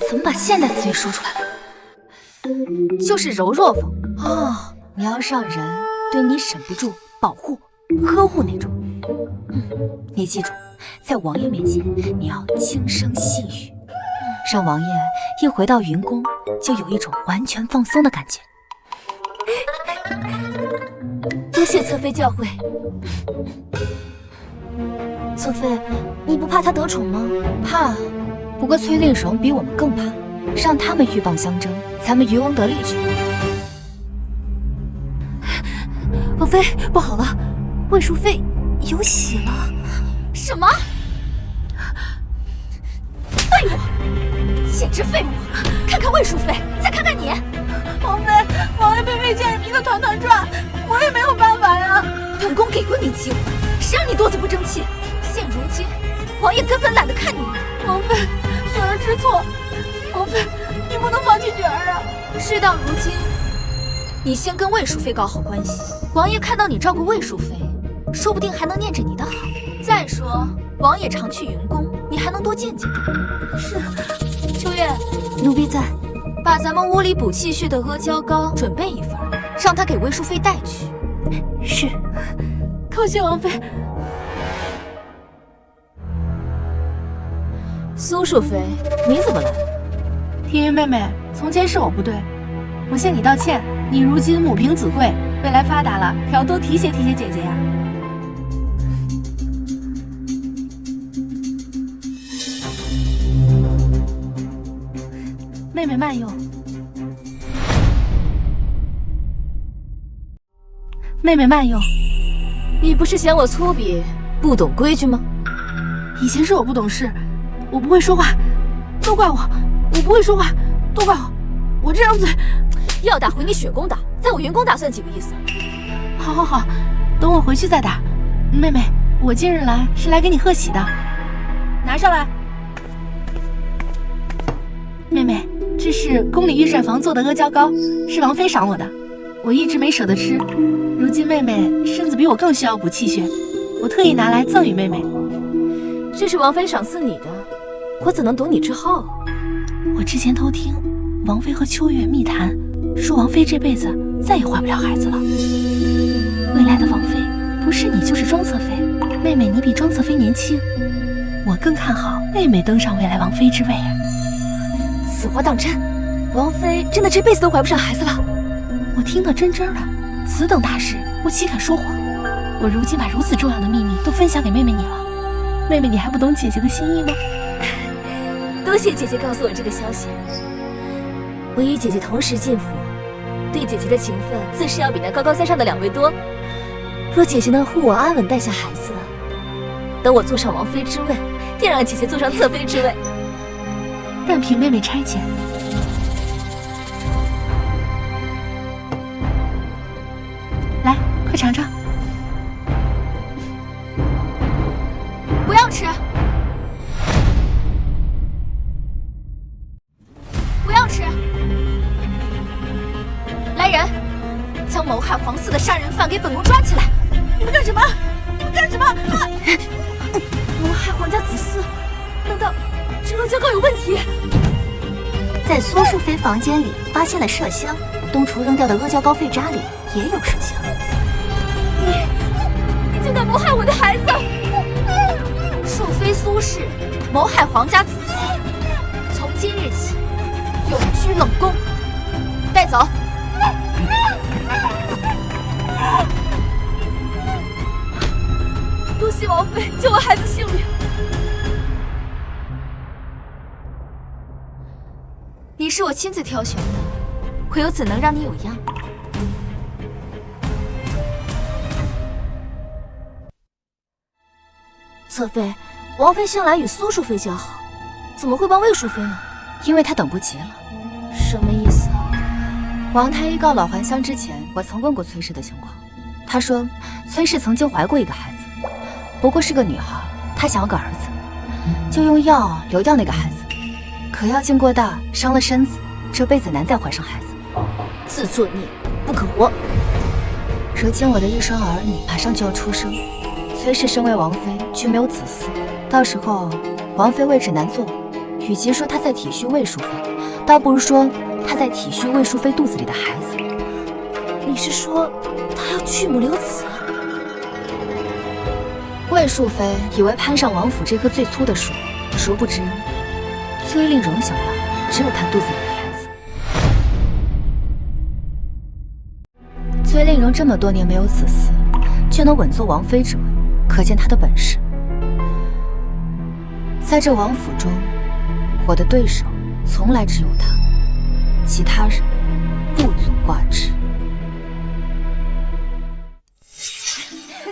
Speaker 2: 怎么把现代词语说出来了？就是柔弱风哦，你要让人对你忍不住保护、呵护那种。你记住，在王爷面前你要轻声细语，让王爷一回到云宫就有一种完全放松的感觉。
Speaker 6: 多谢侧妃教诲。侧妃，你不怕他得宠吗？
Speaker 2: 怕。不过崔令荣比我们更怕，让他们鹬蚌相争，咱们渔翁得利去。
Speaker 6: 王妃，不好了，魏淑妃有喜了。什么？废物！简直废物！看看魏淑妃，再看看你。
Speaker 4: 王妃，王爷被魏建人迷得团团转，我也没有办法呀。
Speaker 6: 本宫给过你机会，谁让你多次不争气？现如今，王爷根本懒得看你。
Speaker 4: 王妃，雪儿知错。王妃，你不能放弃雪儿啊！
Speaker 6: 事到如今，你先跟魏淑妃搞好关系。王爷看到你照顾魏淑妃，说不定还能念着你的好。再说，王爷常去云宫，你还能多见见他。
Speaker 4: 是。
Speaker 6: 秋月，奴婢在。把咱们屋里补气血的阿胶糕准备一份，让他给魏淑妃带去。
Speaker 4: 是。叩谢王妃。
Speaker 6: 苏淑妃，你怎么来了？
Speaker 4: 庭云妹妹，从前是我不对，我向你道歉。你如今母凭子贵，未来发达了，可要多提携提携姐姐呀。妹妹慢用。妹妹慢用。
Speaker 6: 你不是嫌我粗鄙，不懂规矩吗？
Speaker 4: 以前是我不懂事。我不会说话，都怪我！我不会说话，都怪我！我这张嘴，
Speaker 6: 要打回你雪宫打，在我云宫打算几个意思？
Speaker 4: 好，好，好，等我回去再打。妹妹，我今日来是来给你贺喜的，拿上来。妹妹，这是宫里御膳房做的阿胶糕，是王妃赏我的，我一直没舍得吃。如今妹妹身子比我更需要补气血，我特意拿来赠与妹妹。
Speaker 6: 这是王妃赏赐你的。我怎能懂你之好？
Speaker 4: 我之前偷听王妃和秋月密谈，说王妃这辈子再也怀不了孩子了。未来的王妃不是你就是庄侧妃，妹妹你比庄侧妃年轻，我更看好妹妹登上未来王妃之位啊！
Speaker 6: 此话当真？王妃真的这辈子都怀不上孩子了？
Speaker 4: 我听得真真的，此等大事我岂敢说谎？我如今把如此重要的秘密都分享给妹妹你了，妹妹你还不懂姐姐的心意吗？
Speaker 6: 多谢姐姐告诉我这个消息。我与姐姐同时进府，对姐姐的情分自是要比那高高在上的两位多。若姐姐能护我安稳带下孩子，等我坐上王妃之位，定让姐姐坐上侧妃之位。
Speaker 9: 任凭妹妹差遣。来，快尝尝。
Speaker 6: 不要吃！不要吃！来人，将谋害皇嗣的杀人犯给本宫抓起来！你们干什么？干什么？谋害皇家子嗣？难道这阿胶糕有问题？
Speaker 5: 在苏淑妃房间里发现了麝香，东厨扔掉的阿胶糕废渣里也有麝香。
Speaker 6: 你竟敢谋害我的孩子！庶妃苏氏谋害皇家子嗣，从今日起永居冷宫，带走。多谢王妃救我孩子性命。你是我亲自挑选的，我又怎能让你有恙？侧妃，王妃向来与苏淑妃交好，怎么会帮魏淑妃呢？
Speaker 2: 因为她等不及了。
Speaker 6: 什么意思？
Speaker 2: 王太医告老还乡之前，我曾问过崔氏的情况。他说，崔氏曾经怀过一个孩子，不过是个女孩，她想要个儿子，就用药流掉那个孩子。可药劲过大，伤了身子，这辈子难再怀上孩子。
Speaker 6: 自作孽，不可活！
Speaker 2: 如今我的一双儿女马上就要出生，崔氏身为王妃，却没有子嗣，到时候王妃位置难坐。与其说她在体恤魏淑妃，倒不如说她在体恤魏淑妃肚子里的孩子。
Speaker 6: 你是说她要娶母留子？
Speaker 2: 魏淑妃以为攀上王府这棵最粗的树，殊不知崔令荣想要只有她肚子里的孩子。崔令荣这么多年没有子嗣，却能稳坐王妃之位，可见他的本事。在这王府中，我的对手从来只有他，其他人不足挂齿。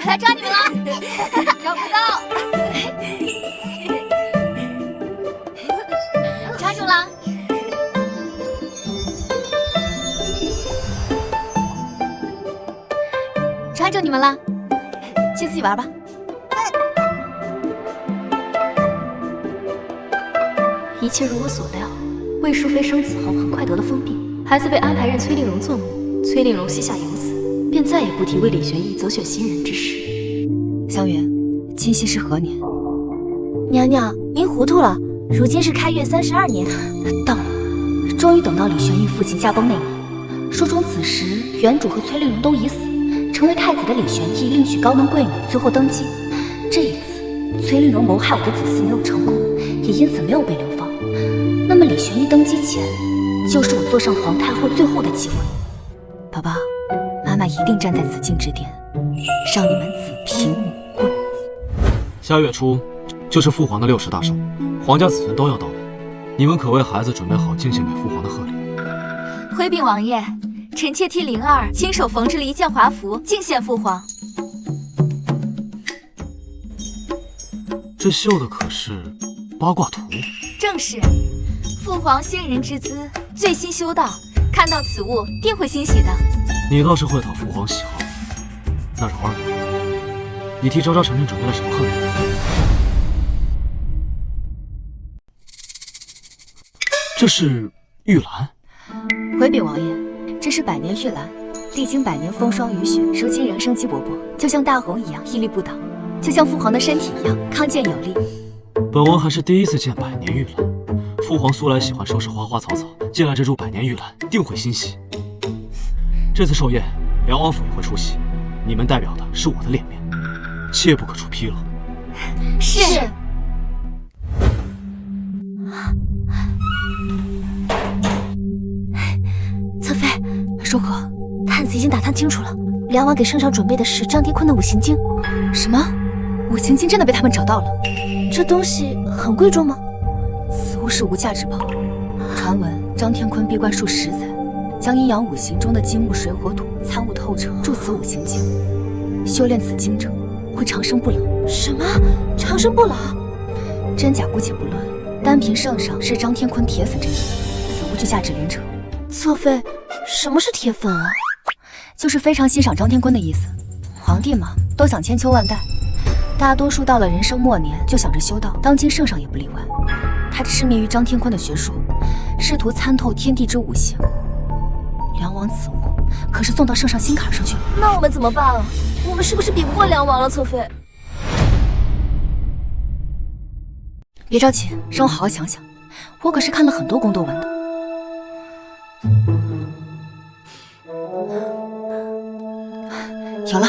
Speaker 6: 来抓你们了！抓不到，抓住了！抓住你们了，去自己玩吧。
Speaker 5: 一切如我所料，魏淑妃生子后很快得了疯病，孩子被安排认崔令荣做母。崔令荣膝下有子，便再也不提为李玄义择选新人之事。
Speaker 2: 香云，今夕是何年？
Speaker 6: 娘娘，您糊涂了，如今是开月32年。
Speaker 2: 到了，终于等到李玄义父亲驾崩那年。书中此时原主和崔令荣都已死，成为太子的李玄义另娶高门贵女，最后登基。这一次，崔令荣谋害我的子嗣没有成功，也因此没有被流放。那么李玄义登基前，就是我坐上皇太后最后的机会。宝宝，妈妈一定站在紫禁之巅，让你们子凭母贵。
Speaker 1: 下月初就是父皇的60大寿，皇家子孙都要到来，你们可为孩子准备好敬献给父皇的贺礼。
Speaker 6: 回禀王爷，臣妾替灵儿亲手缝制了一件华服，敬献父皇。
Speaker 1: 这绣的可是八卦图？
Speaker 6: 正是，父皇仙人之姿，最新修道，看到此物定会欣喜的。
Speaker 1: 你倒是会讨父皇喜好。那蓉儿，你替昭昭、晨晨准备了什么贺礼？这是玉兰。
Speaker 2: 回禀王爷，这是百年玉兰，历经百年风霜雨雪，如今仍生机勃勃，就像大红一样屹立不倒，就像父皇的身体一样康健有力。
Speaker 1: 本王还是第一次见百年玉兰，父皇素来喜欢收拾花花草草，见了这株百年玉兰，定会欣喜。这次寿宴，梁王府也会出席，你们代表的是我的脸面，切不可出纰漏。
Speaker 6: 是。侧妃，
Speaker 2: 如何？
Speaker 6: 探子已经打探清楚了，梁王给圣上准备的是张天坤的五行经。
Speaker 2: 什么？五行经真的被他们找到了？
Speaker 6: 这东西很贵重吗？
Speaker 2: 此物是无价之宝。传闻张天坤闭关数10载，将阴阳五行中的金木水火土参悟透彻，著此五行经。修炼此经者会长生不老。
Speaker 6: 什么？长生不老？
Speaker 2: 真假姑且不论，单凭圣上是张天坤铁粉这一点，此物就价值连城。
Speaker 6: 侧妃，什么是铁粉啊？
Speaker 2: 就是非常欣赏张天坤的意思。皇帝嘛，都想千秋万代，大多数到了人生末年就想着修道，当今圣上也不例外。他痴迷于张天坤的学说，试图参透天地之五行。梁王此物可是送到圣上心坎上去了。
Speaker 6: 那我们怎么办啊？我们是不是比不过梁王了，侧妃？
Speaker 2: 别着急，让我好好想想。我可是看了很多宫斗文的。有了。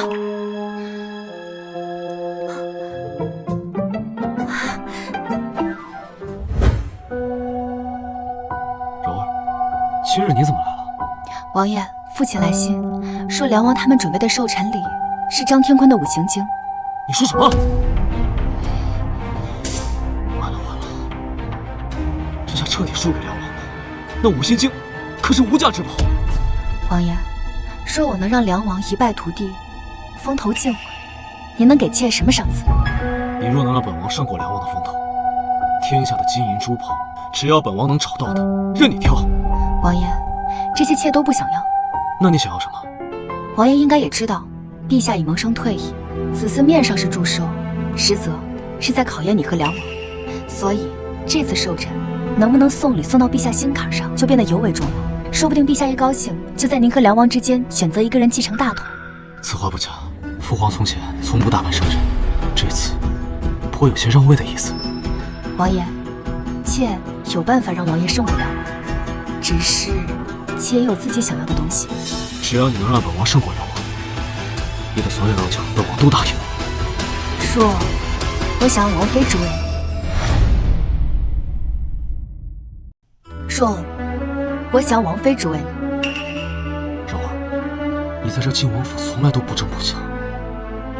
Speaker 1: 柔儿，今日你怎么来了？
Speaker 2: 王爷，父亲来信说梁王他们准备的寿辰礼是张天坤的五行经。
Speaker 1: 你说什么？完了，这下彻底输给梁王了。那五行经可是无价之宝。
Speaker 2: 王爷说我能让梁王一败涂地，风头尽毁，您能给妾什么赏赐？
Speaker 1: 你若能让本王胜过梁王的风头，天下的金银珠宝，只要本王能找到的，任你挑。
Speaker 2: 王爷，这些妾都不想要。
Speaker 1: 那你想要什么？
Speaker 2: 王爷应该也知道，陛下已萌生退意，此次面上是祝寿，实则是在考验你和梁王。所以这次寿辰能不能送礼送到陛下心坎上，就变得尤为重要。说不定陛下一高兴，就在您和梁王之间选择一个人继承大统。
Speaker 1: 此话不假，父皇从前从不大办寿辰，这次颇有些让位的意思。
Speaker 2: 王爷，妾有办法让王爷胜过梁王，只是妾也有自己想要的东西。
Speaker 1: 只要你能让本王胜过梁王，你的所有要求本王都答应。
Speaker 2: 说，我想要王妃之位。说，我想王妃之位。
Speaker 1: 柔儿，你在这靖王府从来都不争不抢，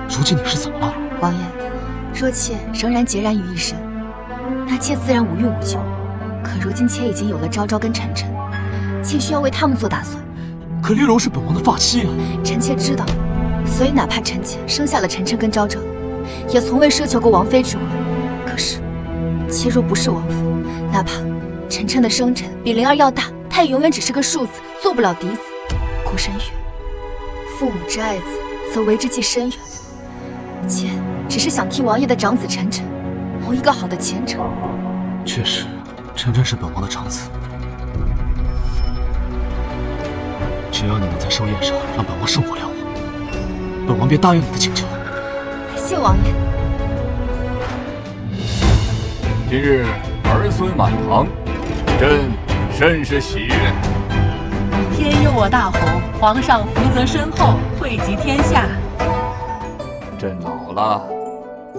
Speaker 1: 如今你是怎么了？
Speaker 2: 王爷，若妾仍然孑然于一身，那妾自然无欲无求。可如今妾已经有了昭昭跟晨晨，妾需要为他们做打算。
Speaker 1: 可丽柔是本王的发妻啊！
Speaker 2: 臣妾知道，所以哪怕臣妾生下了晨晨跟昭昭，也从未奢求过王妃之位。可是，妾若不是王妃，哪怕晨晨的生辰比灵儿要大，她也永远只是个庶子，做不了嫡子。古神曰：“父母之爱子，则为之计深远。”妾只是想替王爷的长子晨晨谋一个好的前程。
Speaker 1: 确实，晨晨是本王的长子。只要你能在寿宴上让本王胜过梁王，本王便答应你的请求。
Speaker 2: 谢王爷。
Speaker 12: 今日儿孙满堂，朕甚是喜悦。
Speaker 9: 天佑我大洪，皇上福泽深厚，惠及天下。
Speaker 12: 朕老了，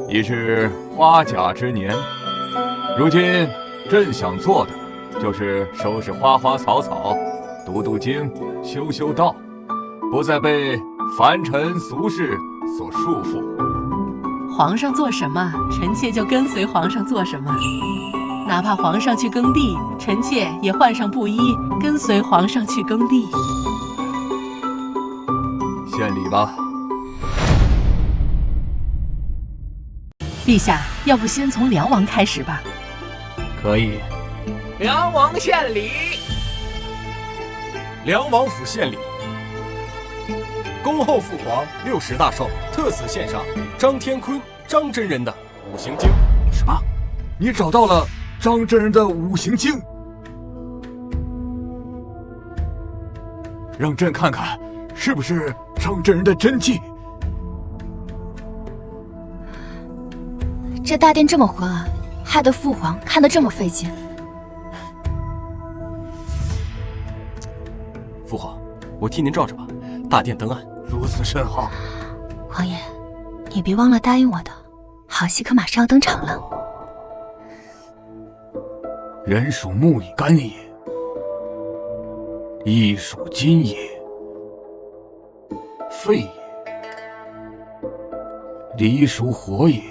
Speaker 12: 已是花甲之年，如今朕想做的就是收拾花花草草，读读经，修修道，不再被凡尘俗世所束缚。
Speaker 9: 皇上做什么，臣妾就跟随皇上做什么。哪怕皇上去耕地，臣妾也换上布衣，跟随皇上去耕地。
Speaker 12: 献礼吧。
Speaker 9: 陛下，要不先从梁王开始吧？
Speaker 12: 可以。
Speaker 11: 梁王献礼。
Speaker 8: 梁王府献礼。恭候父皇60大寿，特此献上张天坤、张真人的五行经。
Speaker 3: 什么？你找到了张真人的五行经？让朕看看，是不是张真人的真迹？
Speaker 2: 这大殿这么昏暗，害得父皇看得这么费劲。
Speaker 8: 父皇，我替您照着吧。大殿灯暗，
Speaker 3: 如此甚好。
Speaker 2: 王爷，你别忘了答应我的，好戏可马上要登场了。
Speaker 3: 人属木以干也，一属金也，肺也；离属火也，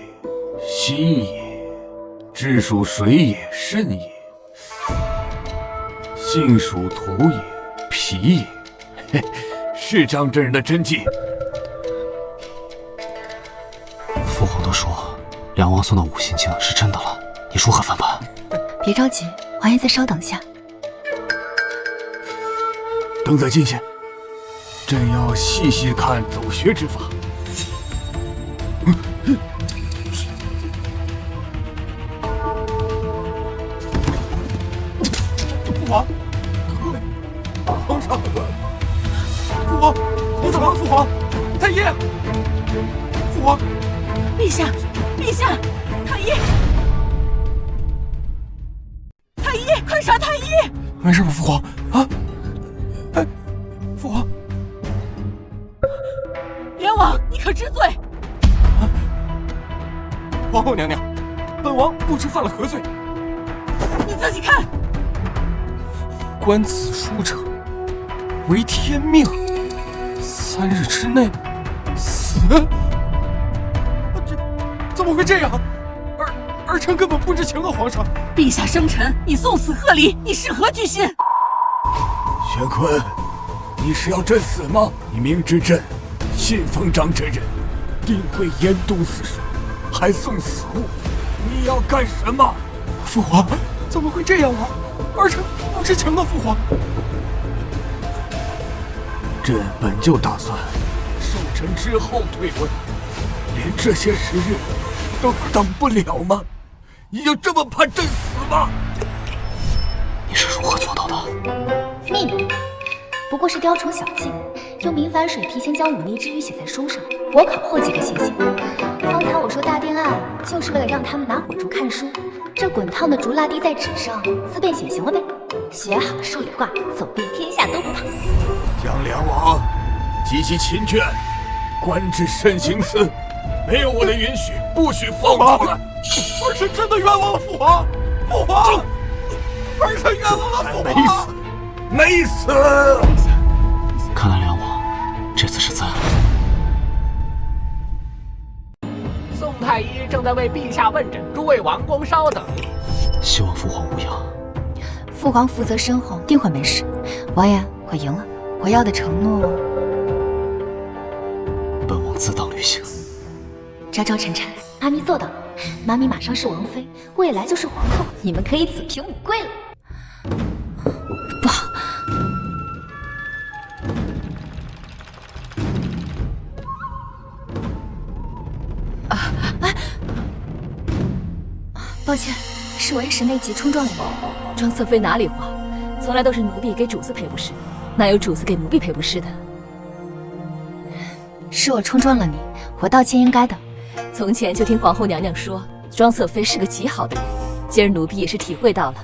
Speaker 3: 心也；志属水也，肾也；性属土也，脾也。嘿，是张真人的真迹。
Speaker 1: 梁王送的五行镜是真的了，你如何翻盘？
Speaker 2: 别着急，王爷再稍等下。
Speaker 3: 等在近前，朕要细细看走穴之法。父皇，皇上，父皇，皇上，父皇，太医，父皇，
Speaker 9: 陛下，陛下，太医，太医，快杀太医！
Speaker 7: 没事吧，父皇？啊？哎，父皇，
Speaker 9: 梁王，你可知罪？
Speaker 7: 皇后娘娘，本王不知犯了何罪。
Speaker 9: 你自己看。
Speaker 7: 观此书者，为天命，3日之内死。这怎么会这样？儿臣根本不知情啊，皇上。
Speaker 9: 陛下生辰，你送死贺礼，你是何居心？
Speaker 3: 玄坤，你是要朕死吗？你明知朕信奉张真人，定会严毒死守，还送死物，你要干什么？
Speaker 7: 父皇，怎么会这样啊？儿臣不知情啊，父皇。
Speaker 3: 朕本就打算寿辰之后退位，连这些时日都等不了吗？你就这么怕朕死吗？
Speaker 1: 你是如何做到的？
Speaker 2: 秘密，不过是雕虫小技，用明矾水提前将忤逆之语写在书上，火烤后即可现形。方才我说大殿案，就是为了让他们拿火烛看书，这滚烫的烛蜡滴在纸上，自便显形了呗。写好了数理化，走遍天下都不怕。
Speaker 3: 将梁王及其亲眷关至慎刑司，没有我的允许，不许放出来。
Speaker 7: 儿臣真的冤枉了父皇，父皇，儿臣冤枉了父皇。
Speaker 3: 没死！
Speaker 1: 看来梁王这次是在了。
Speaker 11: 宋太医正在为陛下问诊，诸位王公稍等。
Speaker 1: 希望父皇无恙。
Speaker 2: 父皇福泽深厚，定会没事。王爷，我赢了，我要的承诺，
Speaker 1: 本王自当履行。
Speaker 2: 朝朝晨晨，妈咪做到了。妈咪马上是王妃，未来就是皇后，你们可以子凭母贵了。不好，抱歉，是我一时内急冲撞了你。
Speaker 6: 庄侧妃哪里话，从来都是奴婢给主子赔不是，哪有主子给奴婢赔不是的？
Speaker 2: 是我冲撞了你，我道歉应该的。
Speaker 6: 从前就听皇后娘娘说，庄侧妃是个极好的人，今儿奴婢也是体会到了。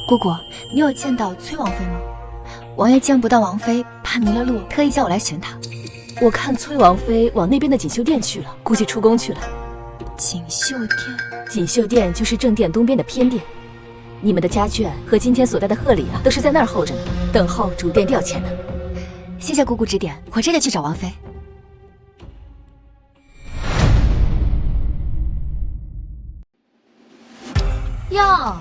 Speaker 2: 姑姑，你有见到崔王妃吗？王爷见不到王妃，怕迷了路，特意叫我来寻她。
Speaker 6: 我看崔王妃往那边的锦绣殿去了，估计出宫去了。
Speaker 2: 锦绣殿，
Speaker 6: 锦绣殿就是正殿东边的偏殿，你们的家眷和今天所带的贺礼啊，都是在那儿候着呢，等候主殿调遣呢。
Speaker 2: 谢谢姑姑指点，我这就去找王妃。
Speaker 6: 哟，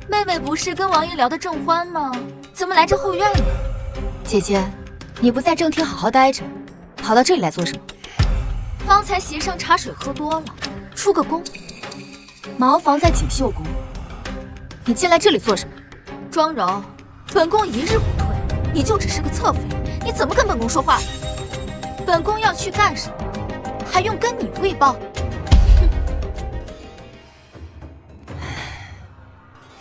Speaker 6: 妹妹不是跟王爷聊得正欢吗？怎么来这后院呢？
Speaker 2: 姐姐，你不在正厅好好待着，跑到这里来做什么？
Speaker 6: 方才席上茶水喝多了，出个宫。
Speaker 2: 茅房在锦绣宫，你进来这里做什么？
Speaker 6: 庄柔，本宫一日不退，你就只是个侧妃，你怎么跟本宫说话的？本宫要去干什么，还用跟你汇报？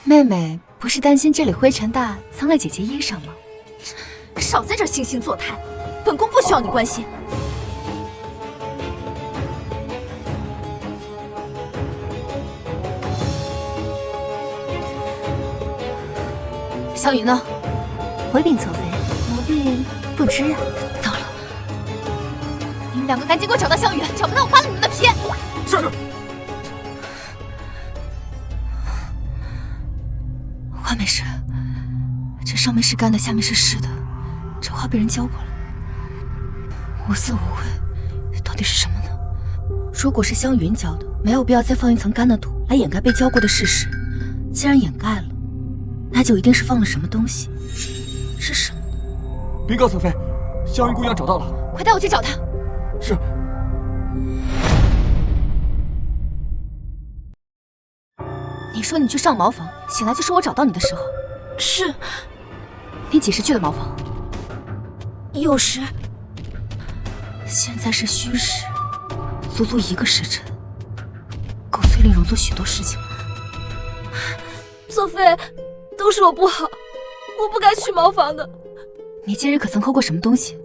Speaker 2: 妹妹不是担心这里灰尘大，脏了姐姐衣裳吗？
Speaker 6: 少在这惺惺作态，本宫不需要你关心。
Speaker 2: 小雨呢？回禀侧妃，奴婢不知啊。糟了，你们两个赶紧给我找到香雨，找不到我扒了你们的皮！
Speaker 3: 是。
Speaker 2: 话没事，这上面是干的，下面是湿的，这话被人教过了。无色无味，到底是什么呢？如果是香云教的，没有必要再放一层干的土来掩盖被教过的事实。既然掩盖了，那就一定是放了什么东西。是什么呢？
Speaker 3: 禀告侧妃，香云姑娘找到了。
Speaker 2: 快带我去找她。
Speaker 3: 是。
Speaker 2: 你说你去上茅房，醒来就是我找到你的时候。
Speaker 6: 是。
Speaker 2: 你几时去的茅房
Speaker 6: ？10时。
Speaker 2: 现在是戌时，足足1个时辰，够崔令荣做许多事情了。
Speaker 6: 左妃，都是我不好，我不该去茅房的。
Speaker 2: 你今日可曾喝过什么东西？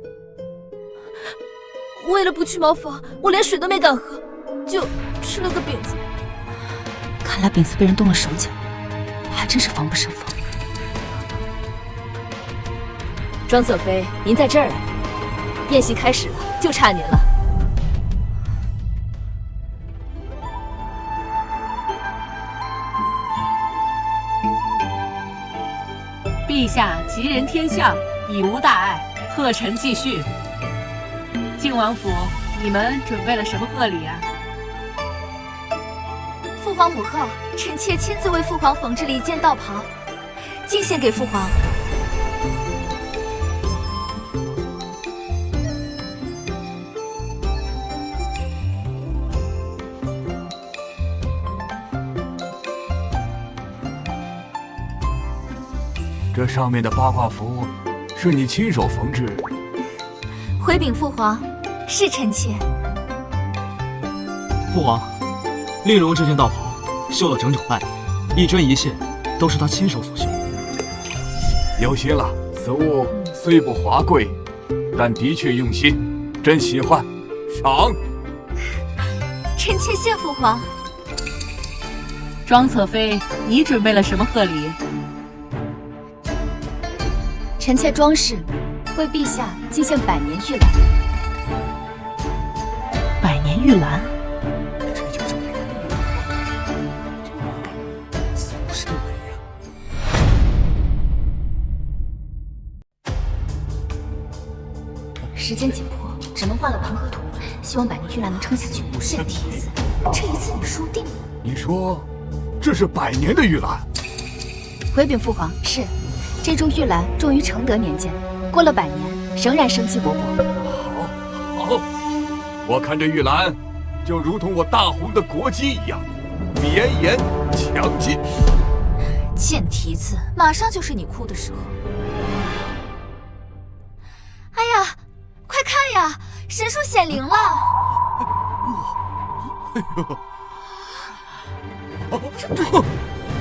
Speaker 6: 为了不去茅房，我连水都没敢喝，就吃了个饼子。
Speaker 2: 看来饼子被人动了手脚，还真是防不胜防。
Speaker 6: 庄侧妃，您在这儿啊！宴席开始了，就差您了。
Speaker 13: 陛下吉人天相，已无大碍，贺臣继续。靖王府，你们准备了什么贺礼啊？
Speaker 6: 父皇母后，臣妾亲自为父皇缝制了一件道袍，进献给父皇。
Speaker 3: 这上面的八卦符是你亲手缝制？
Speaker 6: 回禀父皇，是臣妾。
Speaker 1: 父皇，令荣这件道袍绣了整整半年，一针一线都是他亲手所绣。
Speaker 3: 有心了，此物虽不华贵，但的确用心，真喜欢，赏。
Speaker 6: 臣妾谢父皇。
Speaker 13: 庄侧妃，你准备了什么贺礼？
Speaker 2: 臣妾庄氏为陛下进献100年玉兰。
Speaker 13: 100年玉兰，
Speaker 2: 时间紧迫，只能换了盘和土，希望100年玉兰能撑下去。
Speaker 6: 贱蹄子，这一次你输定了。
Speaker 3: 你说，这是100年的玉兰？
Speaker 2: 回禀父皇，是。这株玉兰种于承德年间，过了100年，仍然生机勃勃。
Speaker 3: 好，我看这玉兰就如同我大红的国基一样，绵延强劲。
Speaker 6: 贱蹄子，马上就是你哭的时候。哎呀，快看呀，神树显灵了！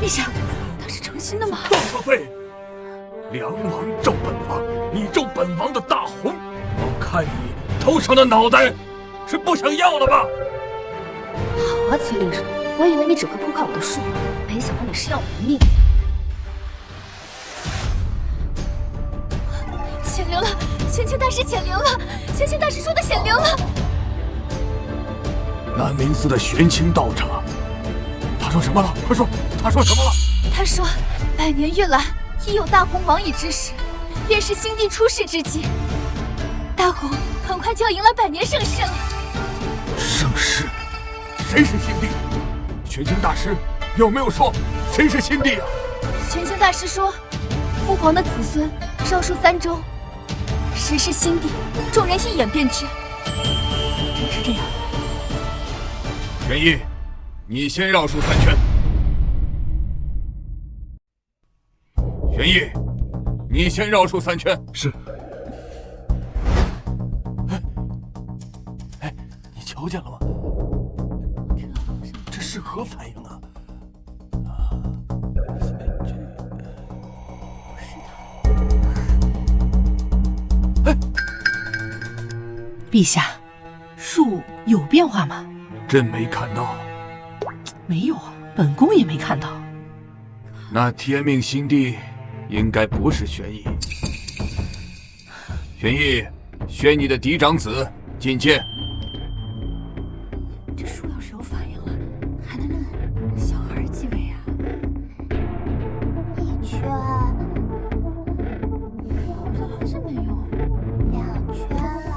Speaker 2: 陛下，他是诚心的吗？
Speaker 3: 庄侧妃。梁王咒本王，你咒本王的大红，我看你头上的脑袋是不想要了吧？
Speaker 2: 好啊，崔令荣，我以为你只会扑靠我的术，没想到你是要我的命。
Speaker 6: 显灵了，玄清大师显灵了，玄清大师说的显灵了。
Speaker 3: 南明寺的玄清道长，他说什么了？快说，他说什么了？
Speaker 6: 他说，100年玉兰。一有大红王矣之时，便是新帝出世之际。大红很快就要迎来100年盛世了。
Speaker 3: 盛世？谁是新帝？玄清大师有没有说谁是新帝啊？
Speaker 6: 玄清大师说，父皇的子孙绕树3周，谁是新帝，众人一眼便知。
Speaker 2: 真是这样。
Speaker 3: 玄烨，你先绕树3圈。玄烨，你先绕树3圈。
Speaker 1: 是。
Speaker 7: 哎，你瞧见了吗？这是何反应啊？
Speaker 3: 哎，
Speaker 9: 陛下，树有变化吗？
Speaker 3: 朕没看到。
Speaker 9: 没有啊，本宫也没看到。
Speaker 3: 那天命新帝应该不是玄烨。玄烨，宣你的嫡长子觐见。
Speaker 2: 这树要是有反应了，还能让小孩继位啊？1圈，好像还是没有。2圈了，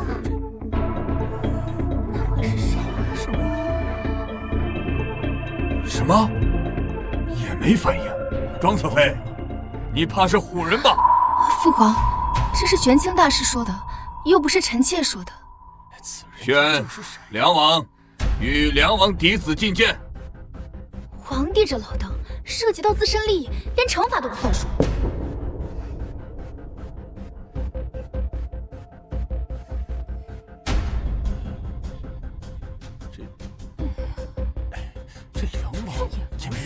Speaker 2: 那会是谁？
Speaker 3: 什么？也没反应。庄侧妃，你怕是唬人吧？
Speaker 2: 父皇，这是玄清大师说的，又不是臣妾说的。
Speaker 3: 宣梁王与梁王嫡子觐见。
Speaker 2: 皇帝这老当，涉及到自身利益，连惩罚都不算数。
Speaker 7: 这梁王竟然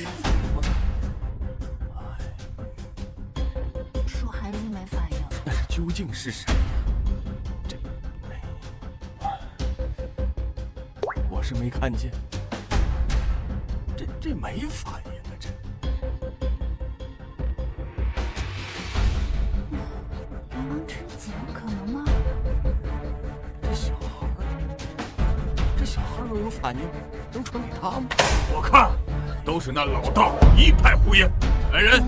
Speaker 6: 说还是没反应，
Speaker 7: 那是究竟是谁？我是没看见，这没反应啊！这
Speaker 6: 梁王之子可能吗？
Speaker 7: 这小孩若有反应，能传给他吗？
Speaker 12: 我看都是那老道一派胡言。来人，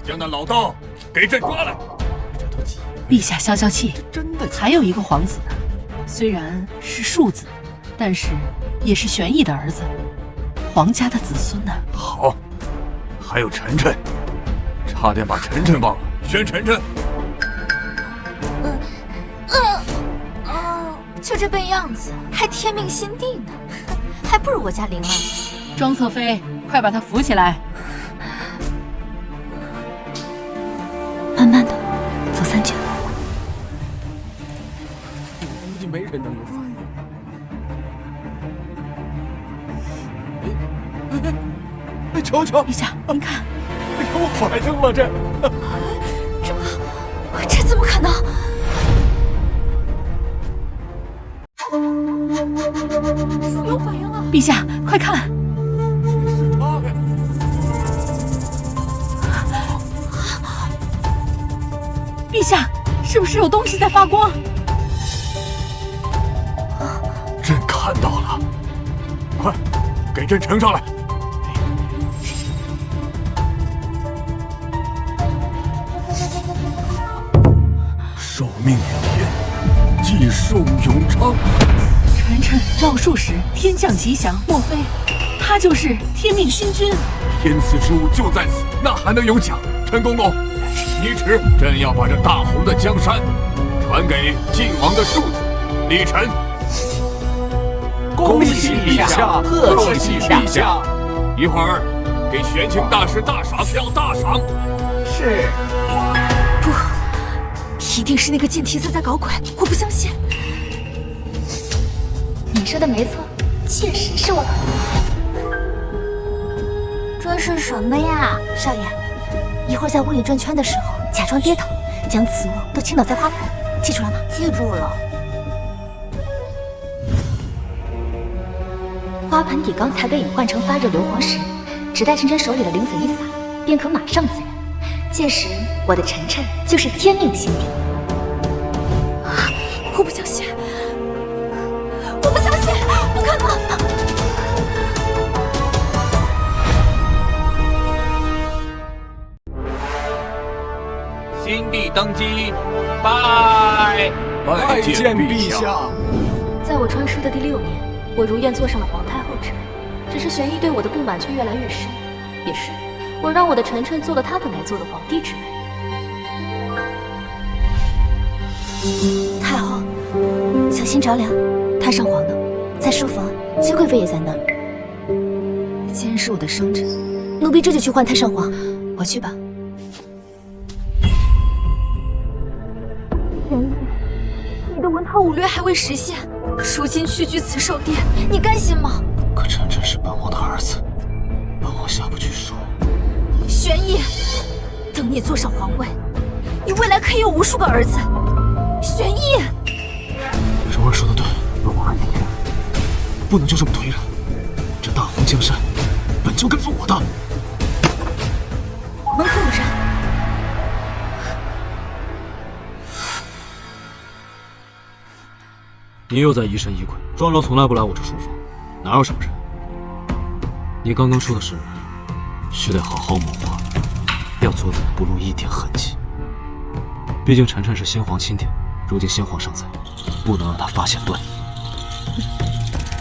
Speaker 12: 将那老道给朕抓来！
Speaker 9: 陛下消消气，
Speaker 7: 真的
Speaker 9: 还有一个皇子呢，虽然是庶子，但是也是玄义的儿子，皇家的子孙呢。
Speaker 12: 好，还有晨晨，差点把晨晨忘了。宣晨晨。
Speaker 6: 就这笨样子，还天命心地呢，还不如我家灵儿。
Speaker 13: 庄侧妃，快把他扶起来。
Speaker 2: 慢慢的，走3圈。
Speaker 7: 估计没人能有反应。哎，瞧瞧，
Speaker 9: 陛下，您看，
Speaker 7: 有反应了，
Speaker 6: 这怎么可能？树有反应了！
Speaker 9: 陛下，快看！
Speaker 7: 是他呀！
Speaker 9: 陛下，是不是有东西在发光？
Speaker 12: 朕看到了，快给朕呈上来！受命于天，既寿永昌。
Speaker 9: 晨晨绕树时天降吉祥，莫非他就是天命勋君？
Speaker 12: 天赐之物就在此，那还能有假？陈公公，依旨，朕要把这大红的江山传给晋王的庶子李晨。
Speaker 11: 恭喜陛下，贺喜陛下！
Speaker 12: 一会儿给玄清大师大赏，要大赏。
Speaker 11: 是。
Speaker 6: 不，一定是那个贱蹄子在搞鬼，我不相信。
Speaker 2: 你说的没错，确实是我。
Speaker 6: 这是什么呀，
Speaker 2: 少爷？一会儿在屋里转圈的时候，假装跌倒，将此物都倾倒在花盆，记住了吗？
Speaker 6: 记住了。
Speaker 2: 花盆底刚才被隐换成发热硫磺时，只待晨晨手里的灵粉一撒，便可马上自燃。届时，我的晨晨就是天命心地。
Speaker 6: 我不相信，我不相信，不可能！
Speaker 11: 新帝登基，拜
Speaker 12: 见陛下。
Speaker 5: 在我传书的第6年，我如愿坐上了皇太后之位。只是玄义对我的不满却越来越深，也是我让我的晨晨做了他本该做的皇帝之位。
Speaker 2: 太后，小心着凉。太上皇呢？在书房，姬贵妃也在那儿。既然是我的生辰，奴婢这就去唤太上皇。我去吧。
Speaker 6: 玄义，你的文韬武略还未实现，如今屈居慈寿殿，你甘心吗？
Speaker 1: 可晨晨是本王的儿子，本王下不去手。
Speaker 6: 玄义，等你坐上皇位，你未来可以有无数个儿子。玄义，
Speaker 1: 柔儿说的对，本王很厉害，不能就这么推了。这大红江山本就该是我的。
Speaker 6: 门口有人。
Speaker 1: 你又在疑神疑鬼。庄庄从来不来我这书房，哪有什么人？你刚刚说的是，须得好好谋划，要做得不露一点痕迹。毕竟晨晨是先皇钦点，如今先皇尚在，不能让他发现端倪。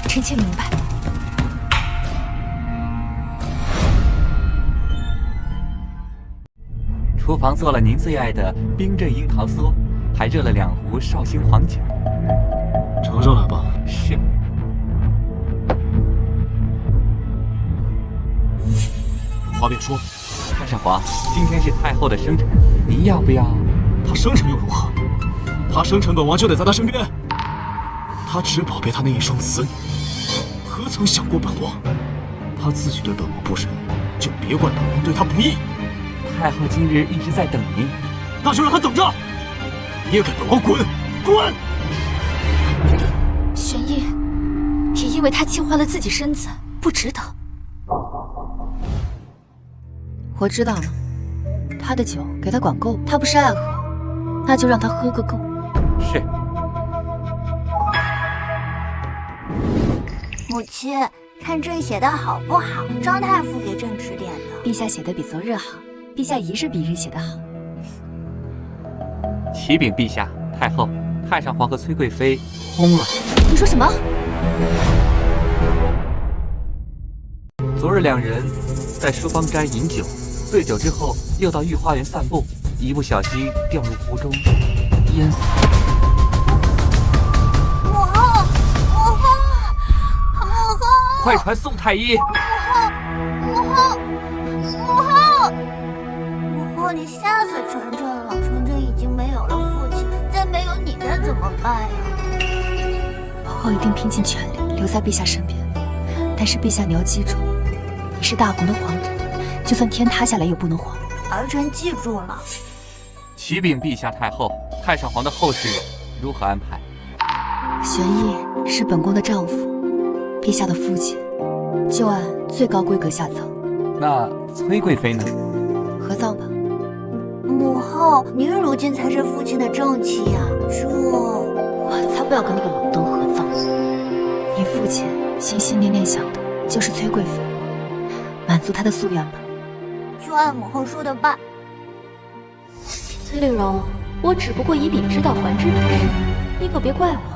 Speaker 6: 臣妾明白。
Speaker 10: 厨房做了您最爱的冰镇樱桃酥，还热了2壶绍兴黄酒。
Speaker 1: 呈上来吧。
Speaker 10: 是。
Speaker 1: 话便说。
Speaker 10: 太上皇，今天是太后的生辰，您要不要？
Speaker 1: 她生辰又如何？她生辰，本王就得在她身边。她只宝贝她那一双子女，何曾想过本王？她自己对本王不仁，就别怪本王对她不义。
Speaker 10: 太后今日一直在等您，
Speaker 1: 那就让她等着。你也给本王滚！滚！
Speaker 6: 玄烨，也因为他气坏了自己身子，不值得。
Speaker 2: 我知道了，他的酒给他管够，他不是爱喝，那就让他喝个够。
Speaker 10: 是。
Speaker 14: 母亲，看朕写的好不好？张太傅给朕指点的。
Speaker 2: 陛下写的比昨日好，陛下一日比一日写的好。
Speaker 10: 启禀陛下，太后、太上皇和崔贵妃轰了。
Speaker 2: 你说什么？
Speaker 10: 昨日两人在书芳斋饮酒，醉酒之后又到御花园散步，一不小心掉入湖中，淹死。
Speaker 14: 母后，母后，母后！
Speaker 10: 快传宋太医！
Speaker 14: 母后，母后，母后，你吓死纯纯了！纯纯已经没有了父亲，再没有你该怎么办呀？
Speaker 2: 皇后一定拼尽全力留在陛下身边，但是陛下你要记住，你是大红的皇子，就算天塌下来也不能还。
Speaker 14: 儿臣记住了。
Speaker 10: 启禀陛下太后，太上皇的后事如何安排？
Speaker 2: 玄烨是本宫的丈夫，陛下的父亲，就按最高规格下葬。
Speaker 10: 那崔贵妃呢？
Speaker 2: 合葬吧。
Speaker 14: 母后，您如今才是父亲的正妻呀，
Speaker 2: 我才不要跟那个老登合葬。你父亲心心念念想的就是崔贵妃，满足他的夙愿吧。
Speaker 14: 就按母后说的办。
Speaker 5: 崔令荣，我只不过以彼之道还治之事，你可别怪我。